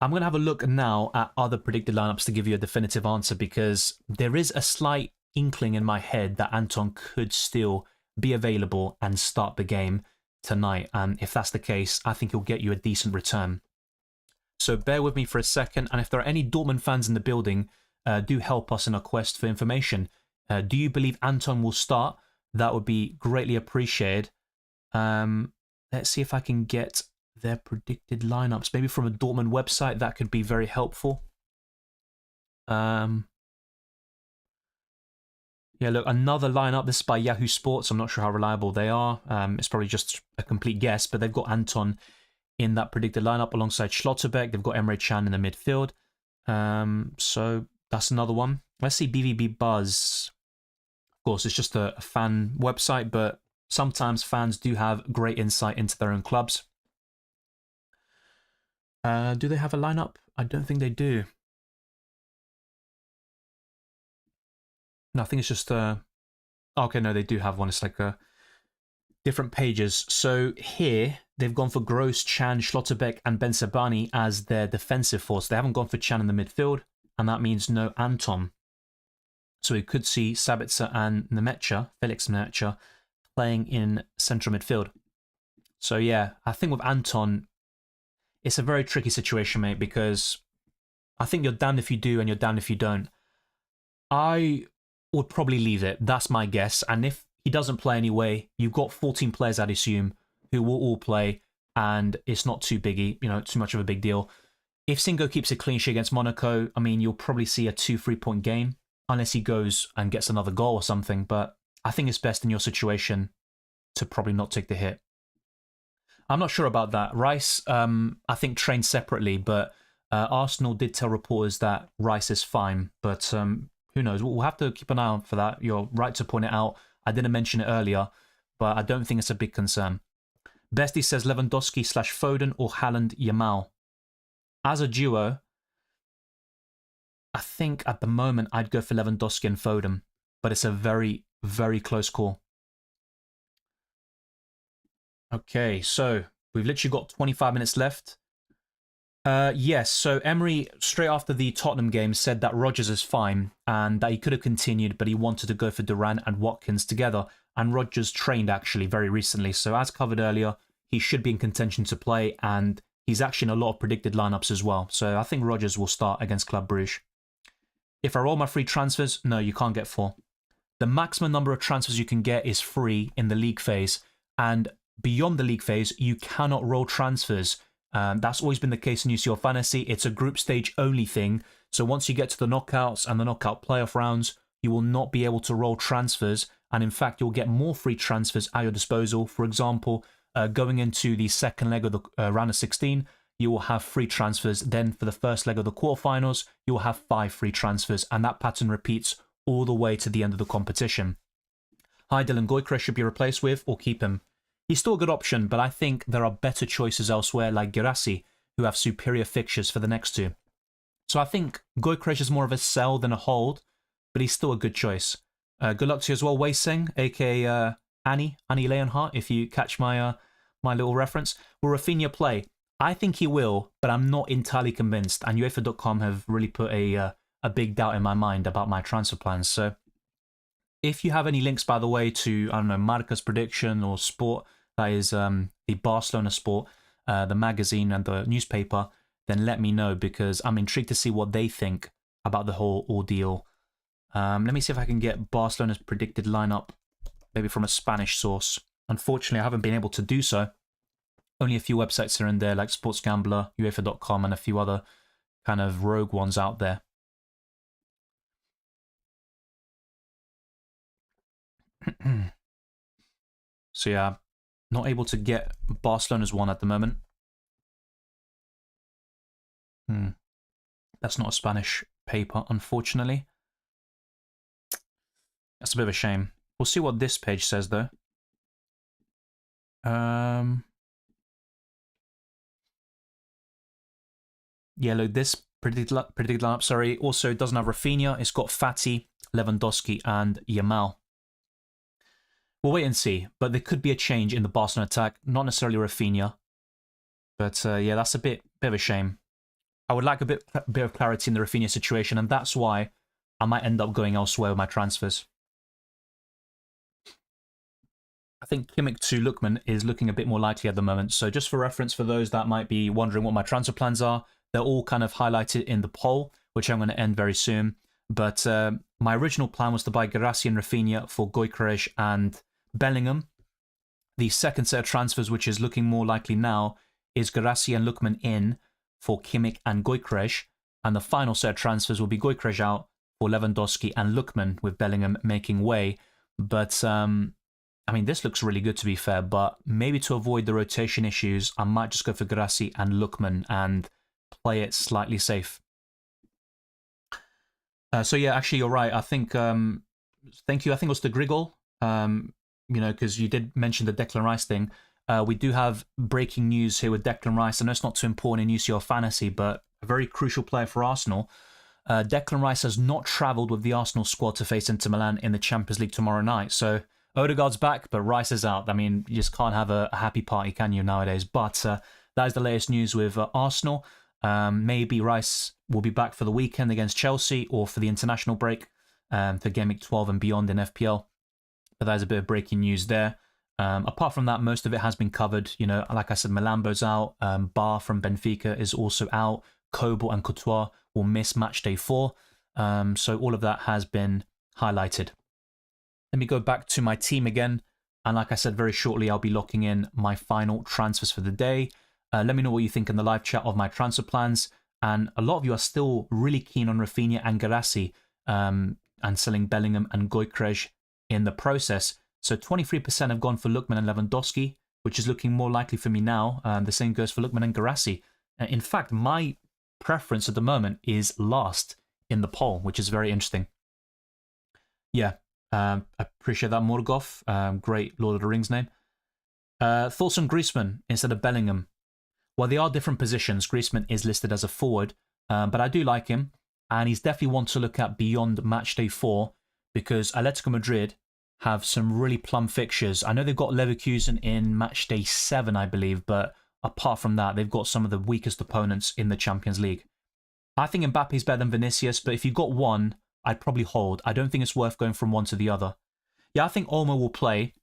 I'm going to have a look now at other predicted lineups to give you a definitive answer because there is a slight inkling in my head that Anton could still be available and start the game tonight. And if that's the case, I think he'll get you a decent return. So bear with me for a second. And if there are any Dortmund fans in the building, do help us in our quest for information. Do you believe Anton will start? That would be greatly appreciated. Let's see if I can get their predicted lineups. Maybe from a Dortmund website, that could be very helpful. Yeah, look, another lineup. This is by Yahoo Sports. I'm not sure how reliable they are. It's probably just a complete guess, but they've got Anton in that predicted lineup alongside Schlotterbeck. They've got Emre Can in the midfield. So that's another one. Let's see BVB Buzz. Of course, it's just a fan website, but sometimes fans do have great insight into their own clubs. Do they have a lineup? I don't think they do. No, I think it's just... okay, no, they do have one. It's like different pages. So here, they've gone for Gross, Chan, Schlotterbeck, and Ben Sabani as their defensive force. They haven't gone for Chan in the midfield, and that means no Anton. So we could see Sabitzer and Nemetcha, Felix Nemetcha, playing in central midfield. So yeah, I think with Anton, it's a very tricky situation, mate, because I think you're damned if you do and you're damned if you don't. I would probably leave it. That's my guess. And if he doesn't play anyway, you've got 14 players, I'd assume, who will all play, and it's not too biggie, too much of a big deal. If Singo keeps a clean sheet against Monaco, I mean, you'll probably see a 2-3 point game, unless he goes and gets another goal or something, but I think it's best in your situation to probably not take the hit. I'm not sure about that. Rice, I think, trained separately, but Arsenal did tell reporters that Rice is fine, but who knows? We'll have to keep an eye out for that. You're right to point it out. I didn't mention it earlier, but I don't think it's a big concern. Bestie says Lewandowski/Foden or Haaland-Yamal. As a duo, I think at the moment I'd go for Lewandowski and Foden, but it's a very, very close call. Okay, so we've literally got 25 minutes left. Yes, so Emery, straight after the Tottenham game, said that Rodgers is fine and that he could have continued, but he wanted to go for Duran and Watkins together. And Rodgers trained actually very recently. So as covered earlier, he should be in contention to play, and he's actually in a lot of predicted lineups as well. So I think Rodgers will start against Club Brugge. If I roll my free transfers, no, you can't get 4. The maximum number of transfers you can get is 3 in the league phase. And beyond the league phase, you cannot roll transfers. That's always been the case in UCL Fantasy. It's a group stage only thing. So once you get to the knockouts and the knockout playoff rounds, you will not be able to roll transfers. And in fact, you'll get more free transfers at your disposal. For example, going into the second leg of the round of 16, you will have free transfers. Then for the first leg of the quarterfinals, you will have 5 free transfers. And that pattern repeats all the way to the end of the competition. Hi, Dylan Goycrest should be replaced with or keep him. He's still a good option, but I think there are better choices elsewhere like Guirassy, who have superior fixtures for the next 2. So I think Goycrest is more of a sell than a hold, but he's still a good choice. Good luck to you as well, Wei Seng, aka Annie Leonhardt, if you catch my my little reference. Will Rafinha play? I think he will, but I'm not entirely convinced, and UEFA.com have really put a big doubt in my mind about my transfer plans. So if you have any links, by the way, to, I don't know, Marca's prediction or Sport, that is the Barcelona Sport, the magazine and the newspaper, then let me know, because I'm intrigued to see what they think about the whole ordeal. Let me see if I can get Barcelona's predicted lineup, maybe from a Spanish source. Unfortunately, I haven't been able to do so. Only a few websites are in there, like Sports Gambler, UEFA.com, and a few other kind of rogue ones out there. So yeah, not able to get Barcelona's one at the moment. That's not a Spanish paper, unfortunately. That's a bit of a shame. We'll see what this page says, though. Yeah, look, this predicted lineup, sorry, also doesn't have Rafinha. It's got Fati, Lewandowski, and Yamal. We'll wait and see, but there could be a change in the Barcelona attack, not necessarily Rafinha. But yeah, that's a bit of a shame. I would like a bit of clarity in the Rafinha situation, and that's why I might end up going elsewhere with my transfers. I think Kimmich to Lookman is looking a bit more likely at the moment. So just for reference, for those that might be wondering what my transfer plans are, they're all kind of highlighted in the poll, which I'm going to end very soon. But my original plan was to buy Guirassy and Rafinha for Goycrest and Bellingham. The second set of transfers, which is looking more likely now, is Guirassy and Lookman in for Kimmich and Goycrest. And the final set of transfers will be Goycrest out for Lewandowski and Lookman, with Bellingham making way. But I mean, this looks really good, to be fair, but maybe to avoid the rotation issues, I might just go for Guirassy and Lookman and play it slightly safe. So yeah, actually, you're right. I think, thank you. I think it was the Grigol, because you did mention the Declan Rice thing. We do have breaking news here with Declan Rice. I know it's not too important in UCL Fantasy, but a very crucial player for Arsenal. Declan Rice has not travelled with the Arsenal squad to face Inter Milan in the Champions League tomorrow night. So Odegaard's back, but Rice is out. I mean, you just can't have a happy party, can you, nowadays? But that is the latest news with Arsenal. Maybe Rice will be back for the weekend against Chelsea or for the international break for Game Week 12 and beyond in FPL. But that is a bit of breaking news there. Apart from that, most of it has been covered. You know, like I said, Malambo's out. Barr from Benfica is also out. Kobel and Courtois will miss Matchday 4. So all of that has been highlighted. Let me go back to my team again. And like I said, very shortly, I'll be locking in my final transfers for the day. Let me know what you think in the live chat of my transfer plans. And a lot of you are still really keen on Rafinha and Garassi and selling Bellingham and Gyökeres in the process. So 23% have gone for Lookman and Lewandowski, which is looking more likely for me now. The same goes for Lookman and Garassi. In fact, my preference at the moment is last in the poll, which is very interesting. Yeah, I appreciate that, Morgoth. Great Lord of the Rings name. Thoughts on Griezmann instead of Bellingham? Well, they are different positions. Griezmann is listed as a forward, but I do like him, and he's definitely one to look at beyond Matchday 4 because Atletico Madrid have some really plum fixtures. I know they've got Leverkusen in Matchday 7, I believe, but apart from that, they've got some of the weakest opponents in the Champions League. I think Mbappe's better than Vinicius, but if you got one, I'd probably hold. I don't think it's worth going from one to the other. Yeah, I think Olmo will play.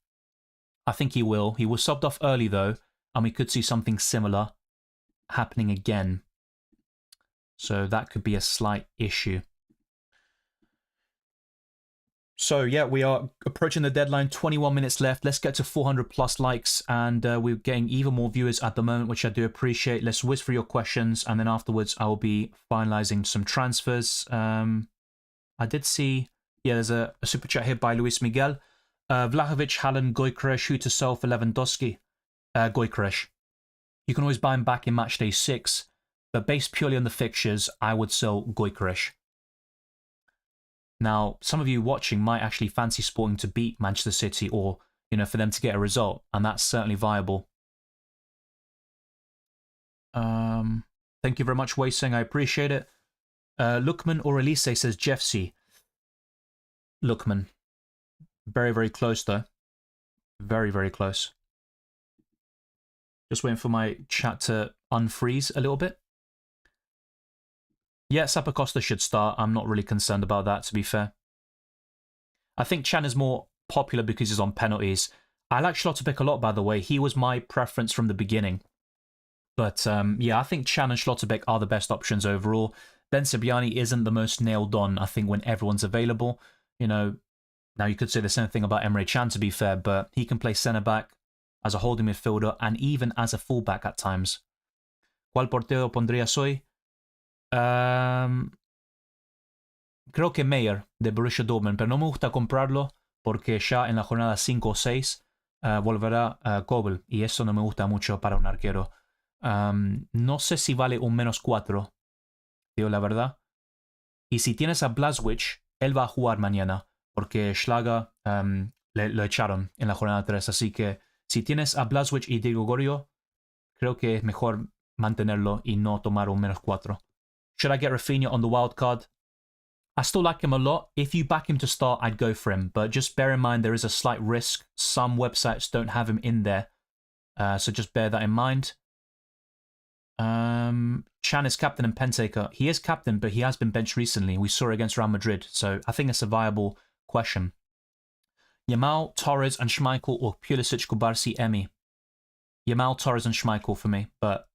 I think he will. He was subbed off early, though, and we could see something similar happening again. So that could be a slight issue. So yeah, we are approaching the deadline, 21 minutes left. Let's get to 400 plus likes, and we're getting even more viewers at the moment, which I do appreciate. Let's whiz through your questions, and then afterwards I will be finalizing some transfers. I did see, yeah, there's a super chat here by Luis Miguel. Vlahovic, Haaland, Gyökeres, who to sell for Lewandowski? Gyökeres. You can always buy him back in Matchday 6, but based purely on the fixtures, I would sell Gyökeres. Now, some of you watching might actually fancy Sporting to beat Manchester City or, you know, for them to get a result, and that's certainly viable. Thank you very much, Weising. I appreciate it. Lookman or Elise says Jeffsy. Lookman. Very, very close, though. Very, very close. Just waiting for my chat to unfreeze a little bit. Yeah, Sappacosta should start. I'm not really concerned about that, to be fair. I think Chan is more popular because he's on penalties. I like Schlotterbeck a lot, by the way. He was my preference from the beginning. But yeah, I think Chan and Schlotterbeck are the best options overall. Ben Sebaini isn't the most nailed on, I think, when everyone's available. You know, now you could say the same thing about Emre Can, to be fair, but he can play centre-back, as a holding midfielder, and even as a fullback at times. ¿Cuál portero pondrías hoy? Creo que Meyer de Borussia Dortmund, pero no me gusta comprarlo porque ya en la jornada 5 o 6 volverá Kobel y eso no me gusta mucho para un arquero. No sé si vale un -4, digo la verdad. Y si tienes a Blazwich, él va a jugar mañana porque Schlager lo echaron en la jornada 3, así que si tienes a Blazwich y Diego Gorio, creo que es mejor mantenerlo y no tomar un -4. Should I get Rafinha on the wild card? I still like him a lot. If you back him to start, I'd go for him. But just bear in mind there is a slight risk. Some websites don't have him in there. So just bear that in mind. Chan is captain and Pentaker. He is captain, but he has been benched recently. We saw it against Real Madrid. So I think it's a viable question. Yamal, Torres, and Schmeichel, or Pulisic, Kubarsi, Emi. Yamal, Torres, and Schmeichel for me, but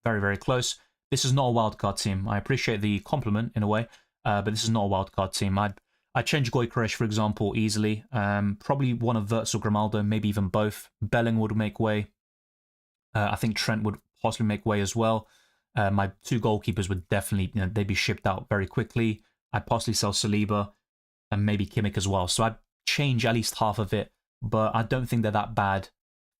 very, very close. This is not a wildcard team. I appreciate the compliment in a way, but this is not a wildcard team. I'd change Gyökeres, for example, easily. Probably one of Wirtz or Grimaldo, maybe even both. Belling would make way. I think Trent would possibly make way as well. My two goalkeepers would definitely, they'd be shipped out very quickly. I'd possibly sell Saliba and maybe Kimmich as well. So I'd change at least half of it, but I don't think they're that bad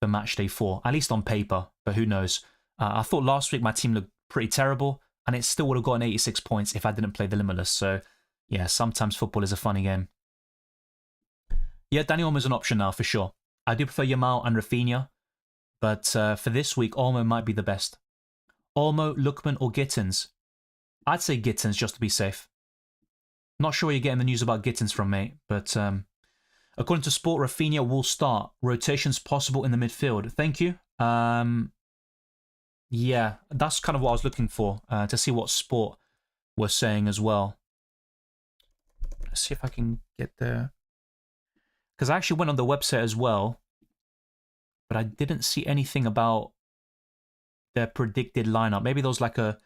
for Matchday 4, at least on paper, but who knows. I thought last week my team looked pretty terrible, and it still would have gotten 86 points if I didn't play the Limitless. So, yeah, sometimes football is a funny game. Yeah, Dani Olmo's an option now, for sure. I do prefer Yamal and Rafinha, but for this week, Olmo might be the best. Olmo, Lookman, or Gittins? I'd say Gittins, just to be safe. Not sure where you're getting the news about Gittins from, mate, but according to Sport, Rafinha will start. Rotations possible in the midfield. Thank you. Yeah, that's kind of what I was looking for, to see what Sport was saying as well. Let's see if I can get there. Because I actually went on the website as well, but I didn't see anything about their predicted lineup. Maybe there was like an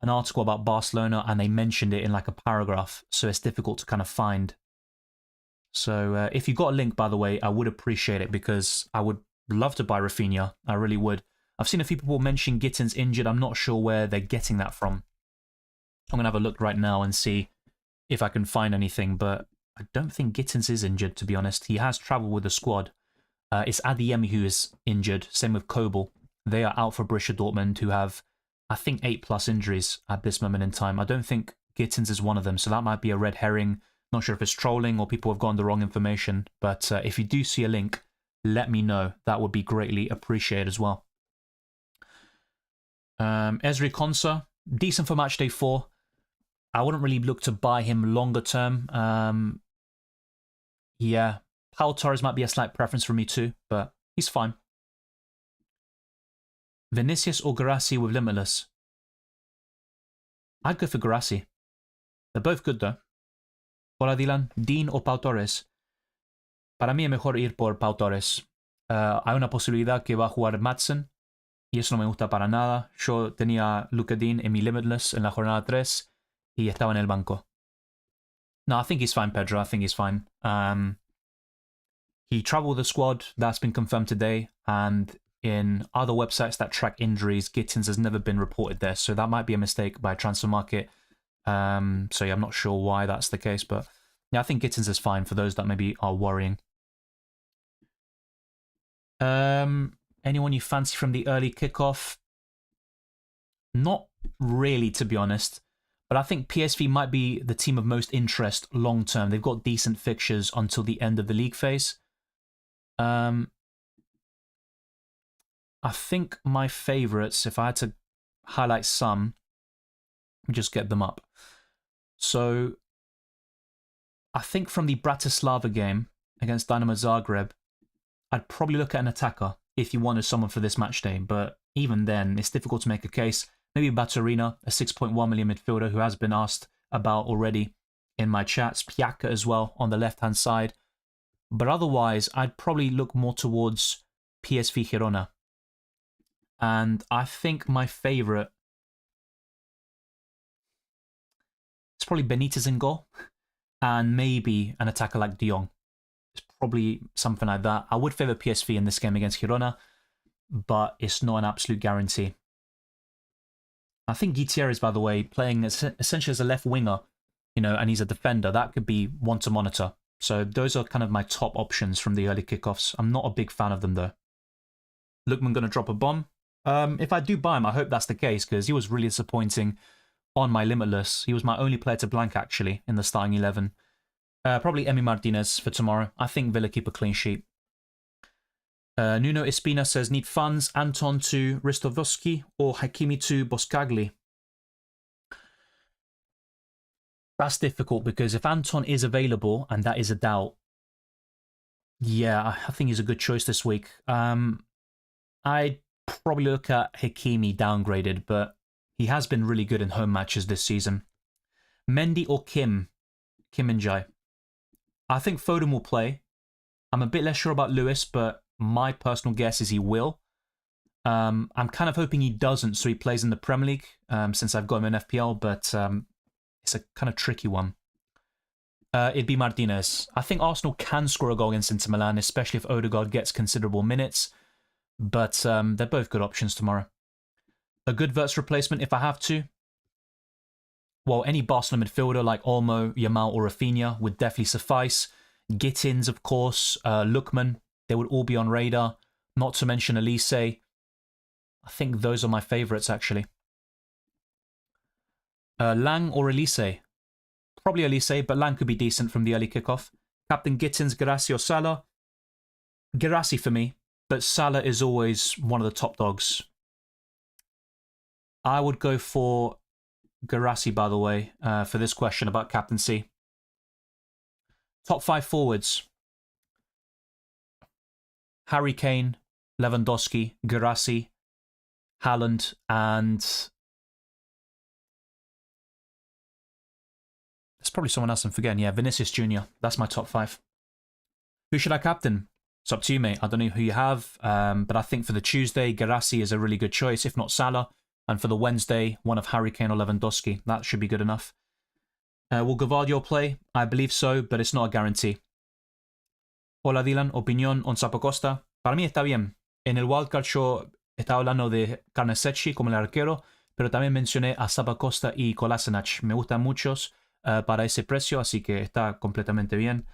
article about Barcelona and they mentioned it in like a paragraph, so it's difficult to kind of find. So if you got a link, by the way, I would appreciate it because I would love to buy Rafinha. I really would. I've seen a few people mention Gittins injured. I'm not sure where they're getting that from. I'm going to have a look right now and see if I can find anything, but I don't think Gittins is injured, to be honest. He has travelled with the squad. It's Adeyemi who is injured, same with Kobel. They are out for Borussia Dortmund, who have, I think, 8+ injuries at this moment in time. I don't think Gittins is one of them, so that might be a red herring. Not sure if it's trolling or people have gotten the wrong information, but if you do see a link, let me know. That would be greatly appreciated as well. Ezri Konsa, decent for Matchday 4. I wouldn't really look to buy him longer term. Yeah, Pau Torres might be a slight preference for me too, but he's fine. Vinicius or Guirassy with Limitless? I'd go for Guirassy. They're both good though. Hola Dylan, Dean o Pau Torres. Para mí es mejor ir por Pau Torres. Hay una posibilidad que va a jugar Madsen y eso no me gusta para nada. Yo tenía Luka Dean en mi Limitless en la jornada 3 y estaba en el banco. No, I think he's fine, Pedro. I think he's fine. He travelled with the squad. That's been confirmed today. And in other websites that track injuries, Gittins has never been reported there. So that might be a mistake by Transfer Market. So yeah, I'm not sure why that's the case. But yeah, I think Gittins is fine for those that maybe are worrying. Anyone you fancy from the early kickoff? Not really, to be honest. But I think PSV might be the team of most interest long term. They've got decent fixtures until the end of the league phase. I think my favourites, if I had to highlight some, just get them up. So I think from the Bratislava game against Dynamo Zagreb, I'd probably look at an attacker if you wanted someone for this match day. But even then, it's difficult to make a case. Maybe Baturina, a 6.1 million midfielder who has been asked about already in my chats. Piaka as well on the left-hand side. But otherwise, I'd probably look more towards PSV Girona. And I think my favourite is probably Benitez in goal. And maybe an attacker like De Jong. It's probably something like that. I would favour PSV in this game against Girona, but it's not an absolute guarantee. I think Gutierrez, by the way, playing essentially as a left winger, you know, and he's a defender, that could be one to monitor. So those are kind of my top options from the early kickoffs. I'm not a big fan of them, though. Lookman going to drop a bomb. If I do buy him, I hope that's the case, because he was really disappointing on my Limitless. He was my only player to blank, actually, in the starting 11. Probably Emi Martinez for tomorrow. I think Villa keep a clean sheet. Nuno Espina says, need funds, Anton to Ristovski or Hakimi to Boskagli? That's difficult because if Anton is available, and that is a doubt, yeah, I think he's a good choice this week. I'd probably look at Hakimi downgraded, but he has been really good in home matches this season. Mendy or Kim Min-jae? I think Foden will play. I'm a bit less sure about Lewis, but my personal guess is he will. I'm kind of hoping he doesn't, so he plays in the Premier League, since I've got him in FPL, but it's a kind of tricky one. It'd be Martinez. I think Arsenal can score a goal against Inter Milan, especially if Odegaard gets considerable minutes, but they're both good options tomorrow. A good Wirtz replacement if I have to. Well, any Barcelona midfielder like Olmo, Yamal or Rafinha would definitely suffice. Gittins, of course, Lookman. They would all be on radar, not to mention Elise. I think those are my favourites, actually. Lang or Elise? Probably Elise, but Lang could be decent from the early kickoff. Captain Gittins, Guirassy or Salah? Guirassy for me, but Salah is always one of the top dogs. I would go for Guirassy, by the way, for this question about captaincy. Top 5 forwards. Harry Kane, Lewandowski, Guirassy, Haaland, and there's probably someone else I'm forgetting. Yeah, Vinicius Jr. That's my top 5. Who should I captain? It's up to you, mate. I don't know who you have, but I think for the Tuesday, Guirassy is a really good choice, if not Salah. And for the Wednesday, one of Harry Kane or Lewandowski. That should be good enough. Will Gvardiol play? I believe so, but it's not a guarantee. Hola Dylan, opinión on Zappacosta. Para mí está bien. En el wildcard yo estaba hablando de Carnesecchi como el arquero, pero también mencioné a Zappacosta y Kolasinac. Me gustan muchos para ese precio, así que está completamente bien.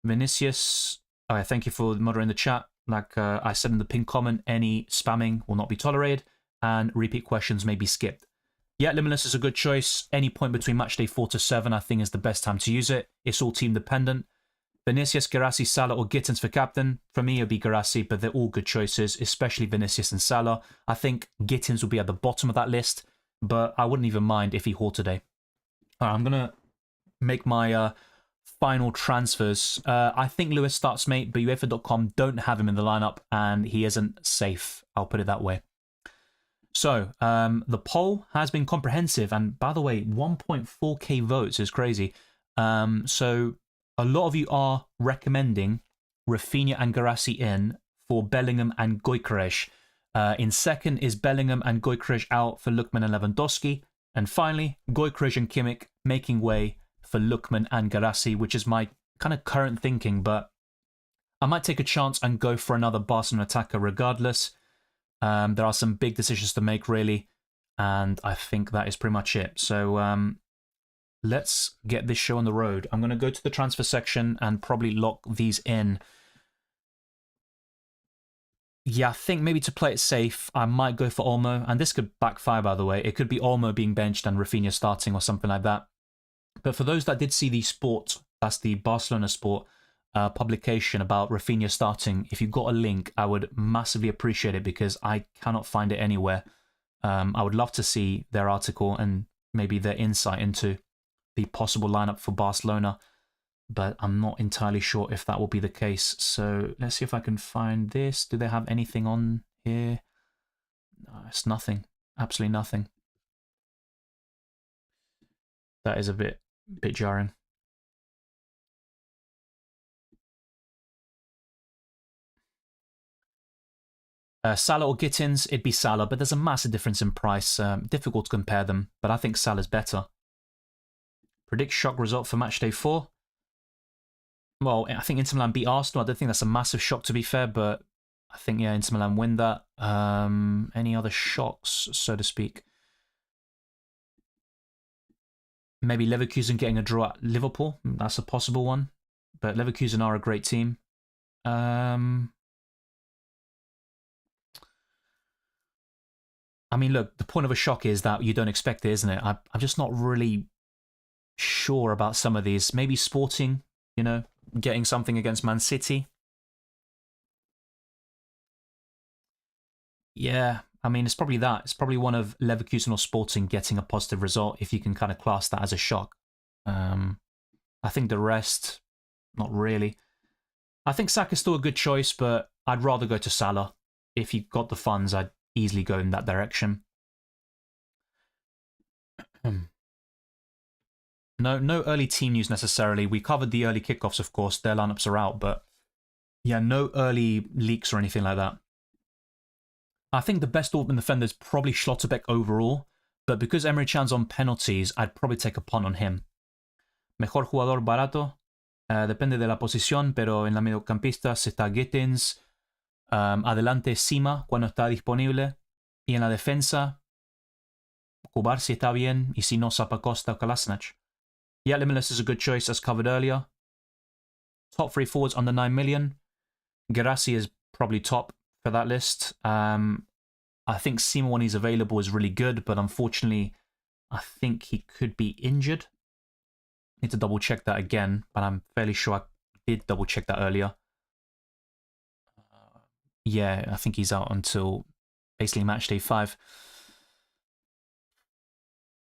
Vinicius, thank you for moderating the chat. Like I said in the pinned comment, any spamming will not be tolerated, and repeat questions may be skipped. Yeah, Limitless is a good choice. Any point between matchday 4 to 7, I think, is the best time to use it. It's all team dependent. Vinicius, Garassi, Salah, or Gittins for captain. For me, it would be Garassi, but they're all good choices, especially Vinicius and Salah. I think Gittins will be at the bottom of that list, but I wouldn't even mind if he hauled today. All right, I'm going to make my final transfers. I think Lewis starts, mate, but UEFA.com don't have him in the lineup, and he isn't safe. I'll put it that way. So, the poll has been comprehensive, and by the way, 1.4k votes is crazy. So, a lot of you are recommending Rafinha and Garassi in for Bellingham and Gyökeres. In second is Bellingham and Gyökeres out for Lookman and Lewandowski. And finally, Gyökeres and Kimmich making way for Lookman and Garassi, which is my kind of current thinking, but I might take a chance and go for another Barcelona attacker regardless. There are some big decisions to make, really, and I think that is pretty much it. So let's get this show on the road. I'm going to go to the transfer section and probably lock these in. Yeah, I think maybe to play it safe, I might go for Olmo, and this could backfire, by the way. It could be Olmo being benched and Rafinha starting or something like that. But for those that did see the Sport, that's the Barcelona Sport publication about Rafinha starting, if you got a link, I would massively appreciate it because I cannot find it anywhere. I would love to see their article and maybe their insight into the possible lineup for Barcelona, but I'm not entirely sure if that will be the case. So let's see if I can find this. Do they have anything on here? No, it's nothing. Absolutely nothing. That is a bit jarring. Salah or Gittins, it'd be Salah, but there's a massive difference in price. Difficult to compare them, but I think Salah's better. Predict shock result for matchday 4. Well, I think Inter Milan beat Arsenal. I don't think that's a massive shock, to be fair, but I think, yeah, Inter Milan win that. Any other shocks, so to speak? Maybe Leverkusen getting a draw at Liverpool. That's a possible one. But Leverkusen are a great team. I mean, look, the point of a shock is that you don't expect it, isn't it? I'm just not really sure about some of these. Maybe Sporting, you know, getting something against Man City. Yeah, I mean, it's probably that. It's probably one of Leverkusen or Sporting getting a positive result, if you can kind of class that as a shock. I think the rest, not really. I think Saka's still a good choice, but I'd rather go to Salah. If you got the funds, I'd easily go in that direction. No early team news necessarily. We covered the early kickoffs, of course. Their lineups are out, but yeah, no early leaks or anything like that. I think the best Dortmund defender is probably Schlotterbeck overall, but because Emre Can's on penalties, I'd probably take a punt on him. Mejor jugador barato. Depende de la posición, pero en la mediocampista está Gittins. Adelante Sima cuando está disponible. Y en la defensa, Kubar si está bien, y si no, Zappacosta o Kolasinac. Yeah, Limitless is a good choice, as covered earlier. Top 3 forwards under 9 million. Garassi is probably top for that list. I think Sima, when he's available, is really good, but unfortunately, I think he could be injured. Need to double check that again, but I'm fairly sure I did double check that earlier. Yeah, I think he's out until basically matchday 5.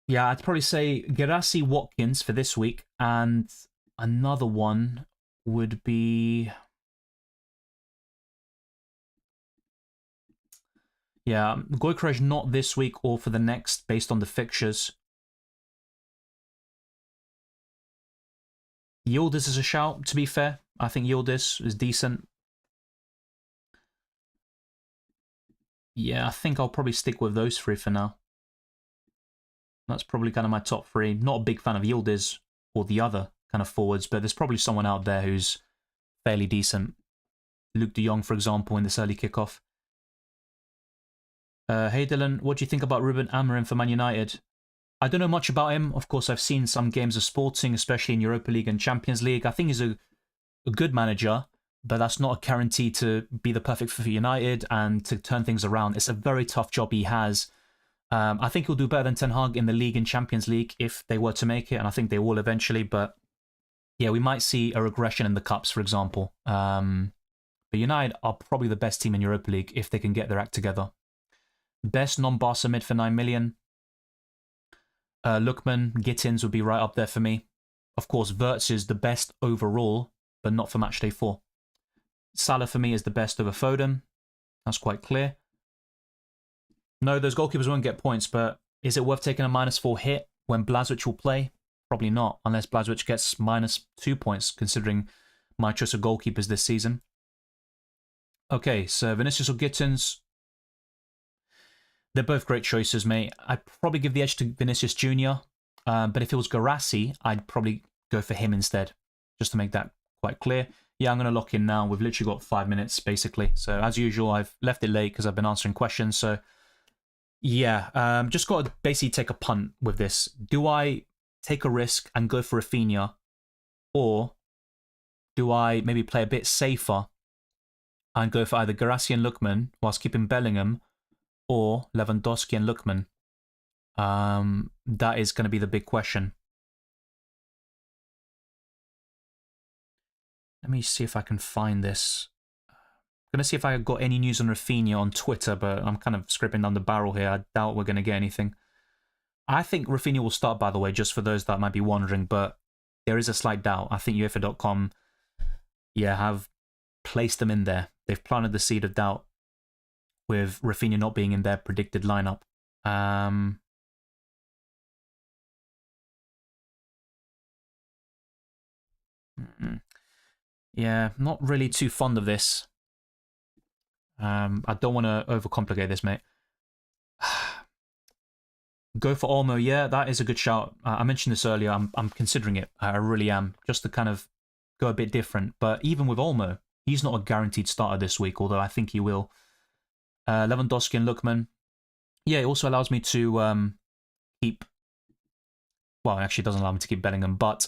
Yeah, I'd probably say Garassi, Watkins for this week, and another one would be... Yeah, Gyökeres not this week or for the next, based on the fixtures. Yildiz is a shout, to be fair. I think Yildiz is decent. Yeah, I think I'll probably stick with those 3 for now. That's probably kind of my top 3. Not a big fan of Yildiz or the other kind of forwards, but there's probably someone out there who's fairly decent. Luke de Jong, for example, in this early kickoff. Hey Dylan, what do you think about Ruben Amorim for Man United? I don't know much about him. Of course, I've seen some games of Sporting, especially in Europa League and Champions League. I think he's a good manager, but that's not a guarantee to be the perfect fit for United and to turn things around. It's a very tough job he has. I think he'll do better than Ten Hag in the league and Champions League if they were to make it, and I think they will eventually. But yeah, we might see a regression in the Cups, for example. But United are probably the best team in Europa League if they can get their act together. Best non-Barca mid for 9 million. Lookman, Gittins would be right up there for me. Of course, Wirtz is the best overall, but not for Matchday 4. Salah for me is the best over Foden. That's quite clear. No, those goalkeepers won't get points, but is it worth taking a -4 hit when Blažević will play? Probably not, unless Blažević gets -2 points, considering my choice of goalkeepers this season. Okay, so Vinicius or Gittins. They're both great choices, mate. I'd probably give the edge to Vinicius Jr., but if it was Guirassy, I'd probably go for him instead, just to make that quite clear. Yeah, I'm going to lock in now. We've literally got 5 minutes, basically. So, as usual, I've left it late because I've been answering questions. So, yeah, just got to basically take a punt with this. Do I take a risk and go for Rafinha, or do I maybe play a bit safer and go for either Guirassy and Lookman whilst keeping Bellingham, or Lewandowski and Lookman? That is going to be the big question. Let me see if I can find this. I'm going to see if I got any news on Rafinha on Twitter, but I'm kind of scraping down the barrel here. I doubt we're going to get anything. I think Rafinha will start, by the way, just for those that might be wondering, but there is a slight doubt. I think UEFA.com, yeah, have placed them in there. They've planted the seed of doubt with Rafinha not being in their predicted lineup. Yeah, not really too fond of this. I don't want to overcomplicate this, mate. Go for Olmo, yeah, that is a good shout. I mentioned this earlier. I'm considering it. I really am, just to kind of go a bit different. But even with Olmo, he's not a guaranteed starter this week, although I think he will. Lewandowski and Lookman. Yeah, it also allows me to keep... Well, it actually doesn't allow me to keep Bellingham, but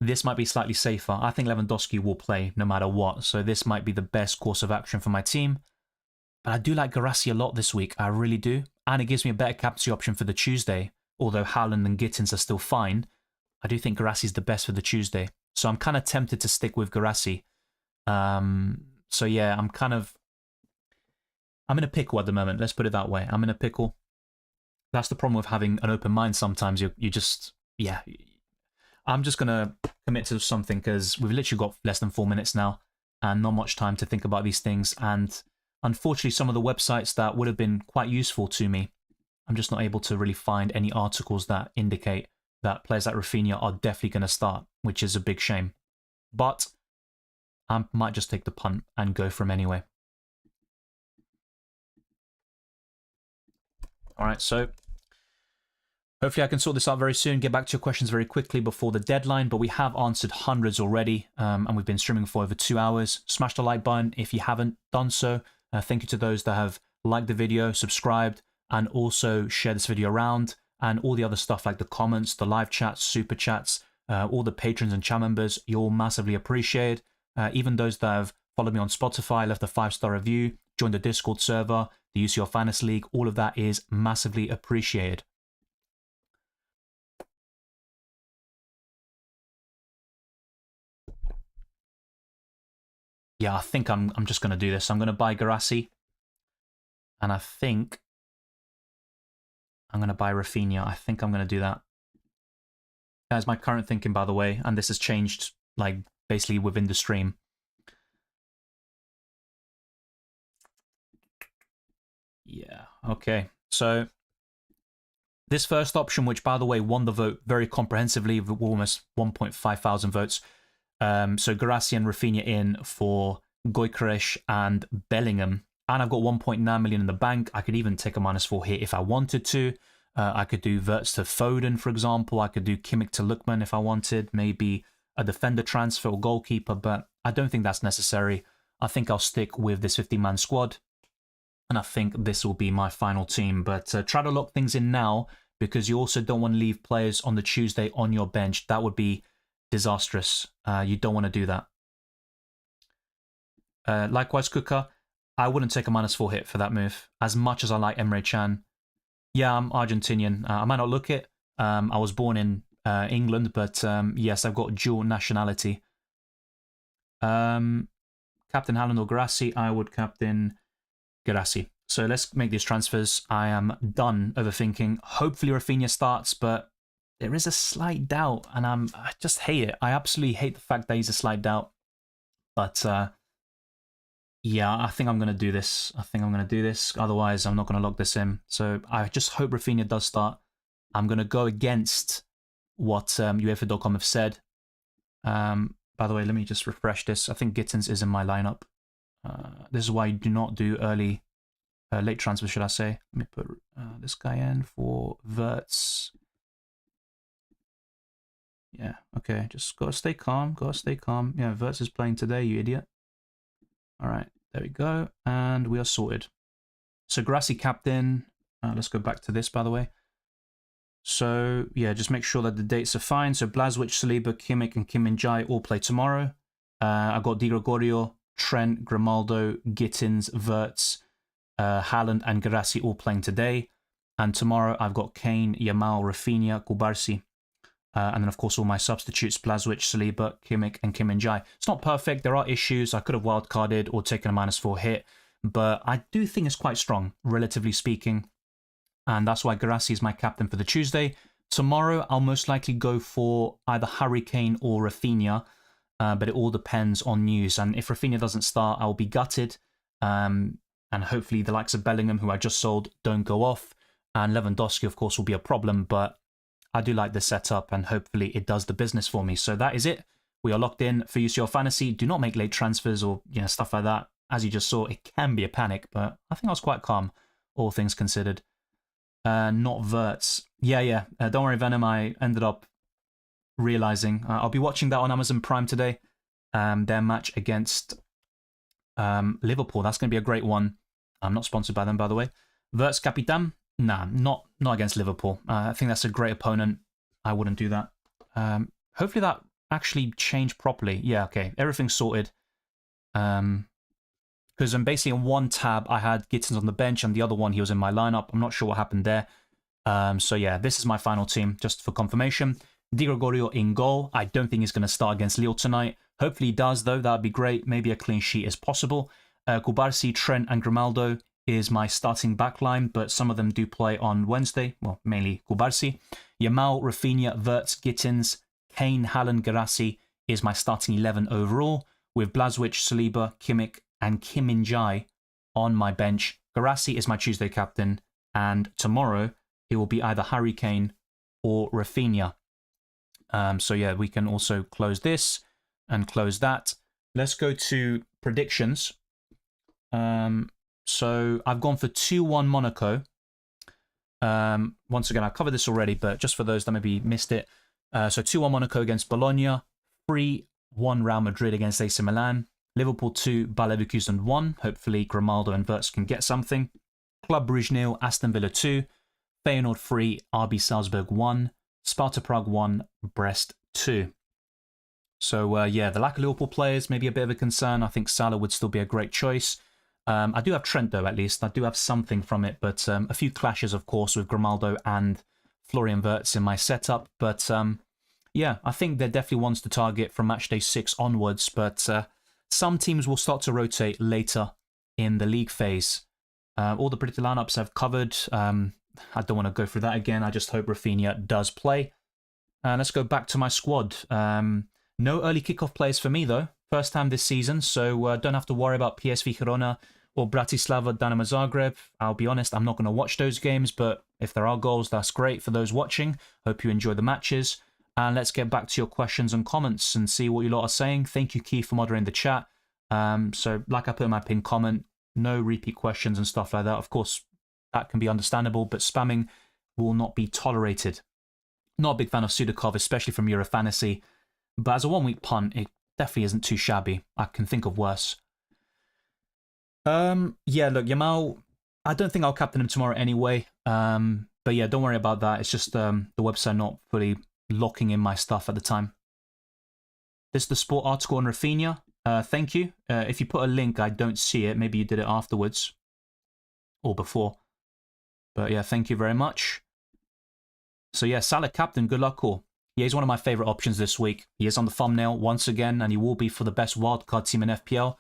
this might be slightly safer. I think Lewandowski will play no matter what, so this might be the best course of action for my team. But I do like Guirassy a lot this week, I really do. And it gives me a better captaincy option for the Tuesday. Although Haaland and Gittins are still fine, I do think Guirassy is the best for the Tuesday. So I'm kind of tempted to stick with Guirassy. So yeah, I'm in a pickle at the moment, let's put it that way. I'm in a pickle. That's the problem with having an open mind sometimes. You just, yeah. I'm just going to commit to something because we've literally got less than 4 minutes now and not much time to think about these things. And unfortunately, some of the websites that would have been quite useful to me, I'm just not able to really find any articles that indicate that players like Rafinha are definitely going to start, which is a big shame. But I might just take the punt and go for him anyway. All right, so hopefully I can sort this out very soon, get back to your questions very quickly before the deadline, but we have answered hundreds already, and we've been streaming for over 2 hours. Smash the like button if you haven't done so. Thank you to those that have liked the video, subscribed, and also shared this video around, and all the other stuff like the comments, the live chats, super chats, all the patrons and channel members, you're all massively appreciated. Even those that have followed me on Spotify, left a 5-star review, joined the Discord server, the UCL Fantasy League, all of that is massively appreciated. Yeah, I think I'm just going to do this. I'm going to buy Guirassy, and I think I'm going to buy Rafinha. I think I'm going to do that. That's my current thinking, by the way, and this has changed, like, basically within the stream. Yeah, okay. So this first option, which, by the way, won the vote very comprehensively with almost 1.5 thousand votes. So Guirassy and Rafinha in for Gyökeres and Bellingham. And I've got 1.9 million in the bank. I could even take a -4 here if I wanted to. I could do Wirtz to Foden, for example. I could do Kimmich to Lookman if I wanted. Maybe a defender transfer or goalkeeper, but I don't think that's necessary. I think I'll stick with this 50-man squad, and I think this will be my final team. But try to lock things in now, because you also don't want to leave players on the Tuesday on your bench. That would be disastrous. You don't want to do that. Likewise, Kuka, I wouldn't take a -4 hit for that move, as much as I like Emre Can. Yeah, I'm Argentinian. I might not look it. I was born in England, but yes, I've got dual nationality. Captain Haaland or Guirassy, I would captain Guirassy. So let's make these transfers. I am done overthinking. Hopefully Rafinha starts, but there is a slight doubt, and I just hate it. I absolutely hate the fact that he's a slight doubt. But yeah, I think I'm going to do this. Otherwise, I'm not going to lock this in. So I just hope Rafinha does start. I'm going to go against what UEFA.com have said. By the way, let me just refresh this. I think Gittins is in my lineup. This is why you do not do late transfer, should I say. Let me put this guy in for Wirtz. Yeah, okay, just gotta stay calm, Yeah, Wirtz is playing today, you idiot. All right, there we go, and we are sorted. So Guirassy captain. Let's go back to this, by the way. So yeah, just make sure that the dates are fine. So Blažević, Saliba, Kimmich, and Kim Min-jae all play tomorrow. I've got Di Gregorio, Trent, Grimaldo, Gittins, Wirtz, Haaland, and Guirassy all playing today. And tomorrow I've got Kane, Yamal, Rafinha, Kubarsi. And then, of course, all my substitutes, Blažević, Saliba, Kimmich, and Kim Min-jae. It's not perfect. There are issues. I could have wildcarded or taken a -4 hit. But I do think it's quite strong, relatively speaking. And that's why Guirassy is my captain for the Tuesday. Tomorrow, I'll most likely go for either Harry Kane or Rafinha. But it all depends on news. And if Rafinha doesn't start, I'll be gutted. And hopefully the likes of Bellingham, who I just sold, don't go off. And Lewandowski, of course, will be a problem. But I do like this setup, and hopefully it does the business for me. So that is it. We are locked in for UCL Fantasy. Do not make late transfers or stuff like that. As you just saw, it can be a panic, but I think I was quite calm, all things considered. Not Wirtz. Yeah. Don't worry, Venom. I ended up realizing I'll be watching that on Amazon Prime today. Their match against Liverpool. That's going to be a great one. I'm not sponsored by them, by the way. Wirtz Capitan. Nah, not against Liverpool. I think that's a great opponent. I wouldn't do that. Hopefully that actually changed properly. Yeah, okay. Everything's sorted. Because basically on one tab, I had Gittins on the bench, and the other one, he was in my lineup. I'm not sure what happened there. So yeah, this is my final team, just for confirmation. Di Gregorio in goal. I don't think he's going to start against Lille tonight. Hopefully he does, though. That would be great. Maybe a clean sheet is possible. Kubarsi, Trent, and Grimaldo is my starting backline, but some of them do play on Wednesday. Well, mainly Kubarsi. Yamal, Rafinha, Wirtz, Gittins, Kane, Haaland, Guirassy is my starting 11 overall, with Blažević, Saliba, Kimmich, and Kim Min-jae on my bench. Guirassy is my Tuesday captain, and tomorrow it will be either Harry Kane or Rafinha. So yeah, we can also close this and close that. Let's go to predictions. So I've gone for 2-1 Monaco. Once again, I covered this already, but just for those that maybe missed it. So 2-1 Monaco against Bologna, 3-1 Real Madrid against AC Milan, Liverpool 2, Bayer Leverkusen 1. Hopefully Grimaldo and Wirtz can get something. Club Brugge 0, Aston Villa 2, Feyenoord 3, RB Salzburg 1, Sparta Prague 1, Brest 2. So yeah, the lack of Liverpool players may be a bit of a concern. I think Salah would still be a great choice. I do have Trent, though, at least. I do have something from it, but a few clashes, of course, with Grimaldo and Florian Wirtz in my setup. But yeah, I think they're definitely ones to target from Matchday 6 onwards, but some teams will start to rotate later in the league phase. All the predicted lineups I've covered. I don't want to go through that again. I just hope Rafinha does play. Let's go back to my squad. No early kickoff players for me, though. First time this season, so don't have to worry about PSV Girona or Bratislava Dynamo Zagreb. I'll be honest, I'm not going to watch those games, but if there are goals, that's great for those watching. Hope you enjoy the matches. And let's get back to your questions and comments and see what you lot are saying. Thank you, Keith, for moderating the chat. So like I put in my pinned comment, no repeat questions and stuff like that. Of course, that can be understandable, but spamming will not be tolerated. Not a big fan of Sudakov, especially from Euro Fantasy, but as a one-week punt, it definitely isn't too shabby. I can think of worse. Yeah, look, Yamal, I don't think I'll captain him tomorrow anyway. But yeah, don't worry about that. It's just the website not fully locking in my stuff at the time. This is the sport article on Rafinha. Thank you. If you put a link, I don't see it. Maybe you did it afterwards or before. But yeah, thank you very much. So yeah, Salah captain, good luck all. Yeah, he's one of my favorite options this week. He is on the thumbnail once again, and he will be for the best wildcard team in FPL.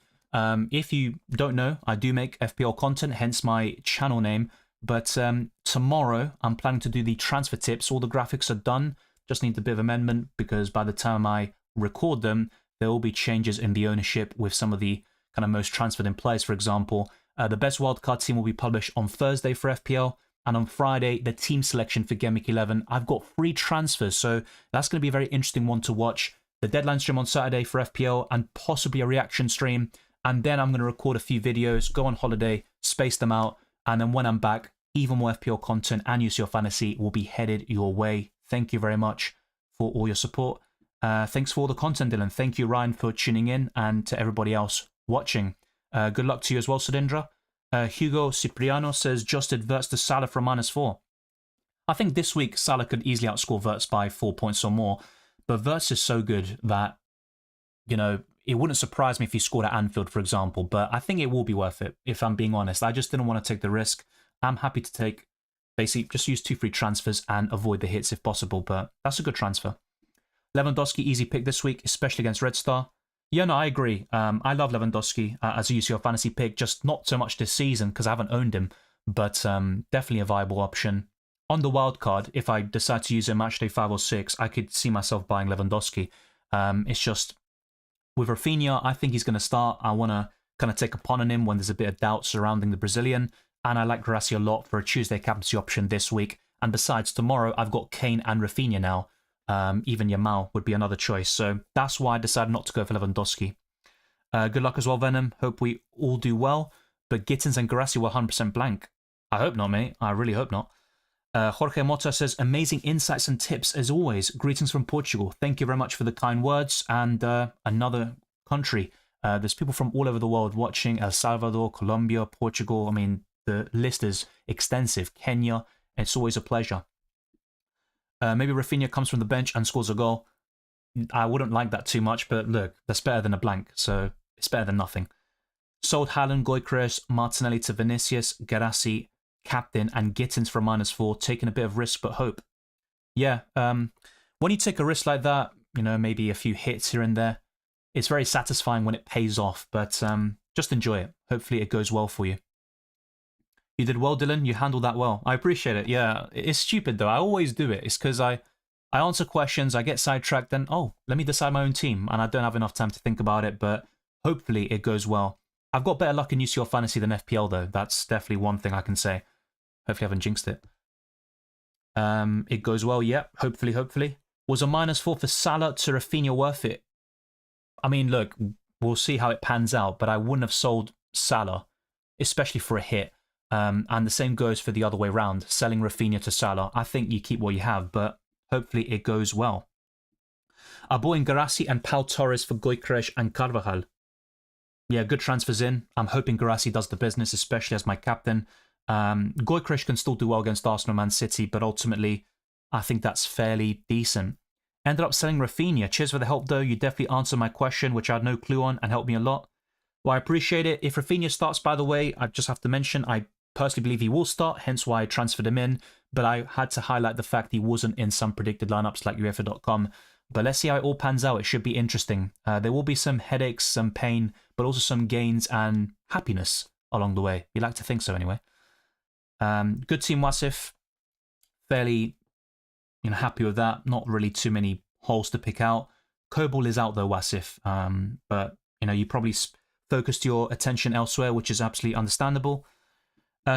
If you don't know, I do make FPL content, hence my channel name. But tomorrow, I'm planning to do the transfer tips. All the graphics are done. Just need a bit of amendment because by the time I record them, there will be changes in the ownership with some of the kind of most transferred in players, for example. The best wildcard team will be published on Thursday for FPL. And on Friday, the team selection for Game Week 11. I've got 3 transfers, so that's going to be a very interesting one to watch. The deadline stream on Saturday for FPL and possibly a reaction stream. And then I'm going to record a few videos, go on holiday, space them out. And then when I'm back, even more FPL content and UCL Fantasy will be headed your way. Thank you very much for all your support. Thanks for all the content, Dylan. Thank you, Ryan, for tuning in, and to everybody else watching. Good luck to you as well, Sudindra. Hugo Cipriano says, just adverts to Salah for -4. I think this week Salah could easily outscore Verts by 4 points or more, but Verts is so good that, you know, it wouldn't surprise me if he scored at Anfield, for example, but I think it will be worth it, if I'm being honest. I just didn't want to take the risk. I'm happy to take, basically, just use 2 free transfers and avoid the hits if possible, but that's a good transfer. Lewandowski, easy pick this week, especially against Red Star. Yeah, no, I agree. I love Lewandowski as a UCL fantasy pick, just not so much this season because I haven't owned him, but definitely a viable option. On the wild card, if I decide to use a Matchday 5 or 6, I could see myself buying Lewandowski. It's just, with Rafinha, I think he's going to start. I want to kind of take a punt on him when there's a bit of doubt surrounding the Brazilian, and I like Guirassy a lot for a Tuesday captaincy option this week. And besides, tomorrow I've got Kane and Rafinha now. Even Yamal would be another choice. So that's why I decided not to go for Lewandowski. Good luck as well, Venom. Hope we all do well. But Gittins and Guirassy were 100% blank. I hope not, mate. I really hope not. Jorge Mota says, amazing insights and tips as always. Greetings from Portugal. Thank you very much for the kind words. And another country. There's people from all over the world watching. El Salvador, Colombia, Portugal. I mean, the list is extensive. Kenya. It's always a pleasure. Maybe Rafinha comes from the bench and scores a goal. I wouldn't like that too much, but look, that's better than a blank, so it's better than nothing. Sold Haaland, Gyökeres, Martinelli to Vinicius, Guirassy, captain, and Gittins for -4, taking a bit of risk but hope. Yeah, when you take a risk like that, you know, maybe a few hits here and there, it's very satisfying when it pays off, but just enjoy it. Hopefully it goes well for you. You did well, Dylan. You handled that well. I appreciate it. Yeah, it's stupid, though. I always do it. It's because I answer questions, I get sidetracked, then, oh, let me decide my own team, and I don't have enough time to think about it, but hopefully it goes well. I've got better luck in UCL Fantasy than FPL, though. That's definitely one thing I can say. Hopefully I haven't jinxed it. It goes well, yep. Hopefully. Was a -4 for Salah to Rafinha worth it? I mean, look, we'll see how it pans out, but I wouldn't have sold Salah, especially for a hit. And the same goes for the other way round, selling Rafinha to Salah. I think you keep what you have, but hopefully it goes well. I bought in Guirassy and Pau Torres for Gyökeres and Carvajal. Yeah, good transfers in. I'm hoping Guirassy does the business, especially as my captain. Gyökeres can still do well against Arsenal, Man City, but ultimately, I think that's fairly decent. Ended up selling Rafinha. Cheers for the help, though. You definitely answered my question, which I had no clue on, and helped me a lot. Well, I appreciate it. If Rafinha starts, by the way, I just have to mention, I personally believe he will start, hence why I transferred him in, but I had to highlight the fact he wasn't in some predicted lineups like UEFA.com. But let's see how it all pans out. It should be interesting. There will be some headaches, some pain, but also some gains and happiness along the way. You like to think so anyway. Good team, Wasif. Fairly happy with that. Not really too many holes to pick out. Kobol is out though, Wasif. But you probably focused your attention elsewhere, which is absolutely understandable.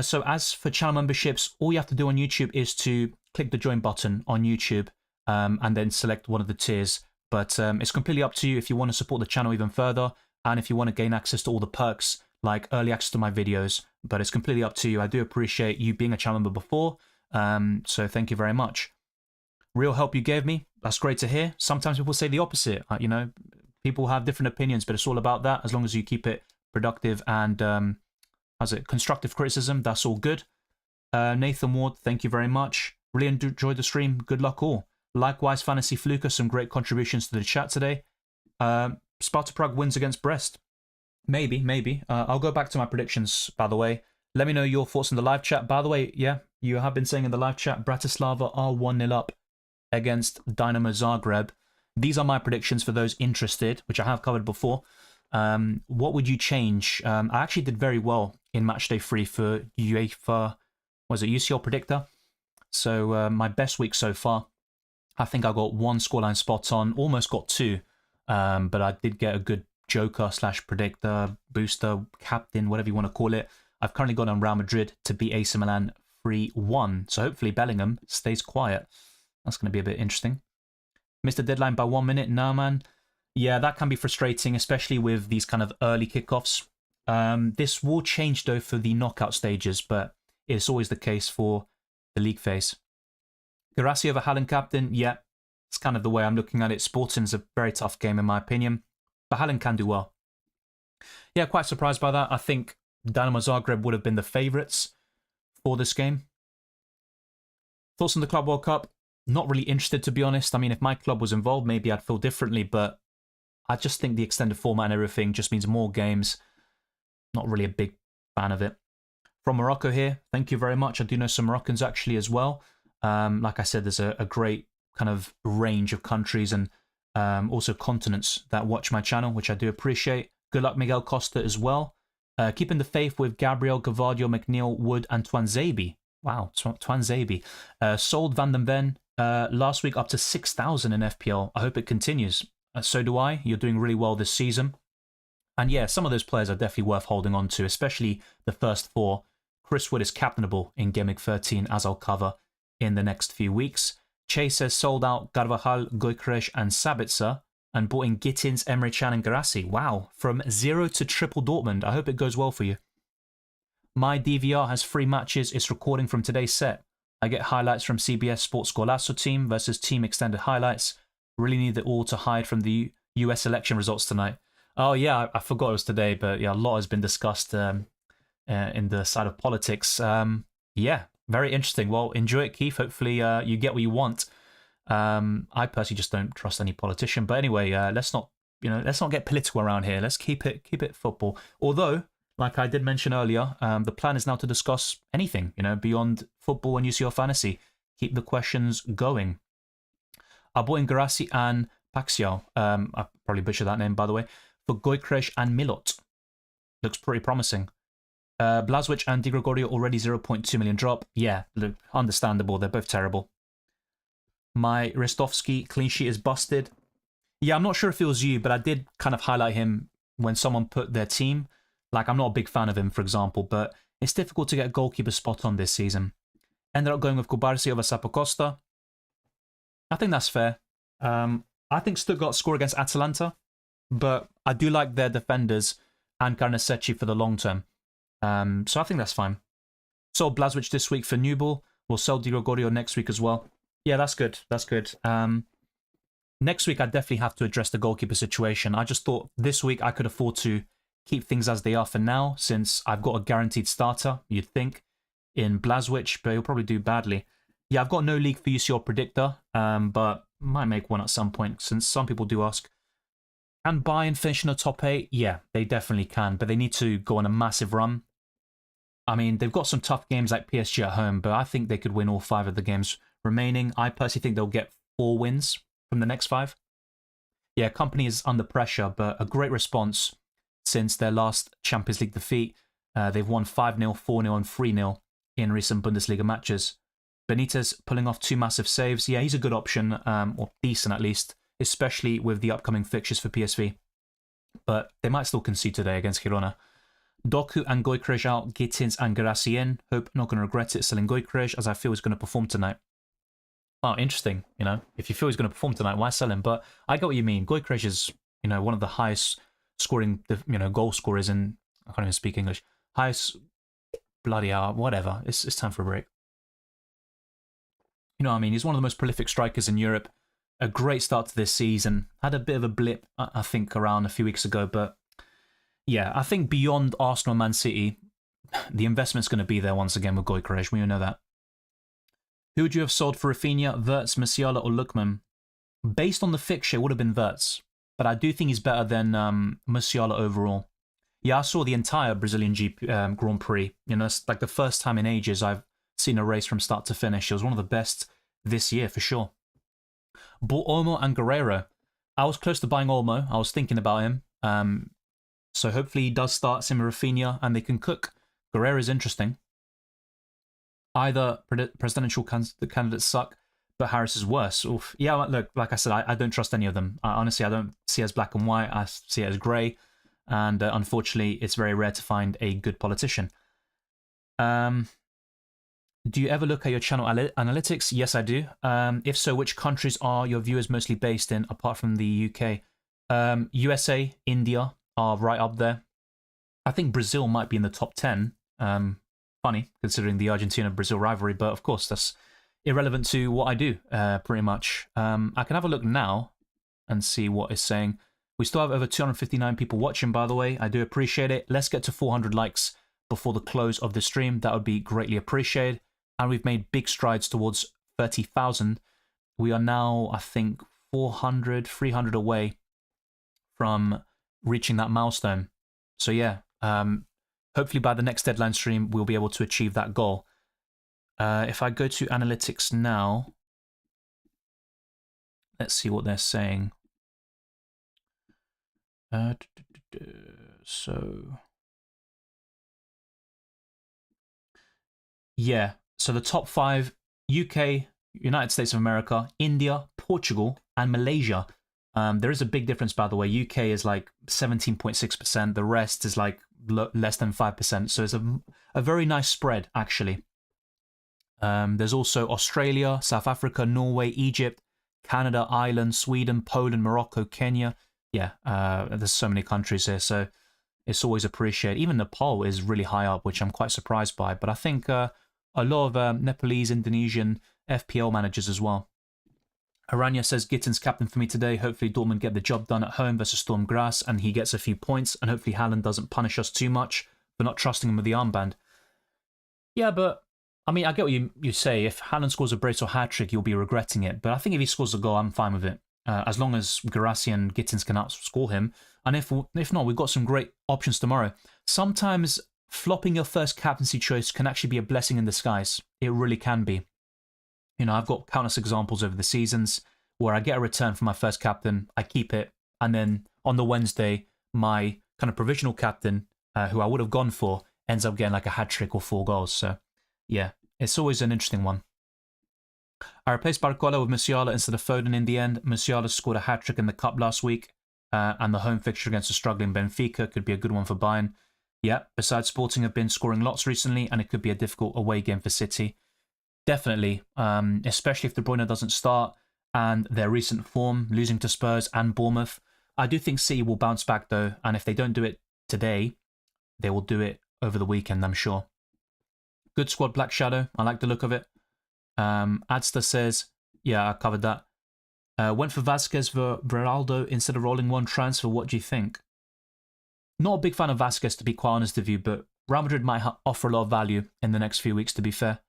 So as for channel memberships, all you have to do on YouTube is to click the join button on YouTube and then select one of the tiers. But it's completely up to you if you want to support the channel even further and if you want to gain access to all the perks like early access to my videos. But it's completely up to you. I do appreciate you being a channel member before, so thank you very much. Real help you gave me. That's great to hear. Sometimes people say the opposite. People have different opinions, but it's all about that as long as you keep it productive and how's it? Constructive criticism. That's all good. Nathan Ward, thank you very much. Really enjoyed the stream. Good luck all. Likewise, Fantasy Fluker, some great contributions to the chat today. Sparta Prague wins against Brest. Maybe. I'll go back to my predictions, by the way. Let me know your thoughts in the live chat. By the way, yeah, you have been saying in the live chat, Bratislava are 1-0 up against Dynamo Zagreb. These are my predictions for those interested, which I have covered before. What would you change? I actually did very well in Matchday 3 for UEFA, UCL Predictor? So my best week so far. I think I got 1 scoreline spot on, almost got 2, but I did get a good joker / predictor, booster, captain, whatever you want to call it. I've currently got on Real Madrid to beat AC Milan 3-1, so hopefully Bellingham stays quiet. That's going to be a bit interesting. Missed the deadline by 1 minute, no man. Yeah, that can be frustrating, especially with these kind of early kickoffs. This will change though for the knockout stages, but it's always the case for the league phase. Garassi over Hallen captain, yeah, it's kind of the way I'm looking at it. Sporting's a very tough game in my opinion, but Hallen can do well. Yeah, quite surprised by that. I think Dynamo Zagreb would have been the favourites for this game. Thoughts on the Club World Cup? Not really interested, to be honest. I mean, if my club was involved, maybe I'd feel differently, but I just think the extended format and everything just means more games. Not really a big fan of it. From Morocco here, thank you very much. I do know some Moroccans actually as well. Like I said, there's a great kind of range of countries and also continents that watch my channel, which I do appreciate. Good luck, Miguel Costa, as well. Keeping the faith with Gabriel, Gavadio, McNeil, Wood, and Twanzebe. Wow, Twanzebe. Sold Van den Ven last week up to 6,000 in FPL. I hope it continues. So do I. You're doing really well this season. And yeah, some of those players are definitely worth holding on to, especially the first 4. Chris Wood is captainable in Game Week 13, as I'll cover in the next few weeks. Chase has sold out Carvajal, Goykresh, and Sabitzer, and bought in Gittins, Emre Can, and Garassi. Wow, from 0 to triple Dortmund. I hope it goes well for you. My DVR has 3 matches. It's recording from today's set. I get highlights from CBS Sports Golazo team versus team extended highlights. Really need it all to hide from the US election results tonight. Oh yeah, I forgot it was today, but yeah, a lot has been discussed in the side of politics. Yeah, very interesting. Well, enjoy it, Keith. Hopefully you get what you want. I personally just don't trust any politician. But anyway, let's not get political around here. Let's keep it football. Although, like I did mention earlier, the plan is now to discuss anything, beyond football and UCL fantasy. Keep the questions going. I bought in Garassi and Paxiao. I probably butchered that name, by the way, for Goykresh and Milot. Looks pretty promising. Blazwich and Di Gregorio already 0.2 million drop. Yeah, look, understandable. They're both terrible. My Ristovski clean sheet is busted. Yeah, I'm not sure if it was you, but I did kind of highlight him when someone put their team. Like, I'm not a big fan of him, for example, but it's difficult to get a goalkeeper spot on this season. Ended up going with Kubarsi over Sapacosta. I think that's fair. I think Stuttgart score against Atalanta, but I do like their defenders and Carnesecchi for the long term. So I think that's fine. Sold Blazwich this week for Newball. We'll sell Di Gregorio next week as well. Yeah, that's good. That's good. Next week, I definitely have to address the goalkeeper situation. I just thought this week I could afford to keep things as they are for now, since I've got a guaranteed starter, you'd think, in Blazwich, but he'll probably do badly. Yeah, I've got no league for UCL Predictor, but might make one at some point, since some people do ask. Can Bayern finish in the top 8? Yeah, they definitely can, but they need to go on a massive run. I mean, they've got some tough games like PSG at home, but I think they could win all 5 of the games remaining. I personally think they'll get 4 wins from the next 5. Yeah, Company is under pressure, but a great response since their last Champions League defeat. They've won 5-0, 4-0, and 3-0 in recent Bundesliga matches. Benitez pulling off 2 massive saves. Yeah, he's a good option, or decent at least, especially with the upcoming fixtures for PSV. But they might still concede today against Girona. Doku and Goykresh out, Gittins and Garassi in. Hope not going to regret it selling Goykresh, as I feel he's going to perform tonight. Oh, interesting. If you feel he's going to perform tonight, why sell him? But I get what you mean. Goykresh is, one of the highest scoring, goal scorers in, I can't even speak English. Highest, bloody hell, whatever. It's time for a break. You know what I mean? He's one of the most prolific strikers in Europe. A great start to this season. Had a bit of a blip, I think, around a few weeks ago. But yeah, I think beyond Arsenal and Man City, the investment's going to be there once again with Gyökeres. We all know that. Who would you have sold for Rafinha, Wirtz, Musiala, or Lookman? Based on the fixture, it would have been Wirtz, but I do think he's better than Musiala overall. Yeah, I saw the entire Brazilian Grand Prix. It's like the first time in ages I've seen a race from start to finish. It was one of the best this year for sure. Bought Olmo and Guerreiro. I was close to buying Olmo. I was thinking about him. So hopefully he does start similar to Rafinha and they can cook. Guerreiro is interesting. Either presidential candidates suck, but Harris is worse. Oof. Yeah, look, like I said, I don't trust any of them. Honestly, I don't see it as black and white. I see it as grey. And unfortunately, it's very rare to find a good politician. Do you ever look at your channel analytics? Yes, I do. If so, which countries are your viewers mostly based in, apart from the UK? USA, India are right up there. I think Brazil might be in the top 10. Funny, considering the Argentina-Brazil rivalry, but of course, that's irrelevant to what I do, pretty much. I can have a look now and see what it's saying. We still have over 259 people watching, by the way. I do appreciate it. Let's get to 400 likes before the close of the stream. That would be greatly appreciated. And we've made big strides towards 30,000. We are now, I think, 400, 300 away from reaching that milestone. So yeah, hopefully by the next deadline stream, we'll be able to achieve that goal. If I go to analytics now, let's see what they're saying. So yeah, so the top 5: UK, United States of America, India, Portugal, and Malaysia. There is a big difference, by the way. UK is like 17.6%. The rest is like less than 5%. So it's a very nice spread, actually. There's also Australia, South Africa, Norway, Egypt, Canada, Ireland, Sweden, Poland, Morocco, Kenya. Yeah, there's so many countries here, so it's always appreciated. Even Nepal is really high up, which I'm quite surprised by. But I think a lot of Nepalese, Indonesian FPL managers as well. Aranya says, Gittins captain for me today. Hopefully Dortmund get the job done at home versus Sturm Graz, and he gets a few points, and hopefully Haaland doesn't punish us too much for not trusting him with the armband. Yeah, but I mean, I get what you say. If Haaland scores a brace or hat-trick, you'll be regretting it. But I think if he scores a goal, I'm fine with it. As long as Guirassy and Gittins can outscore him. And if not, we've got some great options tomorrow. Sometimes flopping your first captaincy choice can actually be a blessing in disguise. It really can be. I've got countless examples over the seasons where I get a return from my first captain, I keep it, and then on the Wednesday, my kind of provisional captain, who I would have gone for, ends up getting like a hat-trick or 4 goals. So, yeah, it's always an interesting one. I replaced Barcola with Musiala instead of Foden in the end. Musiala scored a hat-trick in the Cup last week, and the home fixture against a struggling Benfica could be a good one for Bayern. Yeah, besides Sporting have been scoring lots recently, and it could be a difficult away game for City. Definitely, especially if De Bruyne doesn't start, and their recent form, losing to Spurs and Bournemouth. I do think City will bounce back though, and if they don't do it today, they will do it over the weekend, I'm sure. Good squad, Black Shadow. I like the look of it. Adster says, yeah, I covered that. Went for Vasquez for Beraldo instead of rolling one transfer. What do you think? Not a big fan of Vasquez, to be quite honest with you, but Real Madrid might offer a lot of value in the next few weeks, to be fair.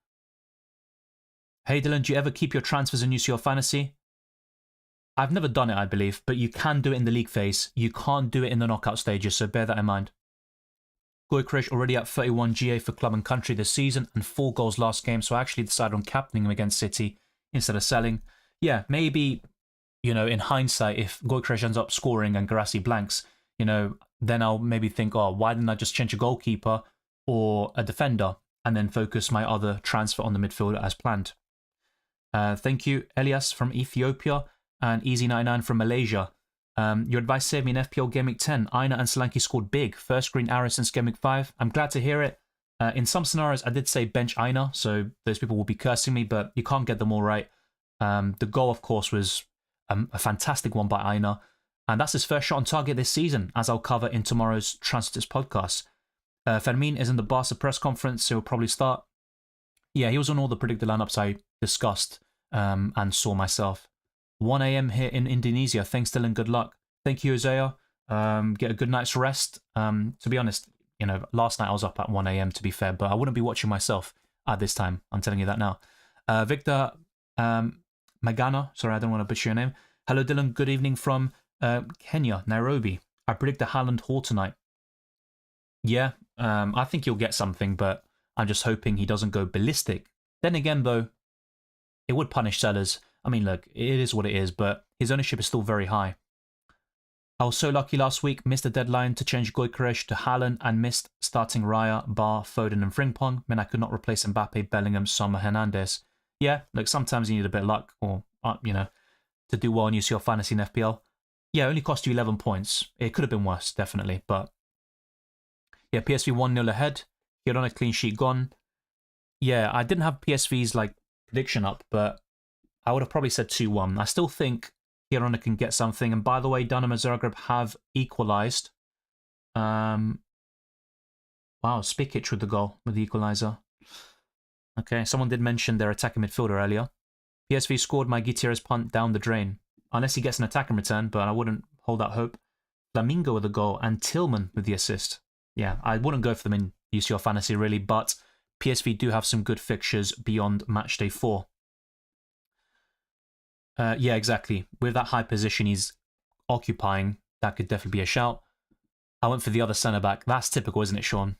Hey Dylan, do you ever keep your transfers in UCL Fantasy? I've never done it, I believe, but you can do it in the league phase. You can't do it in the knockout stages, so bear that in mind. Gyökeres already at 31 GA for club and country this season and 4 goals last game, so I actually decided on captaining him against City instead of selling. Yeah, maybe, in hindsight, if Gyökeres ends up scoring and Guirassy blanks, then I'll maybe think, oh, why didn't I just change a goalkeeper or a defender and then focus my other transfer on the midfielder as planned. Thank you, Elias from Ethiopia and Easy99 from Malaysia. Your advice saved me in FPL Game Week 10. Aina and Solanke scored big. First green arrow since Game Week 5. I'm glad to hear it. In some scenarios, I did say bench Aina, so those people will be cursing me, but you can't get them all right. The goal, of course, was a fantastic one by Aina, and that's his first shot on target this season, as I'll cover in tomorrow's Transfers podcast. Fermin is in the Barca press conference, so he'll probably start. Yeah, he was on all the predicted lineups I discussed and saw myself. 1 a.m. here in Indonesia. Thanks, Dylan. Good luck. Thank you, Isaiah. Get a good night's rest. To be honest, You know, last night I was up at 1 a.m. to be fair, but I wouldn't be watching myself at this time. I'm telling you that now. Victor Magana, sorry, I don't want to butcher your name. Hello, Dylan. Good evening from Kenya, Nairobi. I predict the Haaland haul tonight. Yeah, I think he'll get something, but I'm just hoping he doesn't go ballistic. Then again, though, it would punish sellers. I mean, look, it is what it is, but his ownership is still very high. I was so lucky last week, missed the deadline to change Gyökeres to Haaland and missed starting Raya, Bar, Foden and Frimpong. Meant I could not replace Mbappe, Bellingham, Sommer, Hernandez. Yeah, look, sometimes you need a bit of luck or, you know, to do well in UCL Fantasy and FPL. Yeah, it only cost you 11 points. It could have been worse, definitely, but yeah, PSV 1-0 ahead. Girona clean sheet gone. Yeah, I didn't have PSV's like prediction up, but I would have probably said 2-1. I still think Girona can get something. And by the way, Dinamo Zagreb have equalised. Wow, Spikic with the goal, with the equaliser. Okay, someone did mention their attacking midfielder earlier. PSV scored my Gutierrez punt down the drain. Unless he gets an attack in return, but I wouldn't hold out hope. Flamingo with the goal and Tillman with the assist. Yeah, I wouldn't go for them in UCL Fantasy really, but PSV do have some good fixtures beyond Matchday 4. Yeah, exactly. With that high position he's occupying, that could definitely be a shout. I went for the other centre-back. That's typical, isn't it, Sean?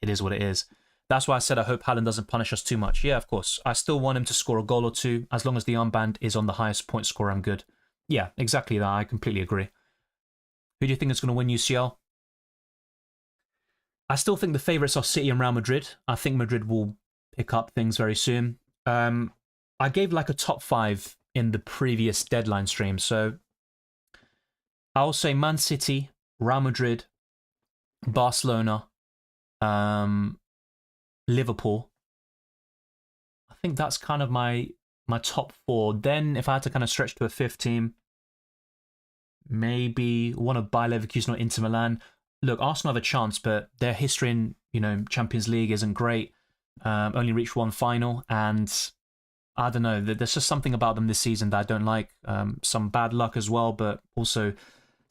It is what it is. That's why I said I hope Haaland doesn't punish us too much. Yeah, of course. I still want him to score a goal or two. As long as the armband is on the highest point scorer, I'm good. Yeah, exactly that. I completely agree. Who do you think is going to win UCL? I still think the favourites are City and Real Madrid. I think Madrid will pick up things very soon. I gave like a top 5 in the previous deadline stream. So I'll say Man City, Real Madrid, Barcelona, Liverpool. I think that's kind of my top 4. Then if I had to kind of stretch to a 5th team, maybe one of Bayer Leverkusen or Inter Milan. Look, Arsenal have a chance, but their history in, you know, Champions League isn't great. Only reached one final, and I don't know. There's just something about them this season that I don't like. Some bad luck as well, but also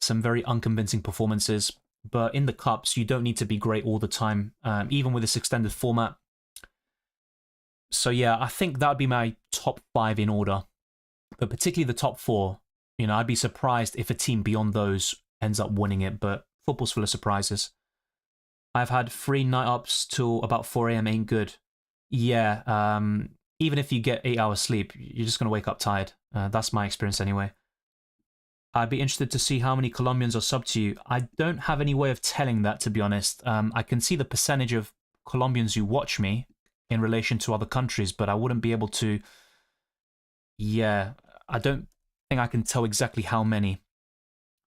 some very unconvincing performances. But in the cups, you don't need to be great all the time, even with this extended format. So yeah, I think that would be my top 5 in order. But particularly the top 4, you know, I'd be surprised if a team beyond those ends up winning it, but football's full of surprises. I've had 3 night-ups till about 4 a.m. ain't good. Yeah, even if you get 8 hours sleep, you're just going to wake up tired. That's my experience anyway. I'd be interested to see how many Colombians are subbed to you. I don't have any way of telling that, to be honest. I can see the percentage of Colombians who watch me in relation to other countries, but I wouldn't be able to... Yeah, I don't think I can tell exactly how many.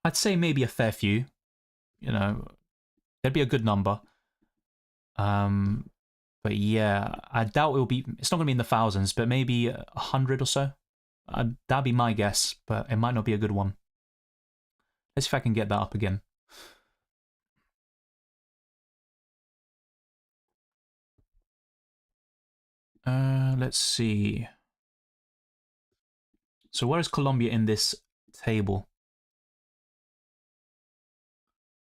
I'd say maybe a fair few. You know, there'd be a good number. But yeah, I doubt it'll be... It's not going to be in the thousands, but maybe 100 or so. That'd be my guess, but it might not be a good one. Let's see if I can get that up again. Let's see. So where is Colombia in this table?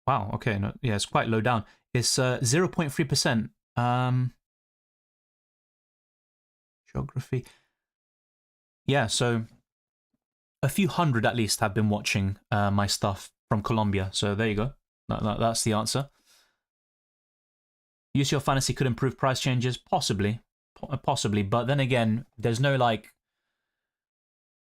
Wow, okay, no, yeah, it's quite low down. It's 0.3%. Geography. Yeah, so a few hundred at least have been watching my stuff from Colombia. So there you go. That's the answer. UCL Fantasy could improve price changes, possibly, but then again, there's no like,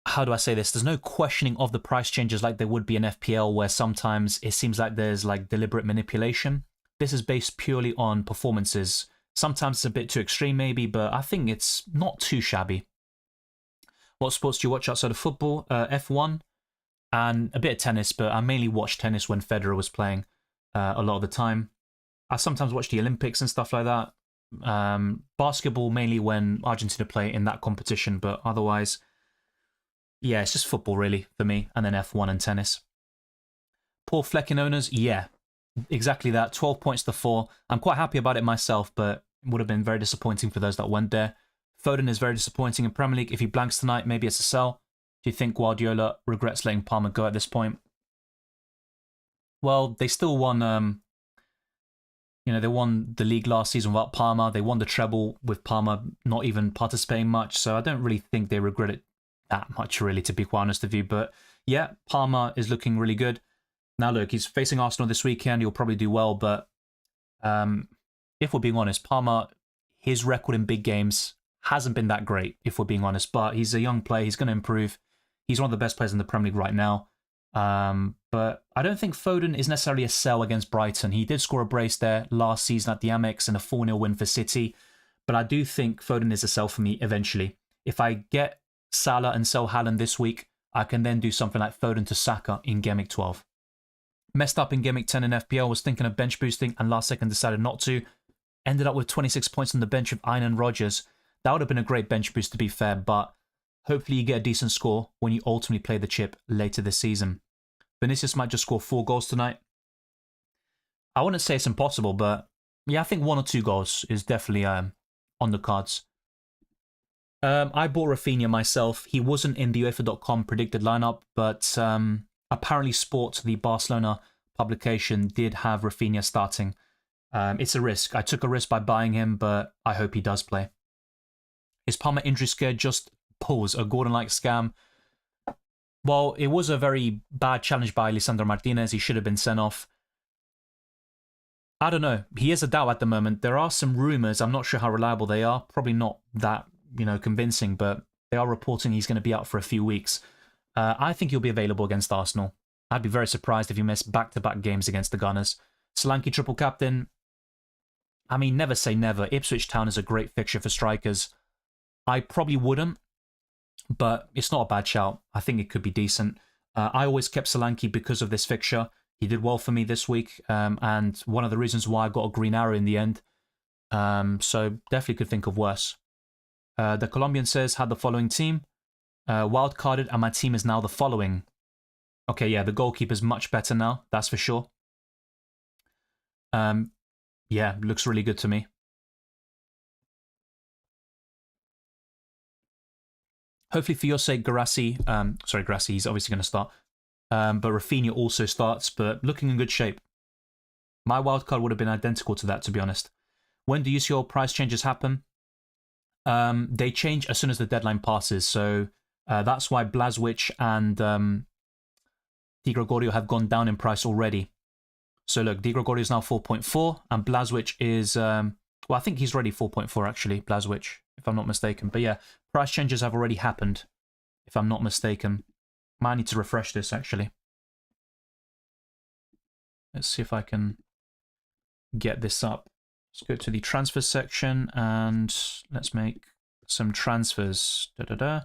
how do I say this? There's no questioning of the price changes like there would be in FPL, where sometimes it seems like there's like deliberate manipulation. This is based purely on performances. Sometimes it's a bit too extreme maybe, but I think it's not too shabby. What sports do you watch outside of football? F1 and a bit of tennis, but I mainly watched tennis when Federer was playing a lot of the time. I sometimes watch the Olympics and stuff like that. Basketball mainly when Argentina play in that competition, but otherwise, yeah, it's just football really for me, and then F1 and tennis. Poor Flecking owners, yeah, exactly that. 12 points to 4. I'm quite happy about it myself, but it would have been very disappointing for those that went there. Foden is very disappointing in Premier League. If he blanks tonight, maybe it's a sell. Do you think Guardiola regrets letting Palmer go at this point? Well, they still won, You know, they won the league last season without Palmer. They won the treble with Palmer not even participating much. So I don't really think they regret it that much, really, to be quite honest with you. But yeah, Palmer is looking really good. Now, look, he's facing Arsenal this weekend. He'll probably do well. But if we're being honest, Palmer, his record in big games hasn't been that great, if we're being honest. But he's a young player. He's going to improve. He's one of the best players in the Premier League right now. But I don't think Foden is necessarily a sell against Brighton. He did score a brace there last season at the Amex and a 4-0 win for City. But I do think Foden is a sell for me eventually. If I get Salah and sell Haaland this week, I can then do something like Foden to Saka in Game Week 12. Messed up in Game Week 10 in FPL, was thinking of bench boosting and last second decided not to. Ended up with 26 points on the bench with Ian and Rodgers. That would have been a great bench boost to be fair, but hopefully you get a decent score when you ultimately play the chip later this season. Vinicius might just score 4 goals tonight. I wouldn't say it's impossible, but yeah, I think 1 or 2 goals is definitely on the cards. I bought Rafinha myself. He wasn't in the UEFA.com predicted lineup, but apparently Sport, the Barcelona publication, did have Rafinha starting. It's a risk. I took a risk by buying him, but I hope he does play. Is Palmer injury scared? Just pause. A Gordon-like scam. Well, it was a very bad challenge by Lisandro Martinez. He should have been sent off. I don't know. He is a doubt at the moment. There are some rumours. I'm not sure how reliable they are. Probably not that, convincing, but they are reporting he's going to be out for a few weeks. I think he'll be available against Arsenal. I'd be very surprised if he missed back-to-back games against the Gunners. Solanke triple captain. I mean, never say never. Ipswich Town is a great fixture for strikers. I probably wouldn't, but it's not a bad shout. I think it could be decent. I always kept Solanke because of this fixture. He did well for me this week, and one of the reasons why I got a green arrow in the end. So definitely could think of worse. The Colombian says, had the following team. Wildcarded, and my team is now the following. Okay, yeah, the goalkeeper's much better now, that's for sure. Yeah, looks really good to me. Hopefully for your sake, Garassi, he's obviously going to start. But Rafinha also starts, but looking in good shape. My wildcard would have been identical to that, to be honest. When do UCL price changes happen? They change as soon as the deadline passes, so that's why Blazwich and Di Gregorio have gone down in price already. So look, Di Gregorio is now 4.4, and Blazwich is, well, I think he's already 4.4 actually, Blazwich, if I'm not mistaken. But yeah, price changes have already happened, if I'm not mistaken. Might need to refresh this actually. Let's see if I can get this up. Let's go to the transfer section and let's make some transfers. Yeah,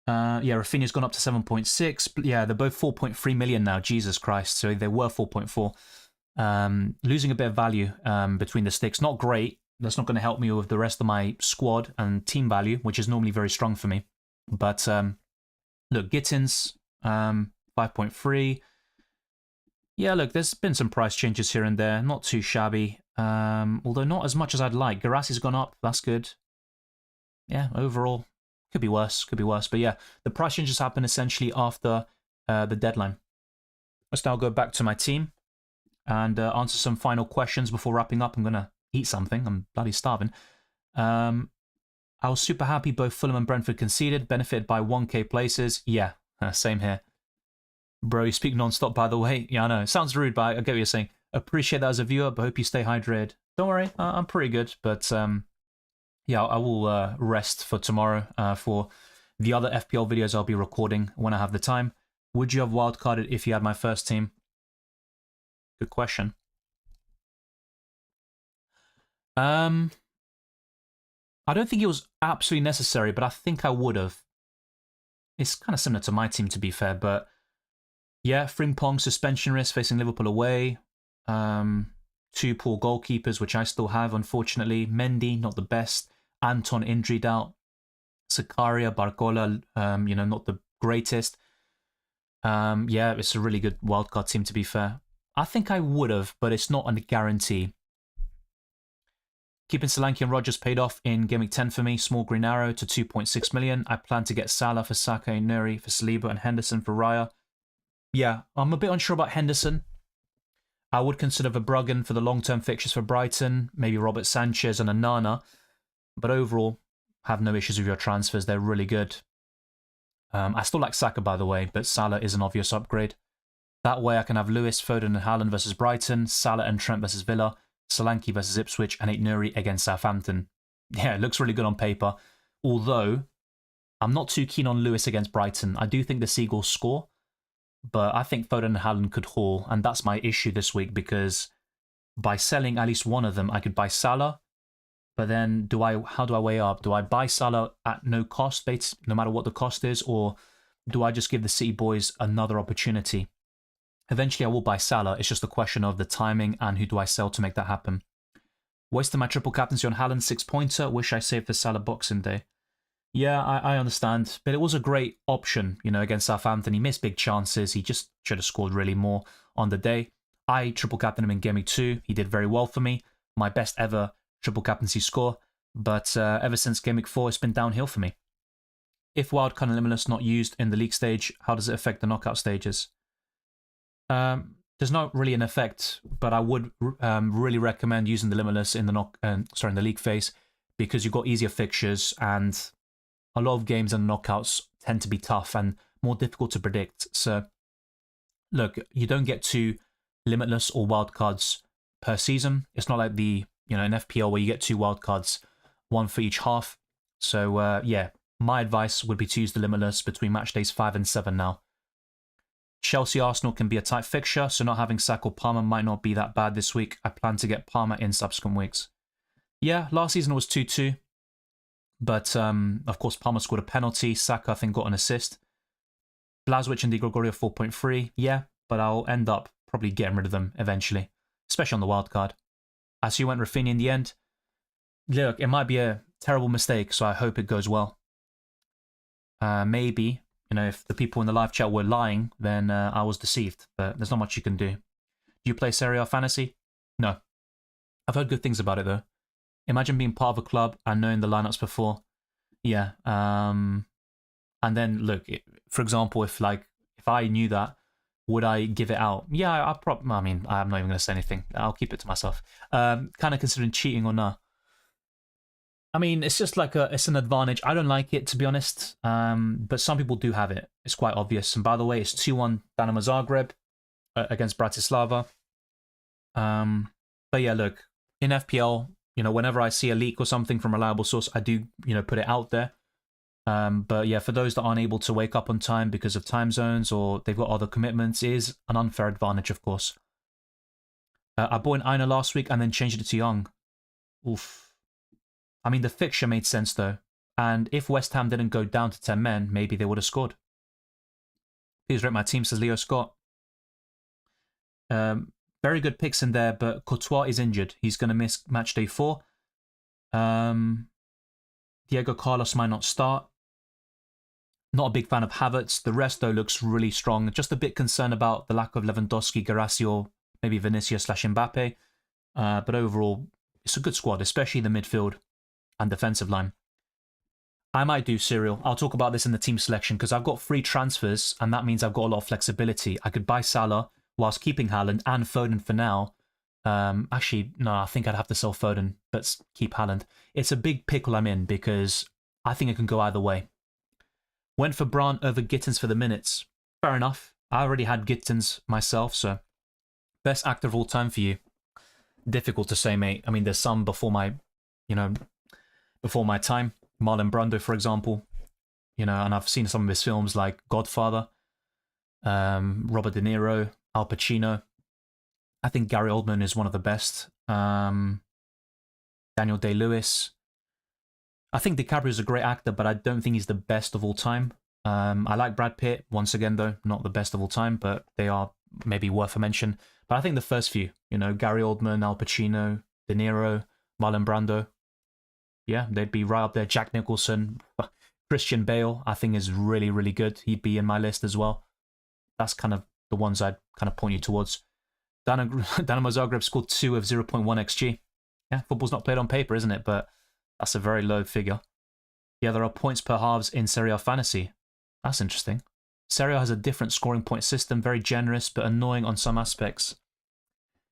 Rafinha's gone up to 7.6. Yeah, they're both 4.3 million now. Jesus Christ. So they were 4.4. Losing a bit of value between the sticks. Not great. That's not going to help me with the rest of my squad and team value, which is normally very strong for me. But look, Gittins, 5.3. Yeah, look, there's been some price changes here and there. Not too shabby. Although not as much as I'd like. Garassi's gone up. That's good. Yeah, overall, could be worse. Could be worse. But yeah, the price changes happen essentially after the deadline. Let's now go back to my team and answer some final questions before wrapping up. I'm going to eat something. I'm bloody starving. I was super happy both Fulham and Brentford conceded, benefited by 1k places. Yeah, same here. Bro, you speak non-stop, by the way. Yeah, I know. It sounds rude, but I get what you're saying. Appreciate that as a viewer, but hope you stay hydrated. Don't worry, I'm pretty good. But yeah, I will rest for tomorrow for the other FPL videos I'll be recording when I have the time. Would you have wildcarded if you had my first team? Good question. I don't think it was absolutely necessary, but I think I would have. It's kind of similar to my team, to be fair, but yeah, Frimpong suspension risk facing Liverpool away. 2 poor goalkeepers, which I still have, unfortunately. Mendy, not the best. Anton injured out. Zakaria, Barcola, not the greatest. Yeah, it's a really good wildcard team, to be fair. I think I would have, but it's not a guarantee. Keeping Solanke and Rodgers paid off in Game Week 10 for me. Small green arrow to 2.6 million. I plan to get Salah for Saka, Nuri for Saliba, and Henderson for Raya. Yeah, I'm a bit unsure about Henderson. I would consider Verbruggen for the long-term fixtures for Brighton, maybe Robert Sanchez and Anana, but overall, have no issues with your transfers. They're really good. I still like Saka, by the way, but Salah is an obvious upgrade. That way I can have Lewis, Foden and Haaland versus Brighton, Salah and Trent versus Villa, Solanke versus Ipswich, and Aït-Nouri against Southampton. Yeah, it looks really good on paper. Although, I'm not too keen on Lewis against Brighton. I do think the Seagulls score, but I think Foden and Haaland could haul, and that's my issue this week because by selling at least one of them, I could buy Salah, but then how do I weigh up? Do I buy Salah at no cost, no matter what the cost is, or do I just give the City boys another opportunity? Eventually, I will buy Salah. It's just a question of the timing and who do I sell to make that happen. Wasted my triple captaincy on Haaland, 6-pointer. Wish I saved for Salah Boxing Day. Yeah, I understand, but it was a great option, against Southampton. He missed big chances. He just should have scored really more on the day. I triple captained him in Game Week 2. He did very well for me. My best ever triple captaincy score. But ever since Game Week 4, it's been downhill for me. If wildcard and Limitless not used in the league stage, how does it affect the knockout stages? There's not really an effect, but I would really recommend using the Limitless in the league phase because you've got easier fixtures and a lot of games and knockouts tend to be tough and more difficult to predict. So, look, you don't get 2 Limitless or wildcards per season. It's not like in FPL where you get 2 wildcards, 1 for each half. So, yeah, my advice would be to use the Limitless between match days 5 and 7 now. Chelsea-Arsenal can be a tight fixture, so not having Saka or Palmer might not be that bad this week. I plan to get Palmer in subsequent weeks. Yeah, last season it was 2-2. But, of course, Palmer scored a penalty. Saka, I think, got an assist. Blažević and Di Gregorio 4.3. Yeah, but I'll end up probably getting rid of them eventually, especially on the wild card. As you went Rafinha in the end, look, it might be a terrible mistake, so I hope it goes well. Maybe, if the people in the live chat were lying, then I was deceived, but there's not much you can do. Do you play Serie A Fantasy? No. I've heard good things about it, though. Imagine being part of a club and knowing the lineups before. Yeah. And then, look, for example, if I knew that, would I give it out? Yeah, I'm not even going to say anything. I'll keep it to myself. Kind of considering cheating or not. I mean, it's just it's an advantage. I don't like it, to be honest. But some people do have it. It's quite obvious. And by the way, it's 2-1 Dinamo Zagreb against Bratislava. But yeah, look, in FPL, whenever I see a leak or something from a reliable source, I do, put it out there. But yeah, for those that aren't able to wake up on time because of time zones or they've got other commitments, it is an unfair advantage, of course. I bought in Aina last week and then changed it to Young. Oof. I mean, the fixture made sense, though. And if West Ham didn't go down to 10 men, maybe they would have scored. Please rate my team, says Leo Scott. Very good picks in there, but Courtois is injured. He's going to miss match day 4. Diego Carlos might not start. Not a big fan of Havertz. The rest, though, looks really strong. Just a bit concerned about the lack of Lewandowski, Guirassy, or maybe Vinicius/Mbappe. But overall, it's a good squad, especially the midfield and defensive line. I might do Cyril. I'll talk about this in the team selection because I've got free transfers and that means I've got a lot of flexibility. I could buy Salah whilst keeping Haaland and Foden for now. Actually, no, I think I'd have to sell Foden, but keep Haaland. It's a big pickle I'm in because I think it can go either way. Went for Brandt over Gittins for the minutes. Fair enough. I already had Gittins myself, so best actor of all time for you. Difficult to say, mate. I mean, there's some before my time. Marlon Brando, for example. And I've seen some of his films like Godfather, Robert De Niro, Al Pacino. I think Gary Oldman is one of the best. Daniel Day-Lewis. I think DiCaprio is a great actor, but I don't think he's the best of all time. I like Brad Pitt, once again, though, not the best of all time, but they are maybe worth a mention. But I think the first few, Gary Oldman, Al Pacino, De Niro, Marlon Brando, yeah, they'd be right up there. Jack Nicholson, Christian Bale, I think is really, really good. He'd be in my list as well. That's kind of the ones I'd kind of point you towards. Dinamo Zagreb scored 2 of 0.1 XG. Yeah, football's not played on paper, isn't it? But that's a very low figure. Yeah, there are points per halves in Serie A Fantasy. That's interesting. Serie A has a different scoring point system, very generous, but annoying on some aspects.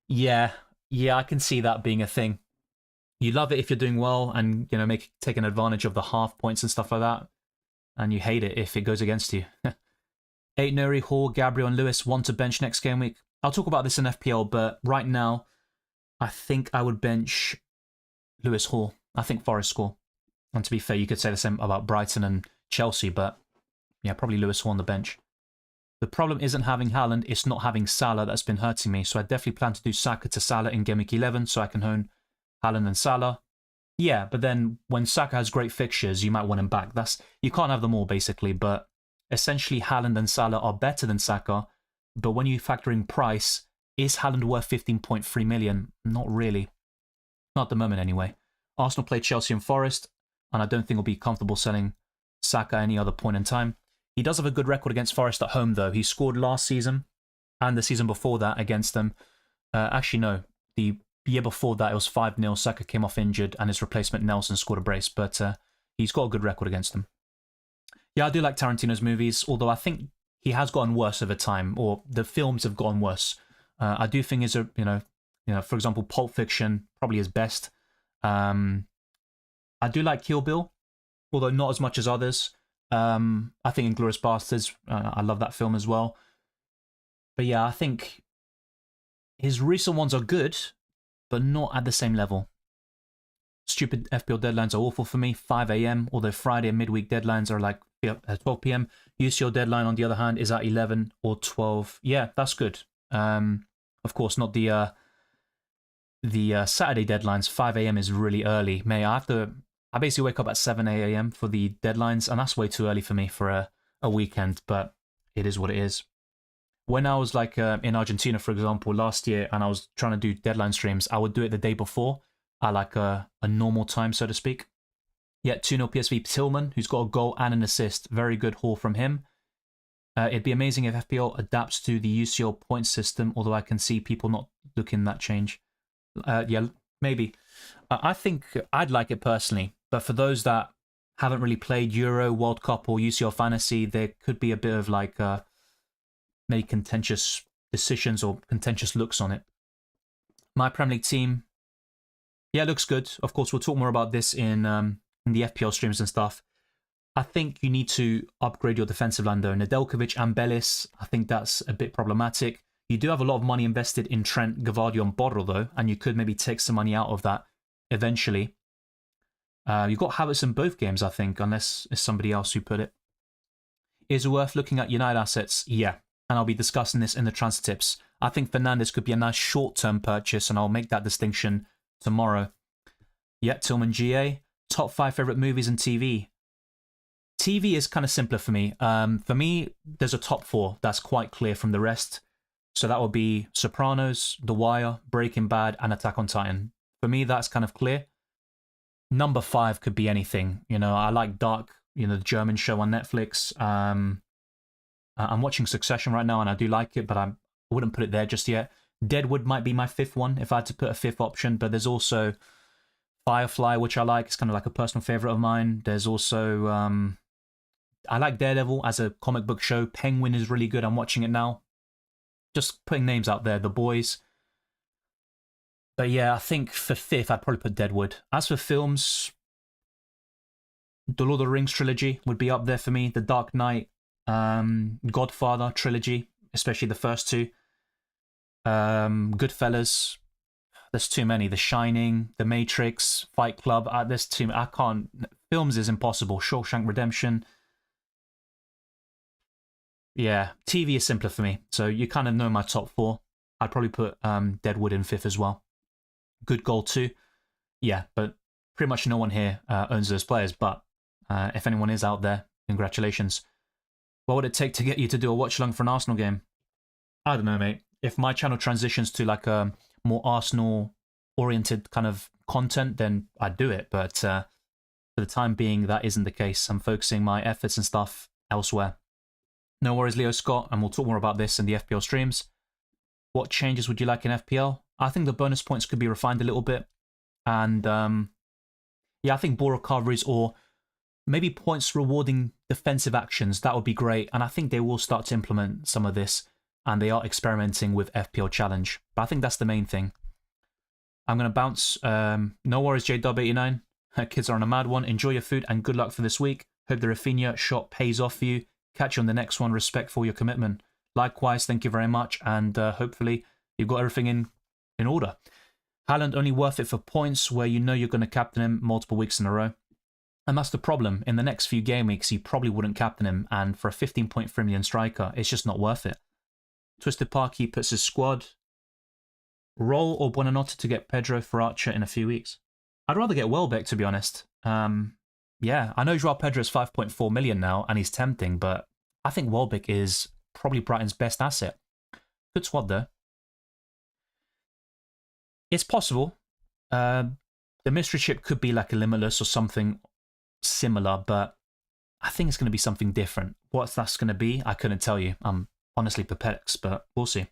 Yeah, yeah, I can see that being a thing. You love it if you're doing well and, taking advantage of the half points and stuff like that. And you hate it if it goes against you. 8 Nuri, Hall, Gabriel, and Lewis want to bench next game week. I'll talk about this in FPL, but right now, I think I would bench Lewis Hall. I think Forest score. And to be fair, you could say the same about Brighton and Chelsea, but yeah, probably Lewis Hall on the bench. The problem isn't having Haaland, it's not having Salah that's been hurting me. So I definitely plan to do Saka to Salah in Game Week 11 so I can hone Haaland and Salah. Yeah, but then when Saka has great fixtures, you might want him back. You can't have them all, basically, but essentially Haaland and Salah are better than Saka, but when you factor in price, is Haaland worth 15.3 million? Not really. Not at the moment, anyway. Arsenal play Chelsea and Forest, and I don't think it'll be comfortable selling Saka any other point in time. He does have a good record against Forest at home, though. He scored last season and the season before that against them. Actually, no. The year before that, it was 5-0. Saka came off injured and his replacement, Nelson, scored a brace. But he's got a good record against them. Yeah, I do like Tarantino's movies, although I think he has gotten worse over time, or the films have gotten worse. I do think for example, Pulp Fiction, probably his best. I do like Kill Bill, although not as much as others. I think Inglourious Basterds, I love that film as well. But yeah, I think his recent ones are good, but not at the same level. Stupid FPL deadlines are awful for me, 5 a.m., although Friday and midweek deadlines are like 12 p.m. UCL deadline, on the other hand, is at 11 or 12. Yeah, that's good. Of course, not the Saturday deadlines. 5 a.m. is really early. I basically wake up at 7 a.m. for the deadlines, and that's way too early for me for a weekend, but it is what it is. When I was in Argentina, for example, last year, and I was trying to do deadline streams, I would do it the day before at a normal time, so to speak. Yeah, 2-0 PSV Tillman, who's got a goal and an assist. Very good haul from him. It'd be amazing if FPL adapts to the UCL point system, although I can see people not looking that change. Yeah, maybe. I think I'd like it personally, but for those that haven't really played Euro, World Cup, or UCL Fantasy, there could be a bit of maybe contentious decisions or contentious looks on it. My Premier League team, yeah, looks good. Of course, we'll talk more about this in the FPL streams and stuff. I think you need to upgrade your defensive line though. Nedeljkovic and Bellis, I think that's a bit problematic. You do have a lot of money invested in Trent, Gvardiol, and Borrell though, and you could maybe take some money out of that eventually. You've got Havertz in both games, I think, unless it's somebody else who put it. Is it worth looking at United assets? Yeah, and I'll be discussing this in the transfer tips. I think Fernandes could be a nice short-term purchase, and I'll make that distinction tomorrow. Yeah, Tillman GA. Top 5 favourite movies and TV. TV is kind of simpler for me. For me, there's a top 4 that's quite clear from the rest. So that would be Sopranos, The Wire, Breaking Bad, and Attack on Titan. For me, that's kind of clear. Number 5 could be anything. I like Dark, the German show on Netflix. I'm watching Succession right now, and I do like it, but I wouldn't put it there just yet. Deadwood might be my 5th one, if I had to put a 5th option, but there's also Firefly, which I like. It's kind of like a personal favourite of mine. There's also... I like Daredevil as a comic book show. Penguin is really good. I'm watching it now. Just putting names out there. The Boys. But yeah, I think for 5th, I'd probably put Deadwood. As for films, the Lord of the Rings trilogy would be up there for me. The Dark Knight, Godfather trilogy, especially the first 2. Goodfellas. There's too many. The Shining, The Matrix, Fight Club. There's too many. I can't. Films is impossible. Shawshank Redemption. Yeah, TV is simpler for me. So you kind of know my top 4. I'd probably put Deadwood in 5th as well. Good goal too. Yeah, but pretty much no one here owns those players. But if anyone is out there, congratulations. What would it take to get you to do a watch along for an Arsenal game? I don't know, mate. If my channel transitions to a more Arsenal-oriented kind of content, then I'd do it. But for the time being, that isn't the case. I'm focusing my efforts and stuff elsewhere. No worries, Leo Scott, and we'll talk more about this in the FPL streams. What changes would you like in FPL? I think the bonus points could be refined a little bit. And yeah, I think ball recoveries or maybe points rewarding defensive actions, that would be great. And I think they will start to implement some of this. and they are experimenting with FPL Challenge. But I think that's the main thing. I'm going to bounce. No worries, JW89. Kids are on a mad one. Enjoy your food and good luck for this week. Hope the Rafinha shot pays off for you. Catch you on the next one. Respect for your commitment. Likewise, thank you very much. And hopefully you've got everything in order. Haaland only worth it for points where you know you're going to captain him multiple weeks in a row. And that's the problem. In the next few game weeks, you probably wouldn't captain him. And for a 15.3 million striker, it's just not worth it. Twisted Parky puts his squad. Roll or Buonanotte to get Pedro for Archer in a few weeks. I'd rather get Welbeck, to be honest. Yeah, I know Joao Pedro is 5.4 million now, and he's tempting, but I think Welbeck is probably Brighton's best asset. Good squad, though. It's possible. The mystery chip could be like a Limitless or something similar, but I think it's going to be something different. What that's going to be, I couldn't tell you. I'm honestly perplexed, but we'll see.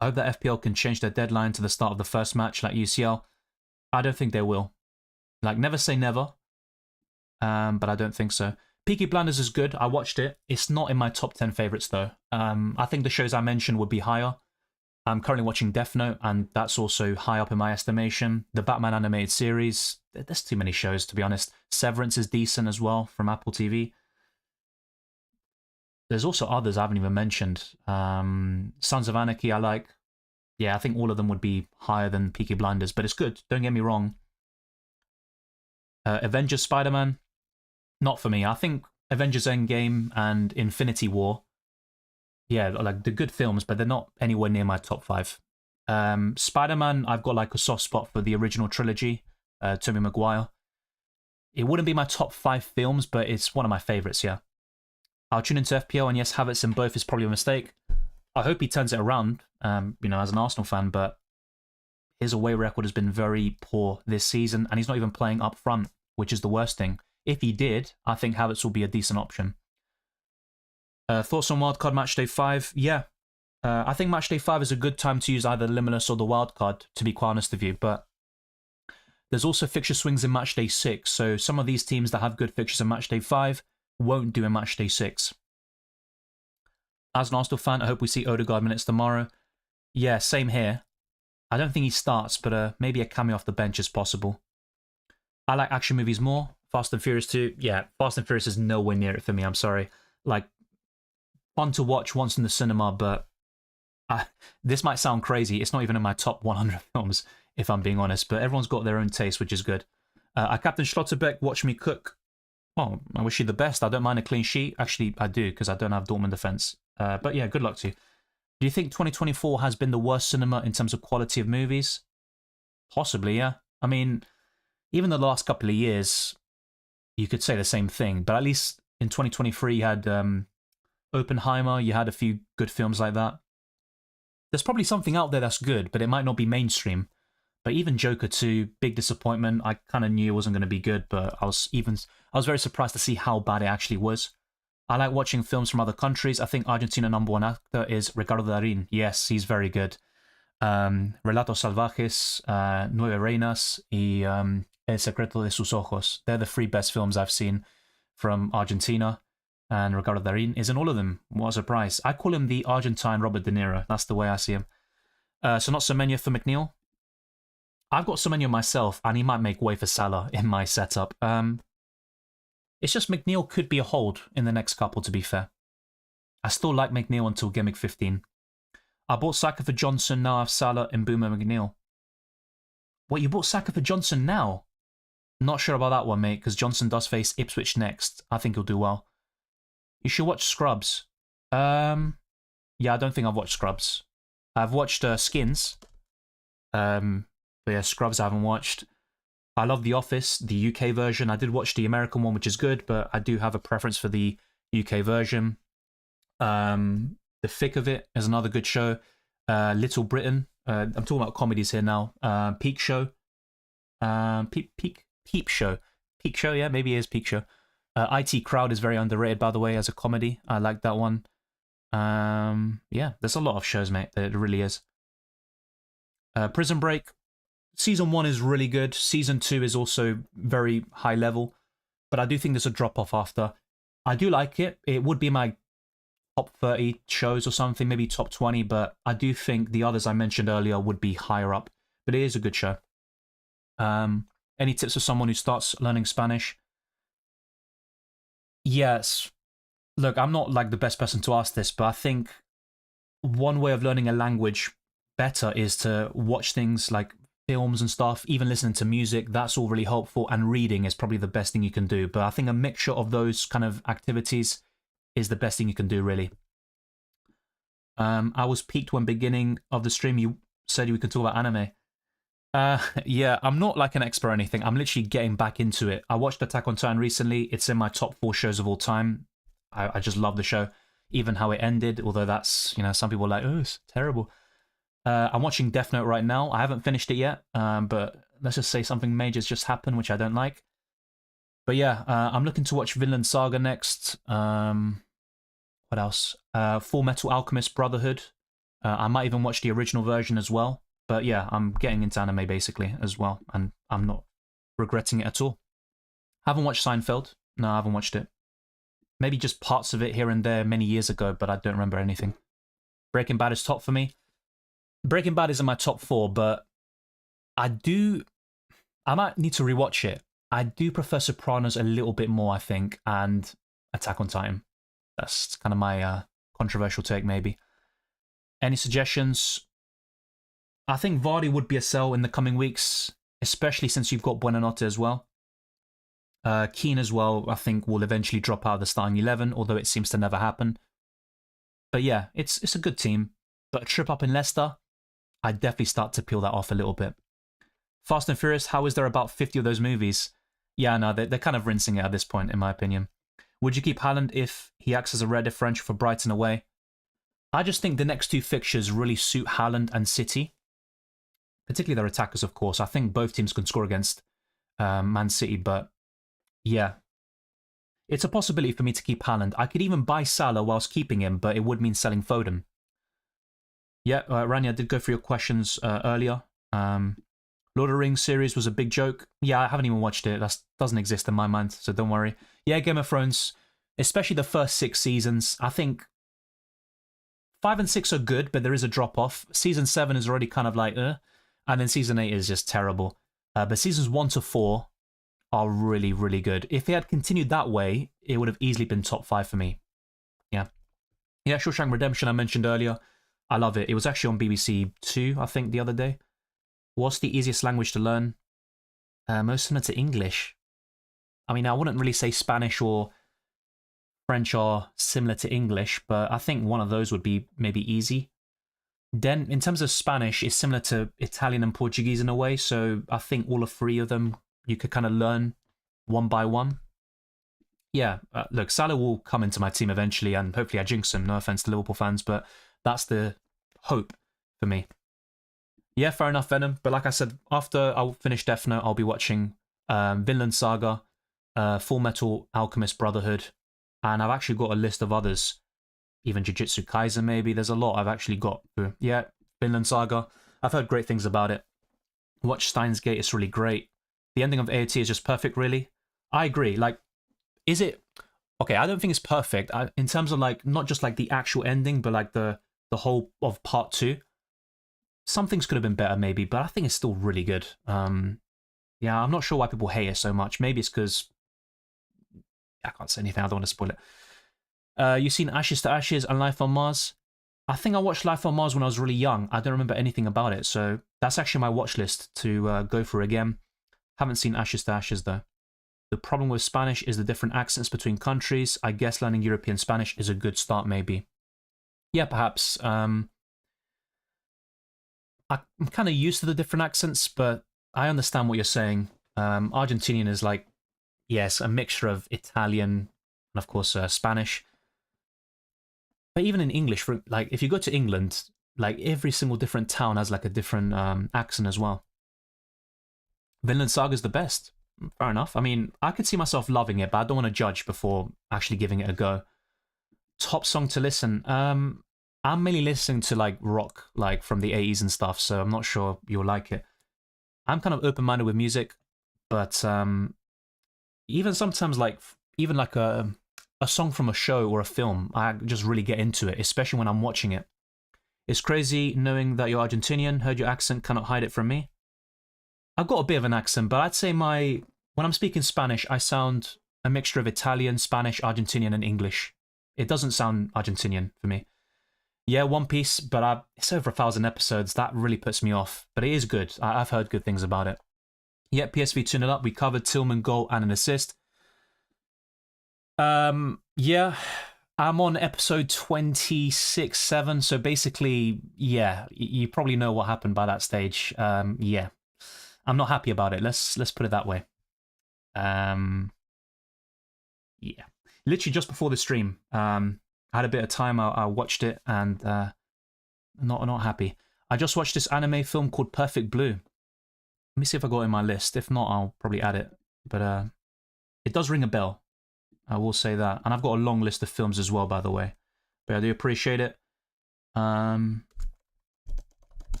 I hope that FPL can change their deadline to the start of the first match like UCL. I don't think they will. Like, never say never, but I don't think so. Peaky Blinders is good. I watched it. It's not in my top 10 favourites, though. I think the shows I mentioned would be higher. I'm currently watching Death Note, and that's also high up in my estimation. The Batman animated series, there's too many shows, to be honest. Severance is decent as well from Apple TV. There's also others I haven't even mentioned. Sons of Anarchy I like. Yeah, I think all of them would be higher than Peaky Blinders, but it's good. Don't get me wrong. Avengers Spider-Man, not for me. I think Avengers Endgame and Infinity War, yeah, like the good films, but they're not anywhere near my top 5. Spider-Man, I've got like a soft spot for the original trilogy, Tobey Maguire. It wouldn't be my top 5 films, but it's one of my favourites, yeah. I'll tune into FPL, and yes, Havertz in both is probably a mistake. I hope he turns it around, as an Arsenal fan, but his away record has been very poor this season, and he's not even playing up front, which is the worst thing. If he did, I think Havertz will be a decent option. Thoughts on Wildcard Matchday 5? Yeah. I think Matchday 5 is a good time to use either Limitless or the Wildcard, to be quite honest with you, but there's also fixture swings in Matchday 6, so some of these teams that have good fixtures in Matchday 5 won't do in Matchday 6. As an Arsenal fan, I hope we see Odegaard minutes tomorrow. Yeah, same here. I don't think he starts, but maybe a cameo off the bench is possible. I like action movies more. Fast and Furious 2, yeah, Fast and Furious is nowhere near it for me, I'm sorry. Like, fun to watch once in the cinema, but this might sound crazy. It's not even in my top 100 films, if I'm being honest, but everyone's got their own taste, which is good. I captain Schlotterbeck, watch me cook. Well, I wish you the best. I don't mind a clean sheet. Actually, I do, because I don't have Dortmund defence. But yeah, good luck to you. Do you think 2024 has been the worst cinema in terms of quality of movies? Possibly, yeah. I mean, even the last couple of years, you could say the same thing. But at least in 2023, you had Oppenheimer, you had a few good films like that. There's probably something out there that's good, but it might not be mainstream. But even Joker 2, big disappointment. I kind of knew it wasn't going to be good, but I was very surprised to see how bad it actually was. I like watching films from other countries. I think Argentina #1 actor is Ricardo Darín. Yes, he's very good. Relatos Salvajes, Nueve Reinas, y El Secreto de sus Ojos. They're the 3 best films I've seen from Argentina. And Ricardo Darín is in all of them. What a surprise. I call him the Argentine Robert De Niro. That's the way I see him. So not Semenyo for McNeil. I've got Semenyo myself, and he might make way for Salah in my setup. It's just McNeil could be a hold in the next couple, to be fair. I still like McNeil until Gimmick 15. I bought Saka for Johnson, now I have Salah and Boomer McNeil. What, you bought Saka for Johnson now? Not sure about that one, mate, because Johnson does face Ipswich next. I think he'll do well. You should watch Scrubs. Yeah, I don't think I've watched Scrubs. I've watched Skins. But yeah, Scrubs I haven't watched. I love The Office, the UK version. I did watch the American one, which is good, but I do have a preference for the UK version. The Thick of It is another good show. Little Britain. I'm talking about comedies here now. Peep Show. Peep Show. Peep Show, yeah, maybe it is Peep Show. IT Crowd is very underrated, by the way, as a comedy. I like that one. Yeah, there's a lot of shows, mate. It really is. Prison Break. Season 1 is really good. Season 2 is also very high level. But I do think there's a drop-off after. I do like it. It would be my top 30 shows or something, maybe top 20, but I do think the others I mentioned earlier would be higher up. But it is a good show. Any tips for someone who starts learning Spanish? Yes. Look, I'm not like the best person to ask this, but I think one way of learning a language better is to watch things like films and stuff, even listening to music. That's all really helpful, and reading is probably the best thing you can do. But I think a mixture of those kind of activities is the best thing you can do, really. I was peaked when beginning of the stream. You said we could talk about anime. Yeah, I'm not like an expert or anything. I'm literally getting back into it. I watched Attack on Titan recently. It's in my top 4 shows of all time. I just love the show, even how it ended. Although that's, you know, some people are like, oh, it's terrible. I'm watching Death Note right now. I haven't finished it yet, but let's just say something major's just happened, which I don't like. But yeah, I'm looking to watch Vinland Saga next. What else? Full Metal Alchemist Brotherhood. I might even watch the original version as well. But yeah, I'm getting into anime basically as well, and I'm not regretting it at all. Haven't watched Seinfeld. No, I haven't watched it. Maybe just parts of it here and there many years ago, but I don't remember anything. Breaking Bad is top for me. Breaking Bad is in my top 4, but I might need to rewatch it. I do prefer Sopranos a little bit more, I think, and Attack on Titan. That's kind of my controversial take, maybe. Any suggestions? I think Vardy would be a sell in the coming weeks, especially since you've got Buonanotte as well. Keane as well, I think, will eventually drop out of the starting 11, although it seems to never happen. But yeah, it's a good team. But a trip up in Leicester, I'd definitely start to peel that off a little bit. Fast and Furious, how is there about 50 of those movies? Yeah, no, they're kind of rinsing it at this point, in my opinion. Would you keep Haaland if he acts as a rare differential for Brighton away? I just think the next 2 fixtures really suit Haaland and City. Particularly their attackers, of course. I think both teams can score against Man City, but yeah. It's a possibility for me to keep Haaland. I could even buy Salah whilst keeping him, but it would mean selling Foden. Yeah, Rania did go through your questions earlier. Lord of the Rings series was a big joke. Yeah, I haven't even watched it. That doesn't exist in my mind, so don't worry. Yeah, Game of Thrones, especially the first 6 seasons. I think 5 and 6 are good, but there is a drop-off. Season 7 is already kind of like, and then Season 8 is just terrible. But Seasons 1 to 4 are really, really good. If they had continued that way, it would have easily been top 5 for me. Yeah. Yeah, Shawshank Redemption I mentioned earlier. I love it. It was actually on BBC 2, I think, the other day. What's the easiest language to learn? Most similar to English. I mean, I wouldn't really say Spanish or French are similar to English, but I think one of those would be maybe easy. Then, in terms of Spanish, it's similar to Italian and Portuguese in a way, so I think all 3 of them you could kind of learn one by one. Yeah, look, Salah will come into my team eventually, and hopefully I jinx him, no offense to Liverpool fans, but that's the hope for me. Yeah, fair enough, Venom. But like I said, after I'll finish Death Note, I'll be watching Vinland Saga, Full Metal Alchemist Brotherhood, and I've actually got a list of others. Even Jujutsu Kaisen, maybe. There's a lot I've actually got through. Yeah, Vinland Saga. I've heard great things about it. Watch Steins Gate, it's really great. The ending of AOT is just perfect, really. I agree. Like, is it... Okay, I don't think it's perfect. In terms of, like, not just, like, the actual ending, but, like, the whole of Part 2. Some things could have been better, maybe, but I think it's still really good. Yeah, I'm not sure why people hate it so much. Maybe it's because... I can't say anything. I don't want to spoil it. You've seen Ashes to Ashes and Life on Mars? I think I watched Life on Mars when I was really young. I don't remember anything about it, so that's actually my watch list to go through again. Haven't seen Ashes to Ashes, though. The problem with Spanish is the different accents between countries. I guess learning European Spanish is a good start, maybe. Yeah, perhaps. I'm kind of used to the different accents, but I understand what you're saying. Argentinian is like, yes, a mixture of Italian and, of course, Spanish. But even in English, like, if you go to England, like, every single different town has, like, a different accent as well. Vinland Saga is the best. Fair enough. I mean, I could see myself loving it, but I don't want to judge before actually giving it a go. Top song to listen. I'm mainly listening to, like, rock, like, from the 80s and stuff, so I'm not sure you'll like it. I'm kind of open-minded with music, but even sometimes, like, even like a a song from a show or a film, I just really get into it, especially when I'm watching it. It's crazy knowing that you're Argentinian. Heard your accent, cannot hide it from me. I've got a bit of an accent, but I'd say when I'm speaking Spanish, I sound a mixture of Italian, Spanish, Argentinian, and English. It doesn't sound Argentinian for me. Yeah, One Piece, but it's over 1,000 episodes. That really puts me off. But it is good. I've heard good things about it. Yeah, PSV 2-0 up. We covered Tillman goal and an assist. Yeah, I'm on episode 26-7. So basically, yeah, you probably know what happened by that stage. Yeah, I'm not happy about it. Let's put it that way. Yeah, literally just before the stream. I had a bit of time. I watched it and not happy. I just watched this anime film called Perfect Blue. Let me see if I got it in my list. If not, I'll probably add it. But it does ring a bell. I will say that. And I've got a long list of films as well, by the way. But I do appreciate it. All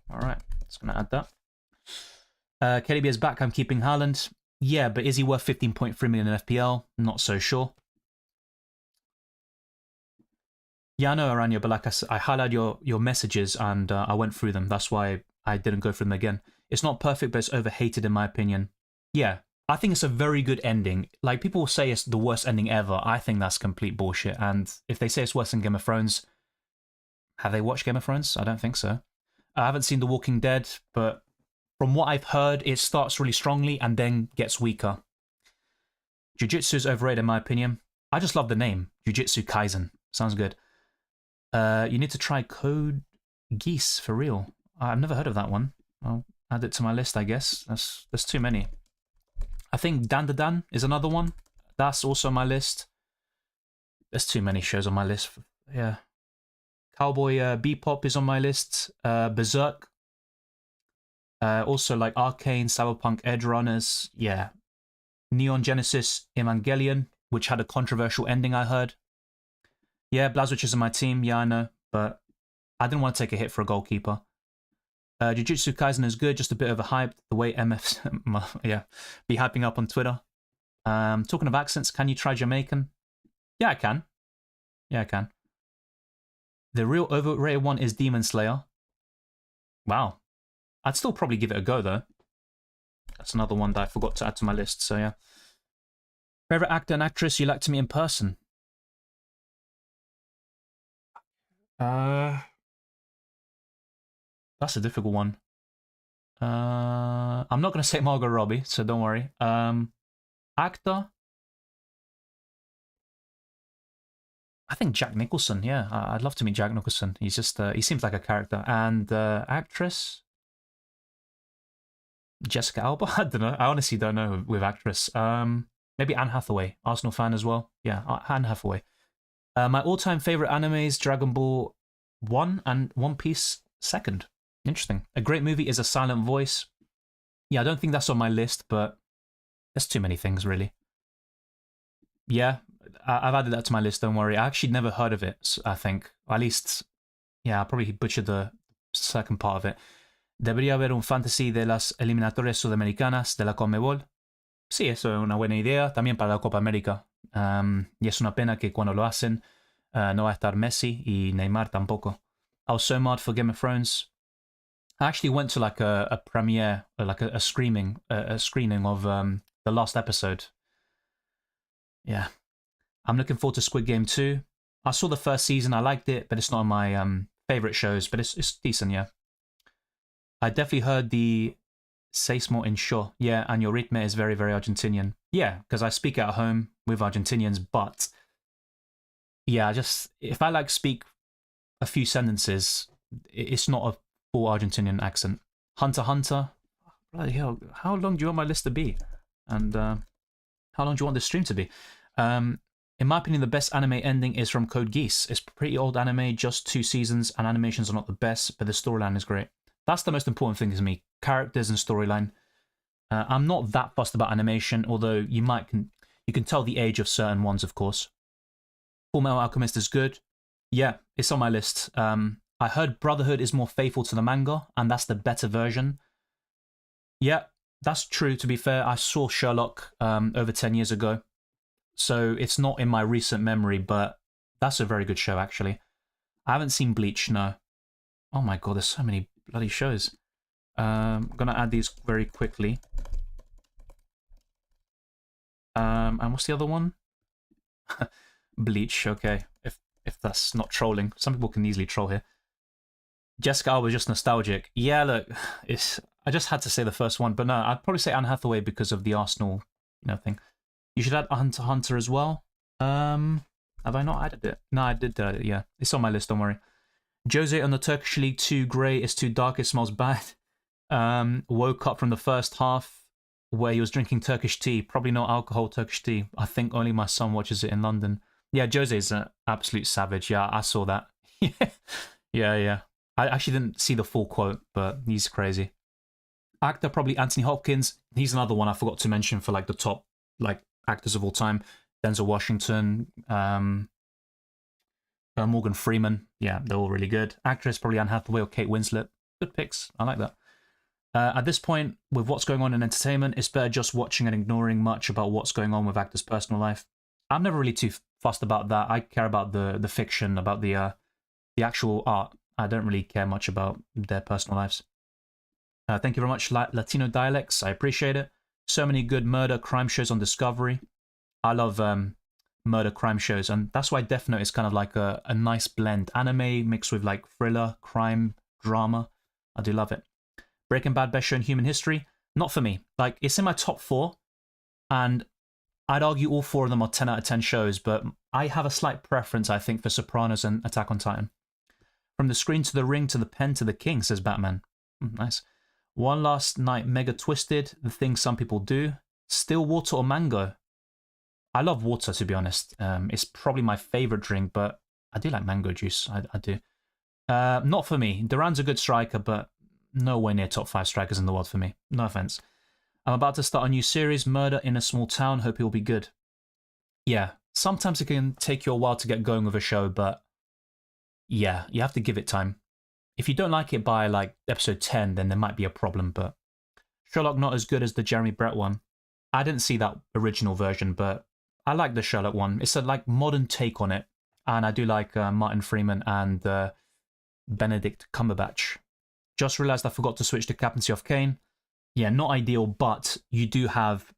right, just gonna add that. KDB is back. I'm keeping Haaland. Yeah, but is he worth 15.3 million in FPL? Not so sure. Yeah, I know, Aranya, but like I highlighted your messages and I went through them. That's why I didn't go through them again. It's not perfect, but it's overhated in my opinion. Yeah, I think it's a very good ending. Like, people say it's the worst ending ever. I think that's complete bullshit. And if they say it's worse than Game of Thrones, have they watched Game of Thrones? I don't think so. I haven't seen The Walking Dead, but from what I've heard, it starts really strongly and then gets weaker. Jiu-Jitsu is overrated in my opinion. I just love the name. Jiu-Jitsu Kaisen. Sounds good. You need to try Code Geese for real. I've never heard of that one. I'll add it to my list, I guess. There's too many. I think Dan is another one. That's also on my list. There's too many shows on my list. Yeah. Cowboy Bebop is on my list. Berserk. Also like Arcane, Cyberpunk, Edge Runners. Yeah. Neon Genesis Evangelion, which had a controversial ending, I heard. Yeah, Blazwich is on my team. Yeah, I know. But I didn't want to take a hit for a goalkeeper. Jujutsu Kaisen is good, just a bit of a hype. The way MFs, yeah, be hyping up on Twitter. Talking of accents, can you try Jamaican? Yeah, I can. Yeah, I can. The real overrated one is Demon Slayer. Wow. I'd still probably give it a go, though. That's another one that I forgot to add to my list, so yeah. Favorite actor and actress you like to meet in person? That's a difficult one. I'm not going to say Margot Robbie, so don't worry. Actor? I think Jack Nicholson, yeah. I'd love to meet Jack Nicholson. He's just, he seems like a character. And actress? Jessica Alba? I don't know. I honestly don't know with actress. Maybe Anne Hathaway, Arsenal fan as well. Yeah, Anne Hathaway. My all-time favorite animes, Dragon Ball 1 and One Piece 2nd. Interesting. A great movie is A Silent Voice. Yeah, I don't think that's on my list, but there's too many things, really. Yeah, I've added that to my list, don't worry. I actually never heard of it, I think. Or at least, yeah, I probably butchered the second part of it. Debería haber un fantasy de las eliminatorias sudamericanas de la Conmebol. Sí, eso es una buena idea, también para la Copa América. Y es una pena que cuando lo hacen no va a estar Messi y Neymar tampoco. I was so mad for Game of Thrones. I actually went to like a premiere, like a screening of the last episode. Yeah. I'm looking forward to Squid Game 2. I saw the first season, I liked it, but it's not my favorite shows, but it's decent, yeah. I definitely heard the Seismo in Shaw. Yeah, and your ritme is very, very Argentinian. Yeah, because I speak at home with Argentinians, but yeah, if I like speak a few sentences, it's not a full Argentinian accent. Hunter x Hunter. Bloody hell, how long do you want my list to be? And how long do you want this stream to be? In my opinion, the best anime ending is from Code Geass. It's pretty old anime, just 2 seasons, and animations are not the best, but the storyline is great. That's the most important thing to me, characters and storyline. I'm not that fussed about animation, although you can tell the age of certain ones, of course. Fullmetal Alchemist is good. Yeah, it's on my list. I heard Brotherhood is more faithful to the manga, and that's the better version. Yeah, that's true, to be fair. I saw Sherlock over 10 years ago. so it's not in my recent memory, but that's a very good show, actually. I haven't seen Bleach, no. Oh my god, there's so many bloody shows. I'm gonna add these very quickly. And what's the other one? Bleach, okay. If that's not trolling. Some people can easily troll here. Jessica Alba was just nostalgic. Yeah, look, I just had to say the first one, but no, I'd probably say Anne Hathaway because of the Arsenal, thing. You should add Hunter x Hunter as well. Have I not added it? No, I did add it, yeah. It's on my list, don't worry. Jose on the Turkish League, too grey, it's too dark, it smells bad. Woke up from the first half where he was drinking Turkish tea. Probably no alcohol Turkish tea. I think only my son watches it in London. Yeah, Jose's an absolute savage. Yeah, I saw that. Yeah. I actually didn't see the full quote, but he's crazy. Actor, probably Anthony Hopkins. He's another one I forgot to mention for like the top actors of all time. Denzel Washington, Morgan Freeman. Yeah, they're all really good. Actress, probably Anne Hathaway or Kate Winslet. Good picks. I like that. At this point, with what's going on in entertainment, it's better just watching and ignoring much about what's going on with actors' personal life. I'm never really too fussed about that. I care about the fiction, about the actual art. I don't really care much about their personal lives. Thank you very much, Latino Dialects. I appreciate it. So many good murder crime shows on Discovery. I love murder crime shows, and that's why Death Note is kind of like a nice blend. Anime mixed with like thriller, crime, drama. I do love it. Breaking Bad, best show in human history. Not for me. Like, it's in my top 4, and I'd argue all 4 of them are 10 out of 10 shows, but I have a slight preference, I think, for Sopranos and Attack on Titan. From the screen to the ring to the pen to the king, says Batman. Nice. One Last Night, mega twisted. The things some people do. Still water or mango? I love water, to be honest. It's probably my favorite drink, but I do like mango juice. I do. Not for me. Duran's a good striker, but nowhere near top 5 strikers in the world for me. No offense. I'm about to start a new series, Murder in a Small Town. Hope it will be good. Yeah, sometimes it can take you a while to get going with a show, but yeah, you have to give it time. If you don't like it by like episode 10, then there might be a problem, but Sherlock not as good as the Jeremy Brett one. I didn't see that original version, but I like the Sherlock one. It's a like modern take on it, and I do like Martin Freeman and Benedict Cumberbatch. Just realized I forgot to switch to captaincy off Kane. Yeah, not ideal, but you do have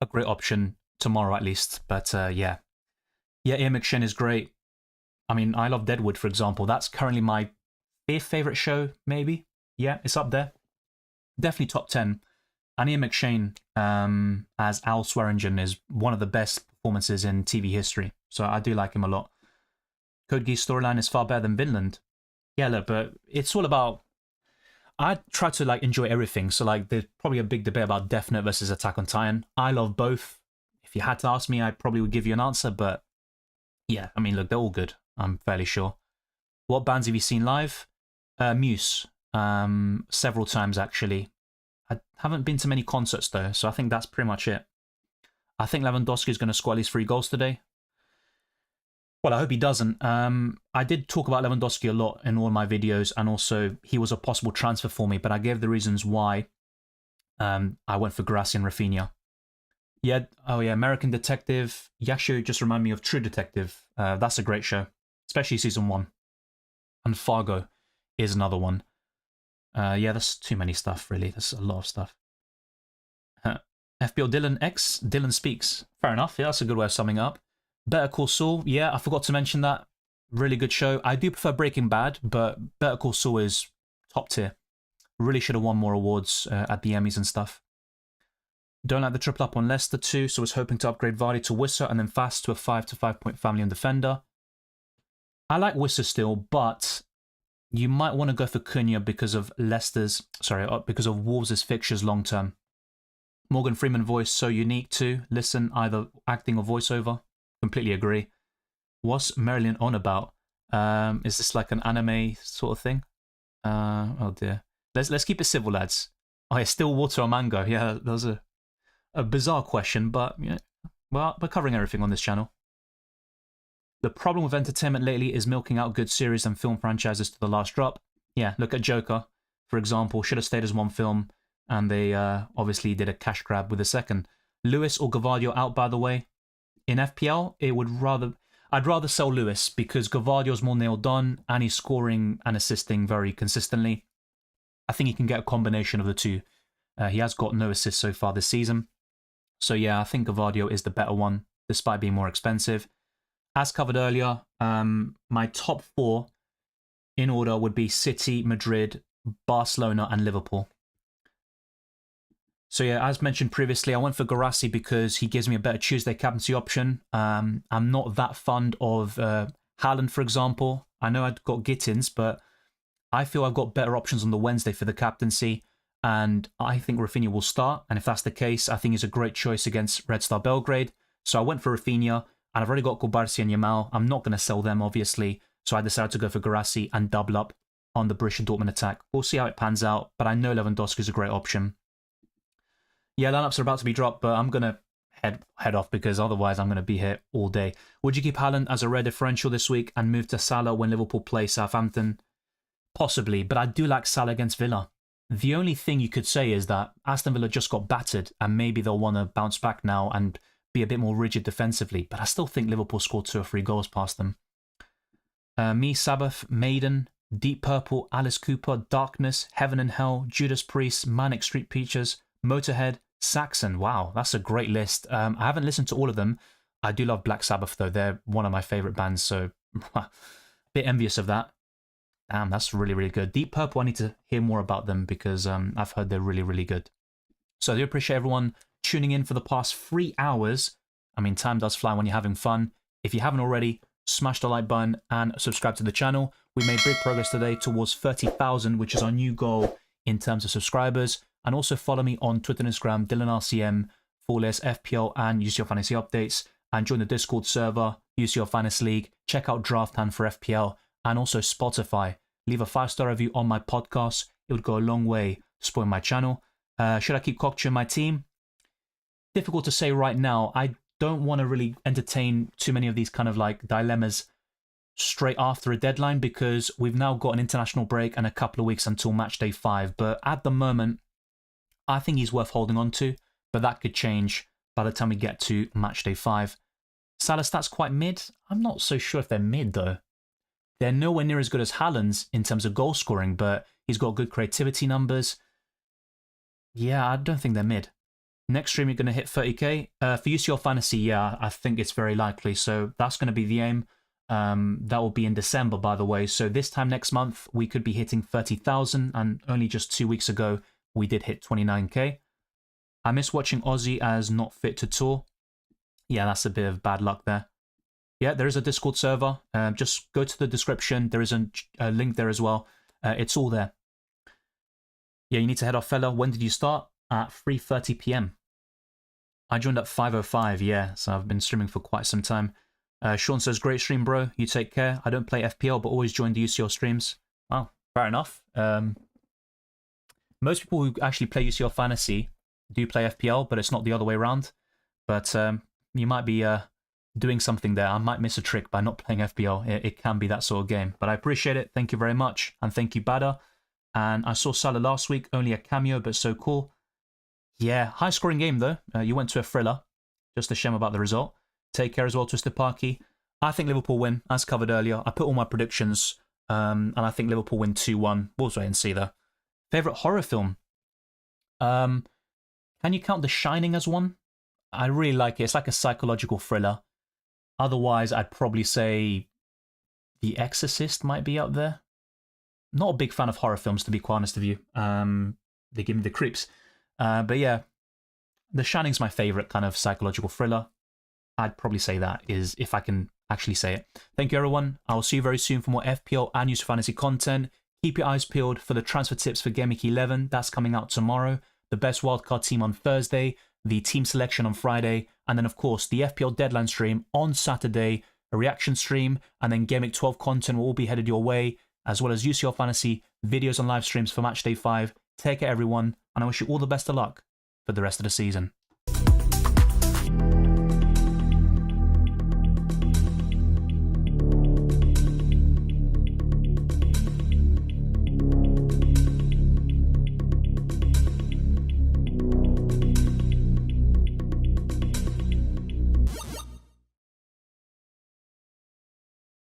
a great option tomorrow at least. But yeah, Ian McShane is great. I mean, I love Deadwood, for example. That's currently my 5th favorite show, maybe. Yeah, it's up there. Definitely top 10. And Ian McShane as Al Swearingen is one of the best performances in TV history. So I do like him a lot. Code Geass storyline is far better than Vinland. Yeah, look, but it's all about... I try to like enjoy everything. So like there's probably a big debate about Death Note versus Attack on Titan. I love both. If you had to ask me, I probably would give you an answer. But yeah, I mean, look, they're all good. I'm fairly sure. What bands have you seen live? Muse. Several times, actually. I haven't been to many concerts, though, so I think that's pretty much it. I think Lewandowski is going to score at least 3 goals today. Well, I hope he doesn't. I did talk about Lewandowski a lot in all my videos, and also he was a possible transfer for me, but I gave the reasons why I went for Gracia and Rafinha. Yeah, oh yeah, American Detective. Yashu just remind me of True Detective. That's a great show, especially season 1. And Fargo is another one. Yeah, that's too many stuff, really. That's a lot of stuff. FBO Dylan X, Dylan Speaks. Fair enough, yeah, that's a good way of summing up. Better Call Saul, yeah, I forgot to mention that. Really good show. I do prefer Breaking Bad, but Better Call Saul is top tier. Really should have won more awards at the Emmys and stuff. Don't like the triple up on Leicester too, so was hoping to upgrade Vardy to Wissa and then Fast to a 5 to 5 point family on defender. I like Wissa still, but you might want to go for Cunha because of because of Wolves' fixtures long term. Morgan Freeman voice so unique too. Listen, either acting or voiceover. Completely agree. What's Marilyn on about? Is this like an anime sort of thing? Oh dear. Let's keep it civil, lads. Oh, yeah, still water or mango? Yeah, that was a bizarre question, but yeah, well, we're covering everything on this channel. The problem with entertainment lately is milking out good series and film franchises to the last drop. Yeah, look at Joker, for example. Should have stayed as one film, and they obviously did a cash grab with the second. Lewis or Gavadio out, by the way. in FPL, I'd rather sell Lewis because Gavardio's more nailed on and he's scoring and assisting very consistently. I think he can get a combination of the two. He has got no assists so far this season. So yeah, I think Gavardio is the better one, despite being more expensive. As covered earlier, my top 4 in order would be City, Madrid, Barcelona, and Liverpool. So yeah, as mentioned previously, I went for Guirassy because he gives me a better Tuesday captaincy option. I'm not that fond of Haaland, for example. I know I've got Gittins, but I feel I've got better options on the Wednesday for the captaincy. And I think Rafinha will start. And if that's the case, I think he's a great choice against Red Star Belgrade. So I went for Rafinha, and I've already got Kubarsi and Yamal. I'm not going to sell them, obviously. So I decided to go for Guirassy and double up on the Borussia Dortmund attack. We'll see how it pans out, but I know Lewandowski is a great option. Yeah, lineups are about to be dropped, but I'm going to head off because otherwise I'm going to be here all day. Would you keep Haaland as a rare differential this week and move to Salah when Liverpool play Southampton? Possibly, but I do like Salah against Villa. The only thing you could say is that Aston Villa just got battered and maybe they'll want to bounce back now and be a bit more rigid defensively, but I still think Liverpool scored 2 or 3 goals past them. Me, Sabbath, Maiden, Deep Purple, Alice Cooper, Darkness, Heaven and Hell, Judas Priest, Manic Street Preachers, Motorhead, Saxon. Wow, that's a great list. I haven't listened to all of them. I do love Black Sabbath though. They're one of my favourite bands, so a bit envious of that. Damn, that's really, really good. Deep Purple, I need to hear more about them because I've heard they're really, really good. So I do appreciate everyone tuning in for the past 3 hours. I mean, time does fly when you're having fun. If you haven't already, smash the like button and subscribe to the channel. We made big progress today towards 30,000, which is our new goal in terms of subscribers. And also follow me on Twitter and Instagram, DylanRCM, for less FPL and UCL Fantasy updates. And join the Discord server, UCL Fantasy League. Check out Draft Hand for FPL. And also Spotify. Leave a 5-star review on my podcast. It would go a long way to support my channel. Should I keep Kokchu in my team? Difficult to say right now. I don't want to really entertain too many of these kind of like dilemmas straight after a deadline because we've now got an international break and a couple of weeks until match day 5. But at the moment, I think he's worth holding on to, but that could change by the time we get to match day 5. Salah's stats quite mid. I'm not so sure if they're mid though. They're nowhere near as good as Haaland's in terms of goal scoring, but he's got good creativity numbers. Yeah, I don't think they're mid. Next stream, you're going to hit 30k. For UCL Fantasy, yeah, I think it's very likely. So that's going to be the aim. That will be in December, by the way. So this time next month, we could be hitting 30,000. And only just 2 weeks ago, we did hit 29k. I miss watching Aussie as not fit to tour. Yeah, that's a bit of bad luck there. Yeah, there is a Discord server. Just go to the description. There is a link there as well. It's all there. Yeah, you need to head off, fella. When did you start? At 3:30 p.m. I joined at 5:05, yeah, so I've been streaming for quite some time. Sean says, great stream, bro. You take care. I don't play FPL, but always join the UCL streams. Oh, fair enough. Most people who actually play UCL Fantasy do play FPL, but it's not the other way around. But you might be doing something there. I might miss a trick by not playing FPL. It can be that sort of game. But I appreciate it. Thank you very much. And thank you, Bada. And I saw Salah last week. Only a cameo, but so cool. Yeah, high-scoring game, though. You went to a thriller. Just a shame about the result. Take care as well, Twisted Parky. I think Liverpool win, as covered earlier. I put all my predictions, and I think Liverpool win 2-1. We'll wait and see, though. Favourite horror film? Can you count The Shining as one? I really like it. It's like a psychological thriller. Otherwise, I'd probably say The Exorcist might be up there. Not a big fan of horror films, to be quite honest with you. They give me the creeps. But yeah, The Shining's my favourite kind of psychological thriller. I'd probably say that is if I can actually say it. Thank you, everyone. I'll see you very soon for more FPL and UCL Fantasy content. Keep your eyes peeled for the transfer tips for Game Week 11. That's coming out tomorrow. The best wildcard team on Thursday. The team selection on Friday. And then, of course, the FPL deadline stream on Saturday. A reaction stream. And then Game Week 12 content will all be headed your way. As well as UCL Fantasy videos and live streams for Matchday 5. Take care, everyone. And I wish you all the best of luck for the rest of the season.